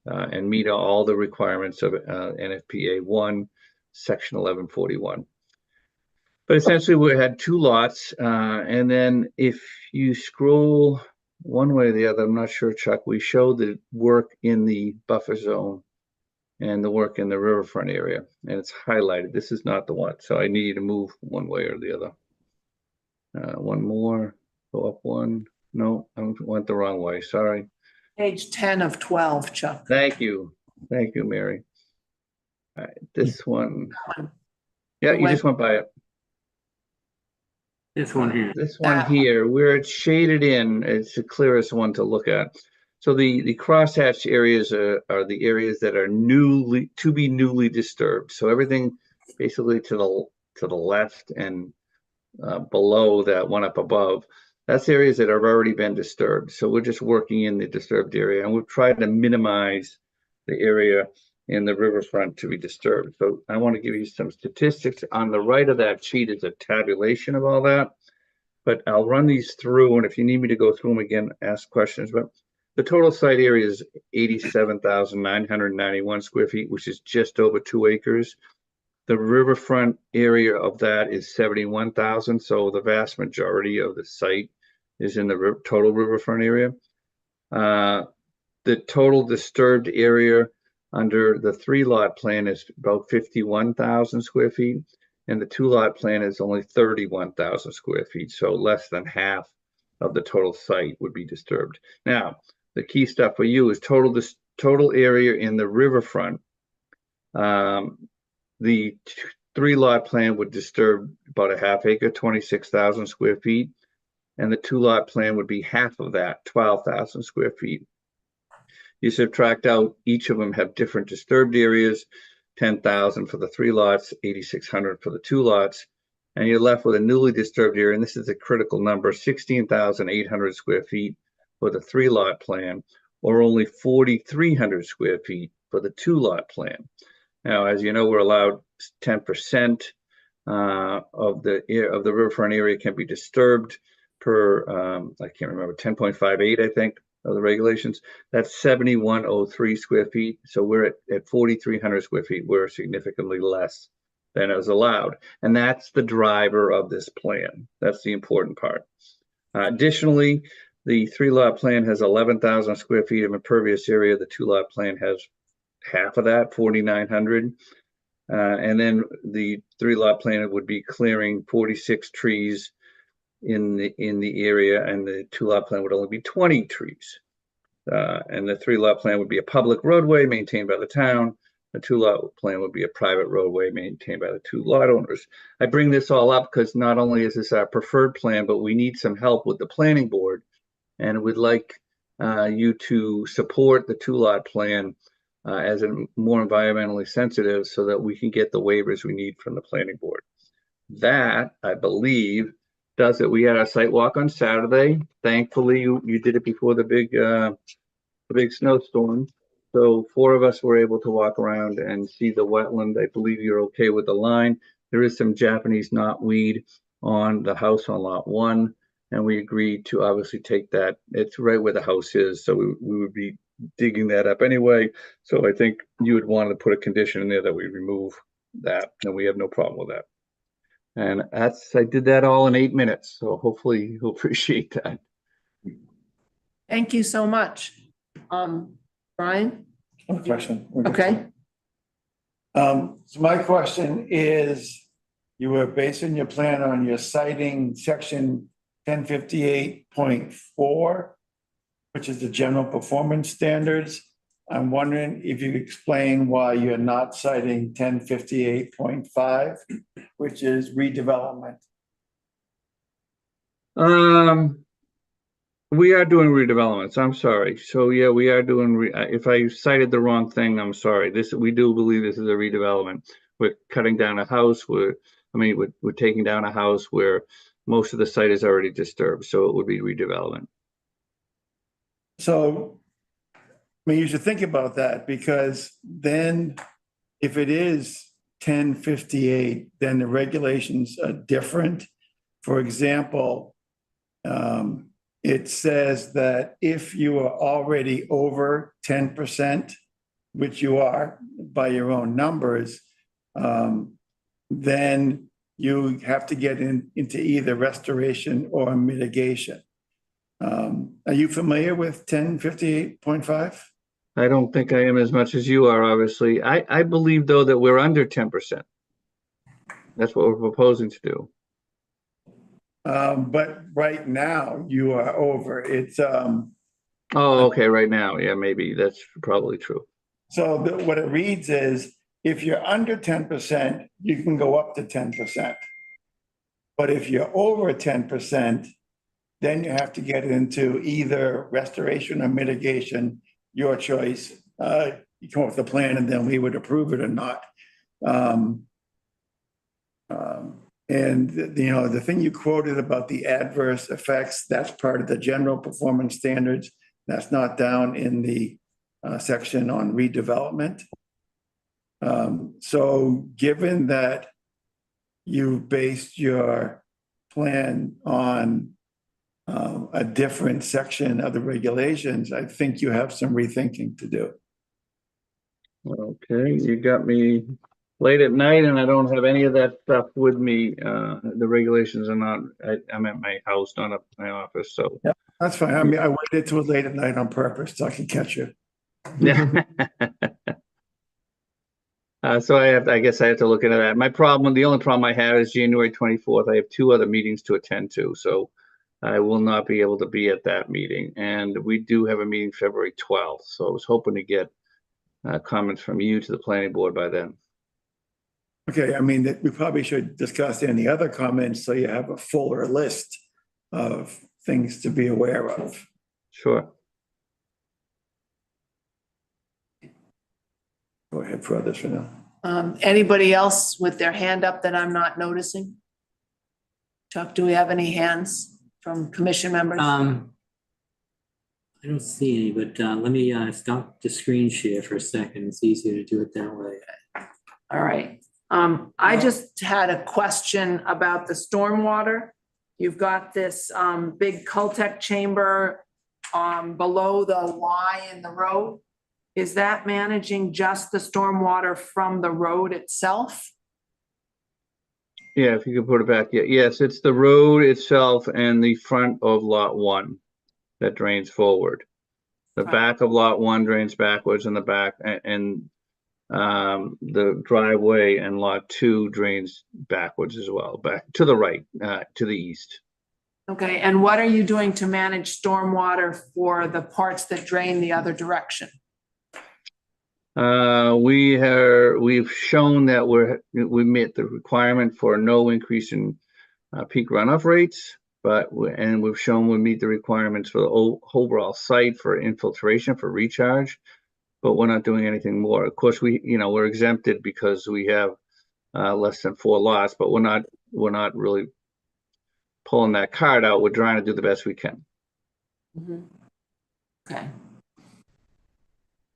and meet all the requirements of NFPA 1, section 1141. But essentially we had 2 lots, and then if you scroll one way or the other, I'm not sure, Chuck, we showed the work in the buffer zone and the work in the riverfront area, and it's highlighted. This is not the one, so I need to move one way or the other. One more, go up 1. No, I went the wrong way, sorry. Page 10 of 12, Chuck. Thank you, Mary. All right, this one. Yeah, you just went by it. This one here. This one here, where it's shaded in, it's the clearest one to look at. So the crosshatched areas are the areas that are newly disturbed. So everything basically to the left and below that one up above, that's areas that have already been disturbed. So we're just working in the disturbed area, and we've tried to minimize the area in the riverfront to be disturbed. So I want to give you some statistics. On the right of that sheet is a tabulation of all that, but I'll run these through, and if you need me to go through them again, ask questions. But the total site area is 87,991 square feet, which is just over 2 acres. The riverfront area of that is 71,000, so the vast majority of the site is in the total riverfront area. The total disturbed area under the 3-lot plan is about 51,000 square feet, and the 2-lot plan is only 31,000 square feet, so less than half of the total site would be disturbed. Now, the key stuff for you is total area in the riverfront. The 3-lot plan would disturb about a half acre, 26,000 square feet, and the 2-lot plan would be half of that, 12,000 square feet. You subtract out, each of them have different disturbed areas, 10,000 for the 3 lots, 8,600 for the 2 lots, and you're left with a newly disturbed area, and this is a critical number, 16,800 square feet for the 3-lot plan, or only 4,300 square feet for the 2-lot plan. Now, as you know, we're allowed 10% of the riverfront area can be disturbed per, I can't remember, 10.58, I think, of the regulations. That's 7,103 square feet. So we're at 4,300 square feet. We're significantly less than is allowed. And that's the driver of this plan. That's the important part. Additionally, the 3-lot plan has 11,000 square feet of impervious area. The 2-lot plan has half of that, 4,900. And then the 3-lot plan would be clearing 46 trees in the area, and the 2-lot plan would only be 20 trees. And the 3-lot plan would be a public roadway maintained by the town. The 2-lot plan would be a private roadway maintained by the 2 lot owners. I bring this all up because not only is this our preferred plan, but we need some help with the planning board, and would like you to support the 2-lot plan as a more environmentally sensitive, so that we can get the waivers we need from the planning board. That, I believe, does it. We had our site walk on Saturday. Thankfully, you did it before the big snowstorm. So 4 of us were able to walk around and see the wetland. I believe you're okay with the line. There is some Japanese knotweed on the house on lot 1, and we agreed to obviously take that. It's right where the house is, so we would be digging that up anyway. So I think you would want to put a condition in there that we remove that, and we have no problem with that. And I did that all in 8 minutes, so hopefully you'll appreciate that. Thank you so much. Brian? One question. Okay. So my question is, you were basing your plan on your citing section 1058.4, which is the general performance standards. I'm wondering if you could explain why you're not citing 1058.5, which is redevelopment. We are doing redevelopments. I'm sorry. So yeah, we are doing. If I cited the wrong thing, I'm sorry. We do believe this is a redevelopment. We're cutting down a house. We're taking down a house where most of the site is already disturbed. So it would be redevelopment. So, I mean, you should think about that, because then if it is 1058, then the regulations are different. For example, it says that if you are already over 10%, which you are by your own numbers, then you have to get into either restoration or mitigation. Are you familiar with 1058.5? I don't think I am as much as you are, obviously. I believe, though, that we're under 10%. That's what we're proposing to do. But right now you are over. It's oh, okay, right now. Yeah, maybe that's probably true. So what it reads is, if you're under 10%, you can go up to 10%. But if you're over 10%, then you have to get into either restoration or mitigation, your choice. You come up with a plan and then we would approve it or not. And the thing you quoted about the adverse effects, that's part of the general performance standards. That's not down in the section on redevelopment. So given that you've based your plan on a different section of the regulations, I think you have some rethinking to do. Okay, you got me late at night and I don't have any of that stuff with me. The regulations are not, I'm at my house, not at my office, so. Yeah, that's fine. I mean, I waited till late at night on purpose so I could catch you. Yeah. So I guess I have to look into that. The only problem I have is January 24th. I have 2 other meetings to attend to, so I will not be able to be at that meeting. And we do have a meeting February 12th, so I was hoping to get comments from you to the planning board by then. Okay, I mean, we probably should discuss any other comments so you have a fuller list of things to be aware of. Sure. Go ahead for others for now. Anybody else with their hand up that I'm not noticing? Chuck, do we have any hands from commission members? I don't see any, but let me stop the screen share for a second. It's easier to do it that way. All right. I just had a question about the stormwater. You've got this big Cultec chamber below the Y in the road. Is that managing just the stormwater from the road itself? Yeah, if you could put it back. Yeah, yes, it's the road itself and the front of lot 1 that drains forward. The back of lot 1 drains backwards in the back, and the driveway and lot 2 drains backwards as well, back to the right, to the east. Okay, and what are you doing to manage stormwater for the parts that drain the other direction? We've shown that we met the requirement for no increase in peak runoff rates, and we've shown we meet the requirements for the overall site for infiltration for recharge, but we're not doing anything more. Of course, we're exempted because we have less than 4 lots, but we're not really pulling that card out. We're trying to do the best we can. Okay.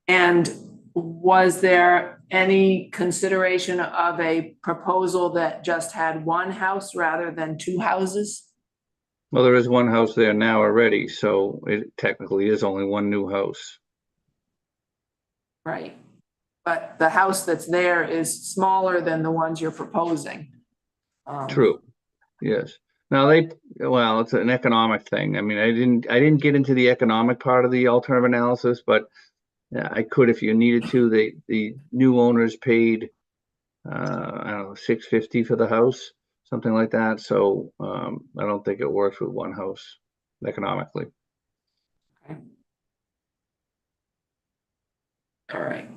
And was there any consideration of a proposal that just had 1 house rather than 2 houses? Well, there is 1 house there now already, so it technically is only 1 new house. Right. But the house that's there is smaller than the ones you're proposing. True. Yes. Now well, it's an economic thing. I mean, I didn't get into the economic part of the alternative analysis, but yeah, I could if you needed to. The new owners paid, I don't know, $650 for the house, something like that. So I don't think it works with 1 house economically. Okay. All right.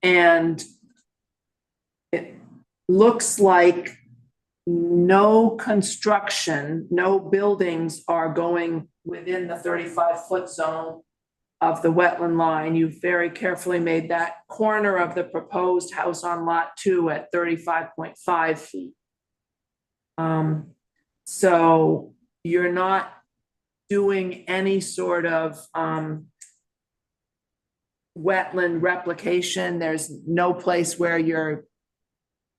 And it looks like no construction, no buildings are going within the 35-foot zone of the wetland line. You've very carefully made that corner of the proposed house on lot 2 at 35.5 feet. So you're not doing any sort of wetland replication. There's no place where you're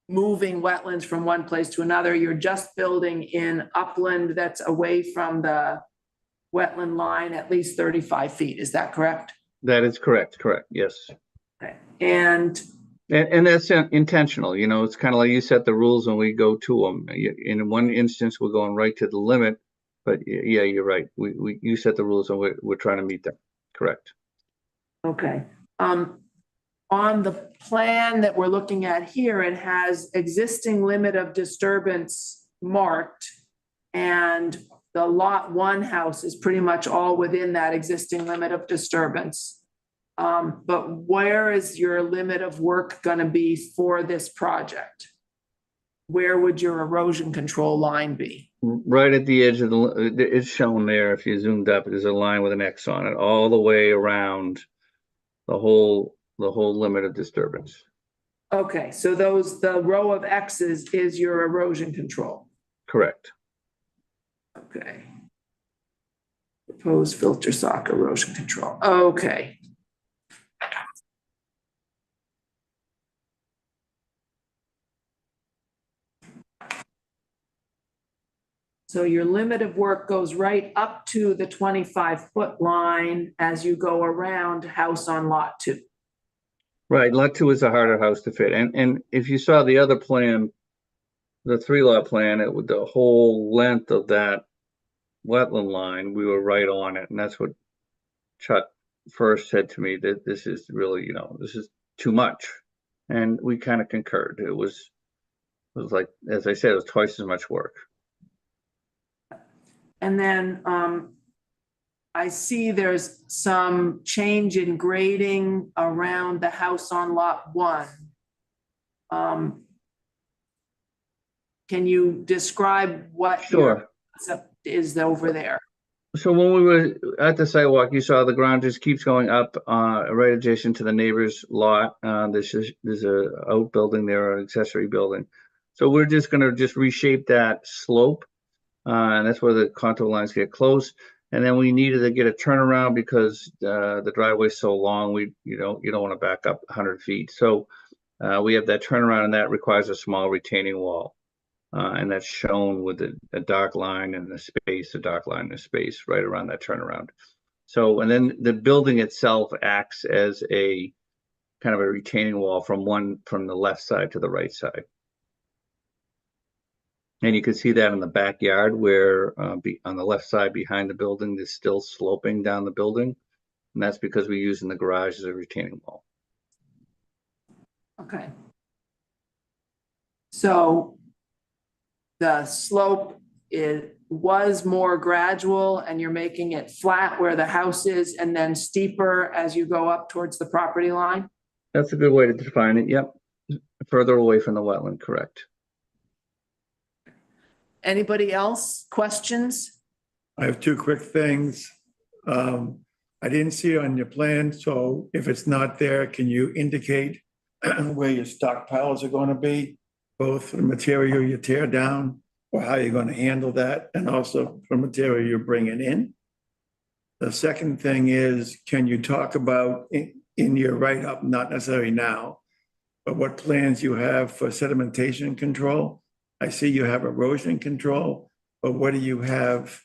moving wetlands from one place to another. You're just building in upland that's away from the wetland line at least 35 feet. Is that correct? That is correct. Correct. Yes. Okay. And that's intentional. It's kind of like you set the rules and we go to them. In one instance, we're going right to the limit, but yeah, you're right. You set the rules and we're trying to meet them. Correct. okay. On the plan that we're looking at here, it has existing limit of disturbance marked, and the lot 1 house is pretty much all within that existing limit of disturbance. But where is your limit of work going to be for this project? Where would your erosion control line be? Right at the edge of it's shown there. If you zoomed up, there's a line with an X on it all the way around the whole limit of disturbance. Okay, so the row of X's is your erosion control. Correct. Okay. Proposed filter sock erosion control. Okay. So your limit of work goes right up to the 25-foot line as you go around house on lot 2. Right, lot two is a harder house to fit, and if you saw the other plan, the 3-lot plan, it would, the whole length of that wetland line, we were right on it, and that's what Chuck first said to me, that this is really, this is too much, and we kind of concurred. It was like, as I said, it was twice as much work. And then I see there's some change in grading around the house on lot 1. Can you describe what your concept is over there? So when we were at the sidewalk, you saw the ground just keeps going up, right adjacent to the neighbor's lot. There's a outbuilding there, an accessory building. So we're just gonna reshape that slope, and that's where the contour lines get close. And then we needed to get a turnaround because the driveway's so long. You don't want to back up 100 feet. So we have that turnaround, and that requires a small retaining wall. And that's shown with a dark line and a space, a dark line and a space right around that turnaround. So, and then the building itself acts as a kind of a retaining wall from the left side to the right side. And you can see that in the backyard where on the left side behind the building, there's still sloping down the building. And that's because we're using the garage as a retaining wall. Okay. So the slope was more gradual and you're making it flat where the house is and then steeper as you go up towards the property line? That's a good way to define it. Yep. Further away from the wetland, correct. Anybody else? Questions? I have two quick things. I didn't see it on your plan, so if it's not there, can you indicate where your stockpiles are going to be, both for the material you tear down or how you're going to handle that, and also for material you're bringing in? The second thing is, can you talk about in your write-up, not necessarily now, but what plans you have for sedimentation control? I see you have erosion control, but what do you have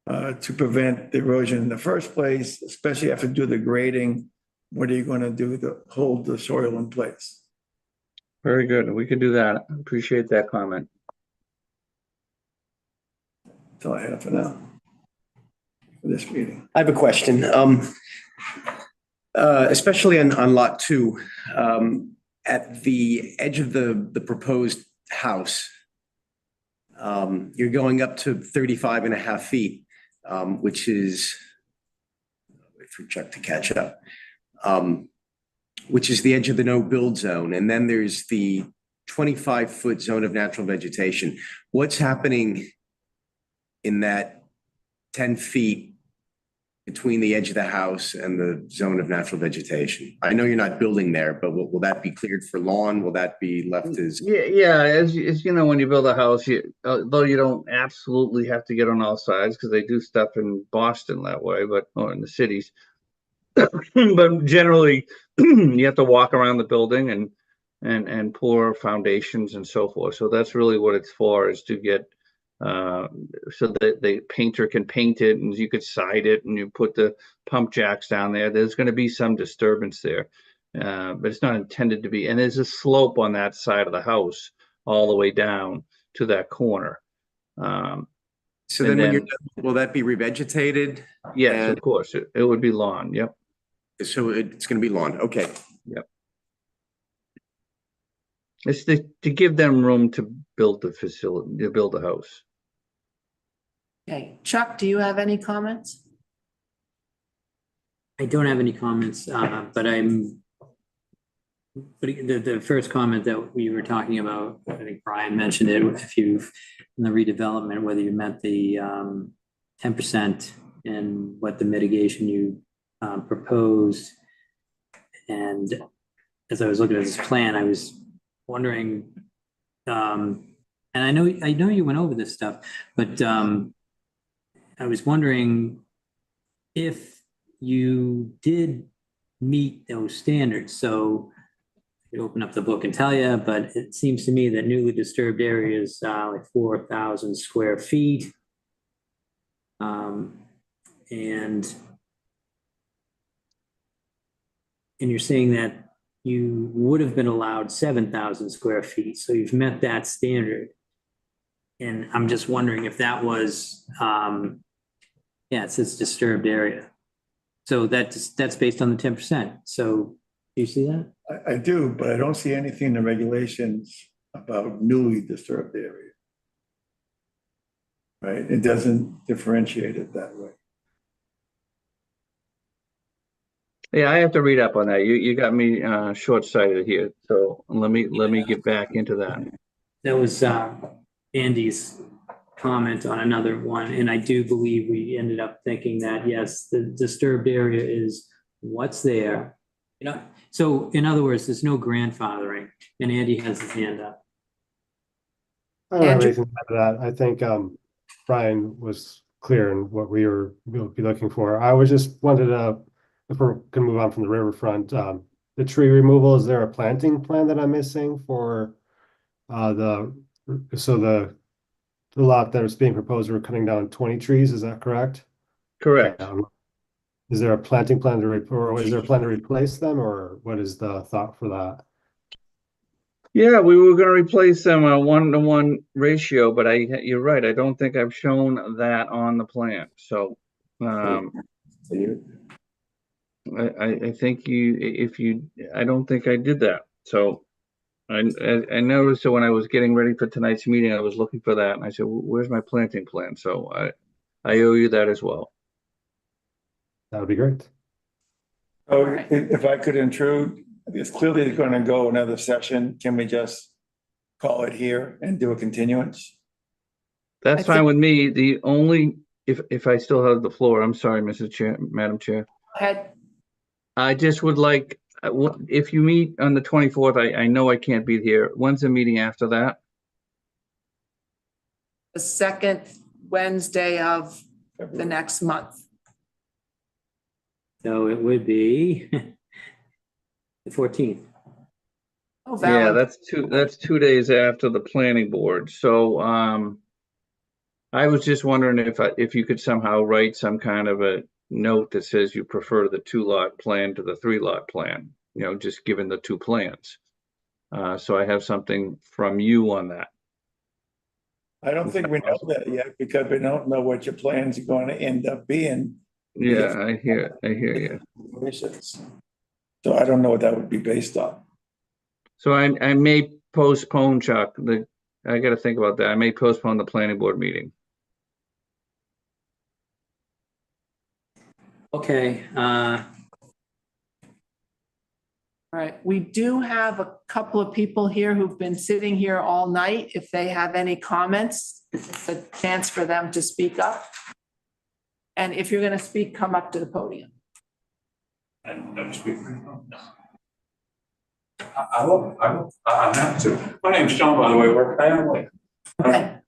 to prevent the erosion in the first place, especially after do the grading? What are you going to do to hold the soil in place? Very good. We can do that. Appreciate that comment. That's all I have for now, for this meeting. I have a question. Especially on lot 2, at the edge of the proposed house, you're going up to 35.5 feet, which is, wait for Chuck to catch up, which is the edge of the no-build zone. And then there's the 25-foot zone of natural vegetation. What's happening in that 10 feet between the edge of the house and the zone of natural vegetation? I know you're not building there, but will that be cleared for lawn? Will that be left as? Yeah. As you know, when you build a house, though you don't absolutely have to get on all sides because they do stuff in Boston that way, or in the cities. But generally, you have to walk around the building and pour foundations and so forth. So that's really what it's for, is to get so that the painter can paint it and you could side it and you put the pump jacks down there. There's going to be some disturbance there, but it's not intended to be. And there's a slope on that side of the house all the way down to that corner. So then when you're done, will that be revegetated? Yes, of course. It would be lawn. Yep. So it's going to be lawn. Okay. Yep. It's to give them room to build the facility, to build a house. Okay, Chuck, do you have any comments? I don't have any comments, but the first comment that we were talking about, I think Brian mentioned it, if you've in the redevelopment, whether you meant the 10% and what the mitigation you proposed. And as I was looking at this plan, I was wondering, and I know you went over this stuff, but I was wondering if you did meet those standards. So I could open up the book and tell you, but it seems to me that newly disturbed areas like 4,000 square feet. And you're saying that you would have been allowed 7,000 square feet, so you've met that standard. And I'm just wondering if that was, yeah, it says disturbed area. So that's based on the 10%. So do you see that? I do, but I don't see anything in the regulations about newly disturbed area. Right? It doesn't differentiate it that way. Yeah, I have to read up on that. You got me short-sighted here. So let me get back into that. That was Andy's comment on another one, and I do believe we ended up thinking that, yes, the disturbed area is what's there. You know, so in other words, there's no grandfathering, and Andy has his hand up. I don't have anything to add to that. I think Brian was clear in what we'll be looking for. I was just wanted to, if we're gonna move on from the riverfront, the tree removal, is there a planting plan that I'm missing for the lot that was being proposed, we're cutting down 20 trees, is that correct? Correct. Is there a planting plan or is there a plan to replace them, or what is the thought for that? Yeah, we were going to replace them a 1-to-1 ratio, but you're right. I don't think I've shown that on the plan. So, I think I don't think I did that. So, I noticed that when I was getting ready for tonight's meeting, I was looking for that, and I said, "Where's my planting plan?" So, I owe you that as well. That would be great. Oh, if I could intrude, it's clearly going to go another session. Can we just call it here and do a continuance? That's fine with me. The only, if I still have the floor, I'm sorry, Madam Chair. Go ahead. I just would like, if you meet on the 24th, I know I can't be here. When's the meeting after that? The second Wednesday of the next month. So it would be the 14th. Oh, Yeah, valid. that's 2 days after the planning board. So I was just wondering if you could somehow write some kind of a note that says you prefer the 2-lot plan to the 3-lot plan, you know, just given the 2 plans. So I have something from you on that. I don't think we know that yet because we don't know what your plans are going to end up being. Yeah, I hear you. So I don't know what that would be based on. So I may postpone, Chuck, I got to think about that. I may postpone the planning board meeting. Okay. All right, we do have a couple of people here who've been sitting here all night. If they have any comments, it's a chance for them to speak up. And if you're going to speak, come up to the podium. I'm happy to. My name's John, by the way, we're family.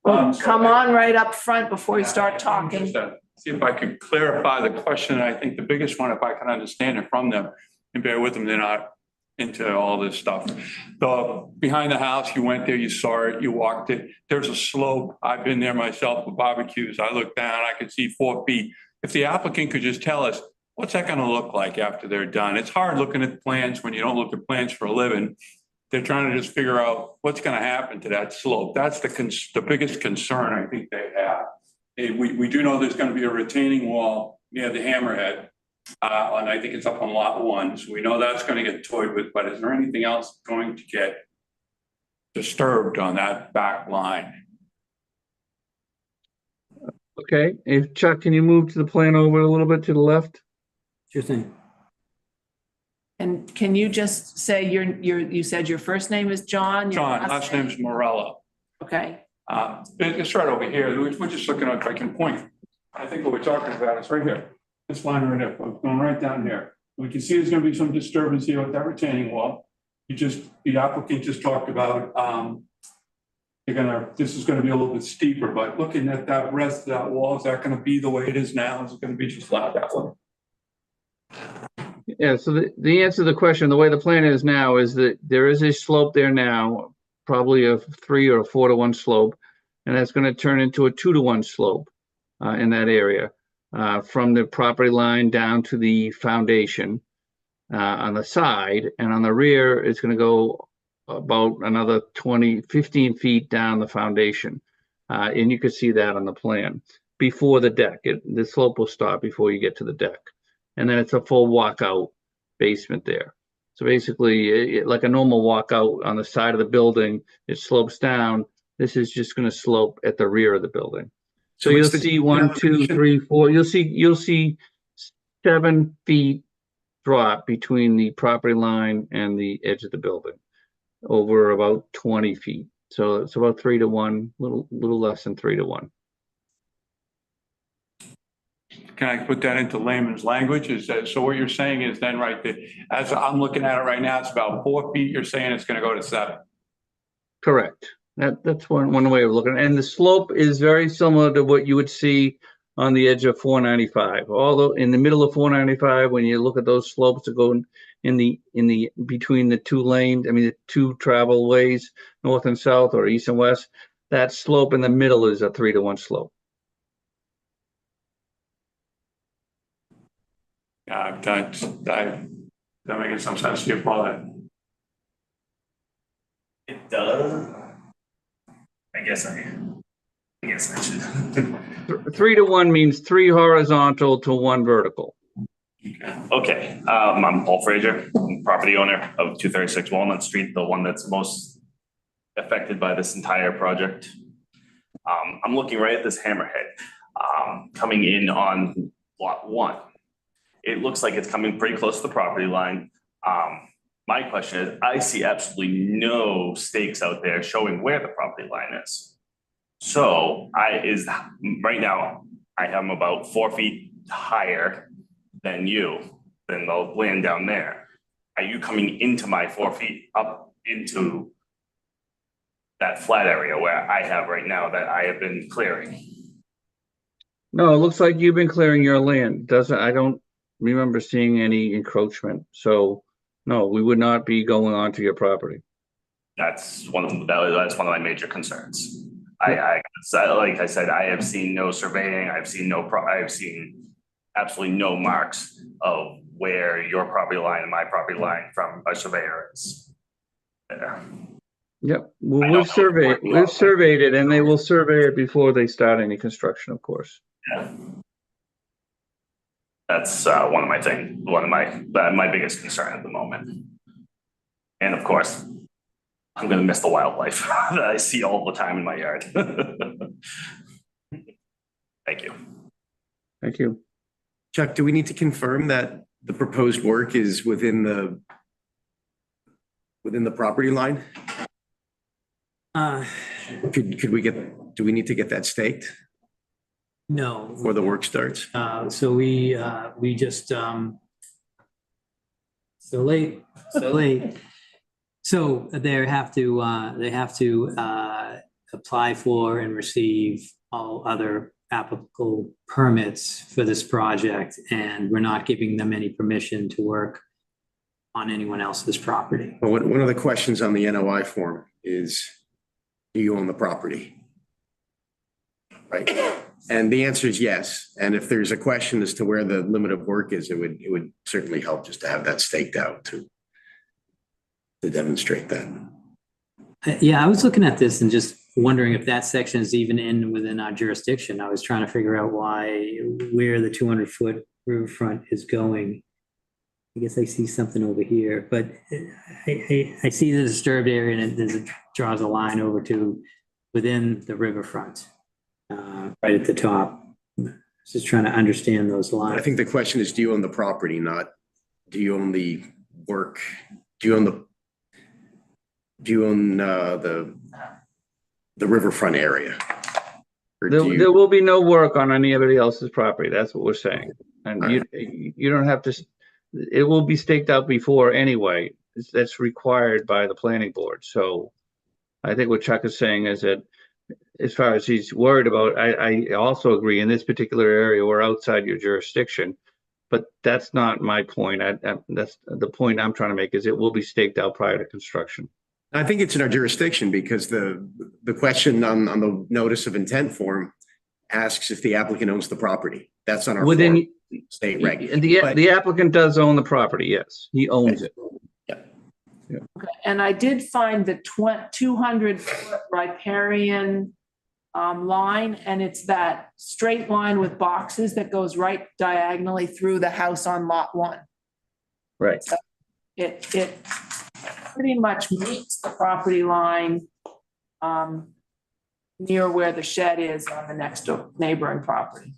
Well, come on right up front before you start talking. See if I could clarify the question. I think the biggest one, if I can understand it from them, and bear with them, they're not into all this stuff. Behind the house, you went there, you saw it, you walked it. There's a slope. I've been there myself for barbecues. I looked down, I could see 4 feet. If the applicant could just tell us, what's that going to look like after they're done? It's hard looking at plans when you don't look at plans for a living. They're trying to just figure out what's going to happen to that slope. That's the biggest concern I think they have. We do know there's going to be a retaining wall near the hammerhead. And I think it's up on lot 1. So we know that's going to get toyed with, but is there anything else going to get disturbed on that back line? Okay, if Chuck, can you move to the plan over a little bit to the left? Sure thing. And can you just say you said your first name is John? John, last name's Morella. Okay. It's right over here. We're just looking at, I can point. I think what we're talking about is right here. This line right here, going right down here. We can see there's going to be some disturbance here with that retaining wall. The applicant just talked about, this is going to be a little bit steeper, but looking at that rest of that wall, is that going to be the way it is now? Is it going to be just flat that way? Yeah, so the answer to the question, the way the plan is now is that there is a slope there now, probably a 3 or a 4-to-1 slope, and that's going to turn into a 2-to-1 slope in that area from the property line down to the foundation. on the side, and on the rear, it's gonna go about another 15 feet down the foundation. And you can see that on the plan before the deck. The slope will stop before you get to the deck. And then it's a full walkout basement there. So basically, like a normal walkout on the side of the building, it slopes down. This is just going to slope at the rear of the building. So you'll see 1, 2, 3, 4. You'll see 7 feet drop between the property line and the edge of the building over about 20 feet. So it's about 3 to 1, little less than 3 to 1. Can I put that into layman's language? Is that, so what you're saying is then right there, as I'm looking at it right now, it's about 4 feet. You're saying it's going to go to 7. Correct. That's one way of looking at it. And the slope is very similar to what you would see on the edge of 495. Although in the middle of 495, when you look at those slopes that go in the between the two lanes, I mean the two travel ways, north and south or east and west, that slope in the middle is a 3 to 1 slope. Yeah, that making some sense to you, Paul? It does. I guess I should. 3 to 1 means 3 horizontal to 1 vertical. Okay, I'm Paul Frazier, I'm property owner of 236 Walnut Street, the one that's most affected by this entire project. I'm looking right at this hammerhead coming in on lot 1. It looks like it's coming pretty close to the property line. My question is, I see absolutely no stakes out there showing where the property line is. So right now, I am about 4 feet higher than the land down there. Are you coming into my 4 feet up into that flat area where I have right now that I have been clearing? No, it looks like you've been clearing your land. I don't remember seeing any encroachment. So no, we would not be going onto your property. That's one of my major concerns. Like I said, I have seen no surveying. I've seen absolutely no marks of where your property line and my property line from a surveyor is there. Yep, well, we've surveyed it, and they will survey it before they start any construction, of course. Yeah. That's one of my biggest concern at the moment. And of course, I'm going to miss the wildlife that I see all the time in my yard. Thank you. Thank you. Chuck, do we need to confirm that the proposed work is within the property line? Do we need to get that staked? No. Before the work starts? So we just, so late. So they have to apply for and receive all other applicable permits for this project, and we're not giving them any permission to work on anyone else's property. Well, one of the questions on the NOI form is, do you own the property? Right? And the answer is yes. And if there's a question as to where the limit of work is, it would certainly help just to have that staked out to demonstrate that. Yeah, I was looking at this and just wondering if that section is even within our jurisdiction. I was trying to figure out where the 200-foot riverfront is going. I guess I see something over here, but I see the disturbed area, and it draws a line over to within the riverfront, right at the top. Just trying to understand those lines. I think the question is, do you own the property, not do you own the work? Do you own the riverfront area? There will be no work on anybody else's property. That's what we're saying. And you don't have to, it will be staked out before anyway. That's required by the planning board. So I think what Chuck is saying is that as far as he's worried about, I also agree in this particular area, we're outside your jurisdiction, but that's not my point. That's the point I'm trying to make, is it will be staked out prior to construction. I think it's in our jurisdiction because the question on the notice of intent form asks if the applicant owns the property. That's on our form. state reg. And the applicant does own the property, yes, he owns it. Okay, and I did find the 200-foot riparian line, and it's that straight line with boxes that goes right diagonally through the house on lot 1. Right. So it pretty much meets the property line near where the shed is on the next door neighboring property.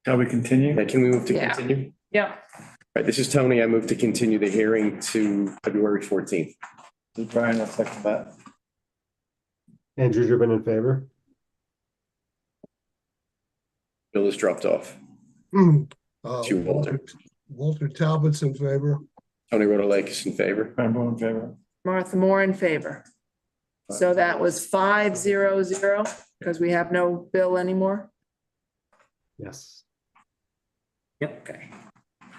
Shall we continue? Yeah, can we move to Yeah. continue? Yeah. Right, this is Tony. I move to continue the hearing to February 14th. Brian, I'll second that. Andrew Driven in favor. Bill has dropped off. It's you, Walter. Walter Talbot's in favor. Tony Rotalakis in favor. Brian Bowe in favor. Martha Moore in favor. So that was 5-0-0 because we have no bill anymore. Yes. Yep. Okay.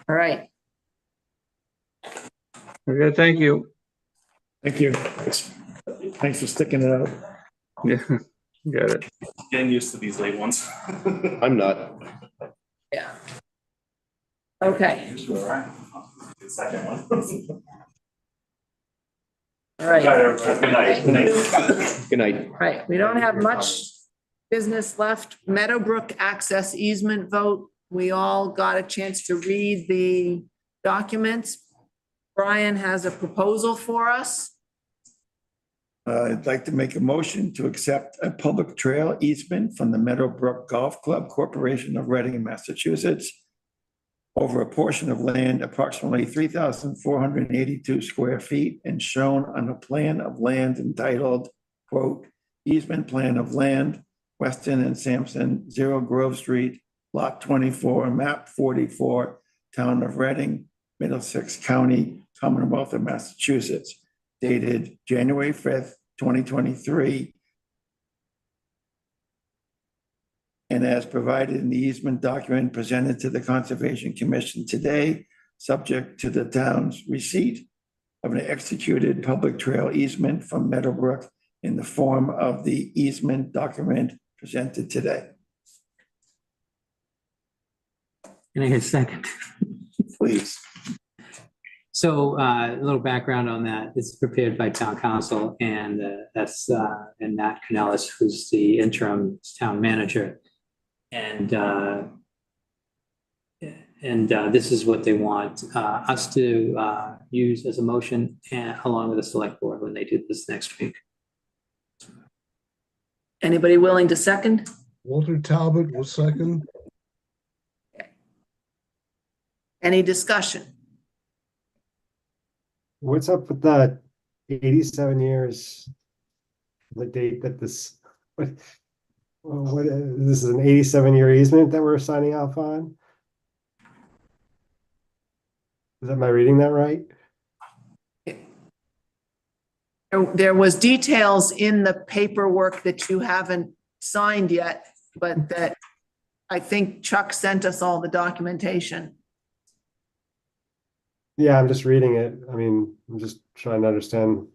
All right. Okay, thank you. Thank you. Thanks for sticking it out. Yeah, got it. Getting used to these late ones. I'm not. Yeah. Okay. The second one. All right. Good night. Good night. All right. We don't have much business left. Meadowbrook access easement vote. We all got a chance to read the documents. Brian has a proposal for us. I'd like to make a motion to accept a public trail easement from the Meadowbrook Golf Club Corporation of Reading, Massachusetts, over a portion of land approximately 3,482 square feet and shown on a plan of land entitled, quote, easement plan of land, Weston and Sampson, 0 Grove Street, Lot 24, map 44, Town of Reading, Middlesex County, Commonwealth of Massachusetts, dated January 5th, 2023. And as provided in the easement document presented to the Conservation Commission today, subject to the town's receipt of an executed public trail easement from Meadowbrook in the form of the easement document presented today. Can I get a second? Please. So a little background on that. It's prepared by town council and that's and Matt Canellis, who's the interim town manager. And this is what they want us to use as a motion and along with the select board when they do this next week. Anybody willing to second? Walter Talbot will second. Any discussion? What's up with the 87 years? The date that this, this is an 87-year easement that we're signing off on? Am I reading that right? There was details in the paperwork that you haven't signed yet, but that I think Chuck sent us all the documentation. Yeah, I'm just reading it. I mean, I'm just trying to understand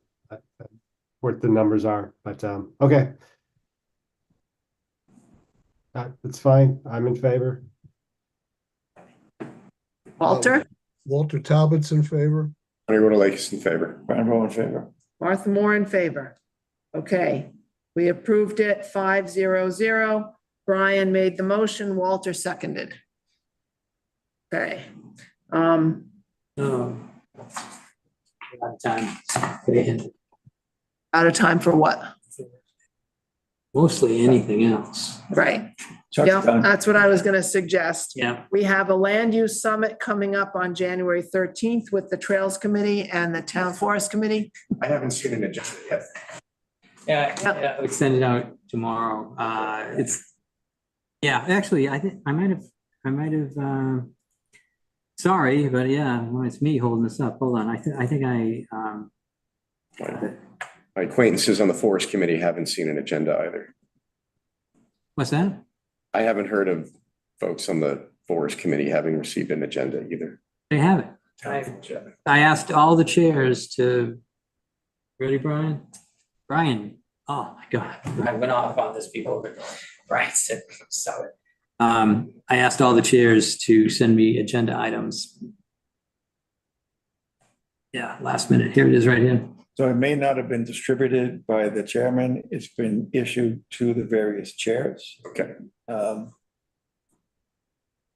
what the numbers are, but okay. It's fine. I'm in favor. Walter? Walter Talbot's in favor. Tony Rotalakis in favor. Brian Bowe in favor. Martha Moore in favor. Okay, we approved it 5-0-0. Brian made the motion, Walter seconded. Okay. Oh. Out of time. Out of time for what? Mostly anything else. Right. Chuck's Yeah, done. that's what I was gonna suggest. Yeah. We have a land use summit coming up on January 13th with the Trails Committee and the Town Forest Committee. I haven't seen an agenda yet. Yeah, I'll extend it out tomorrow. Yeah, actually, I think I might have, sorry, but yeah, well, it's me holding this up. Hold on. I think I My acquaintances on the Forest Committee haven't seen an agenda either. what's that? I haven't heard of folks on the Forest Committee having received an agenda either. They haven't. I asked all the chairs to, ready, Brian? Brian, oh my God, I went off on this before, but Brian said, so I asked all the chairs to send me agenda items. Yeah, last minute. Here it is right here. So it may not have been distributed by the chairman. It's been issued to the various chairs. Okay.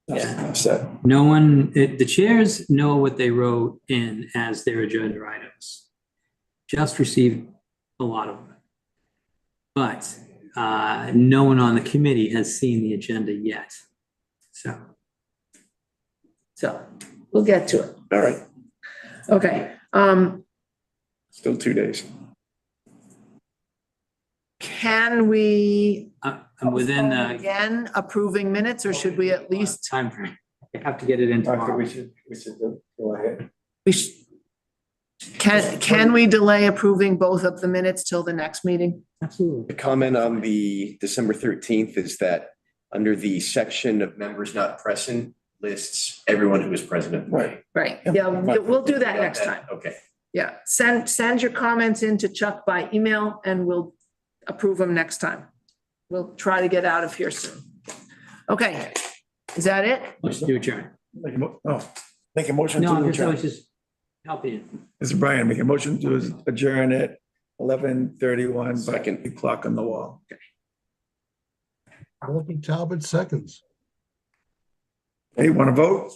That's enough said. No one, the chairs know what they wrote in as their agenda items. Just received a lot of them. But no one on the committee has seen the agenda yet. So we'll get to it. All right, Okay. still 2 days. Can we I'm within the again approving minutes, or should we at least? time frame. I have to get it in tomorrow. We should go ahead. Can we delay approving both of the minutes till the next meeting? Absolutely. The comment on the December 13th is that under the section of members not present lists everyone who was present at the meeting. Right, yeah, we'll do that next time. Okay. Yeah, send your comments in to Chuck by email and we'll approve them next time. We'll try to get out of here soon. Okay, is that it? Let's do adjourn. Make a motion No, to I was adjourn. just helping you. Mr. Brian, make a motion to adjourn at 11:31 by Second. the clock on the wall. Walter Talbot seconds. Hey, want to vote?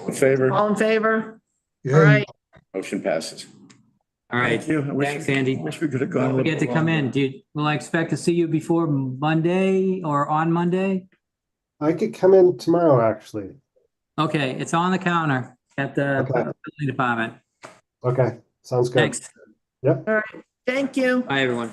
In favor? All in favor? Yeah. All right, Motion passes. All right. Thank you. I wish Thanks, we- Andy. Wish we could have gone. a Don't little forget to come longer. in. Will I expect to see you before Monday or on Monday? I could come in tomorrow, actually. Okay, it's on the counter at the Okay. building department. Okay, sounds good. Thanks. Yep. all right, thank you. Bye, everyone.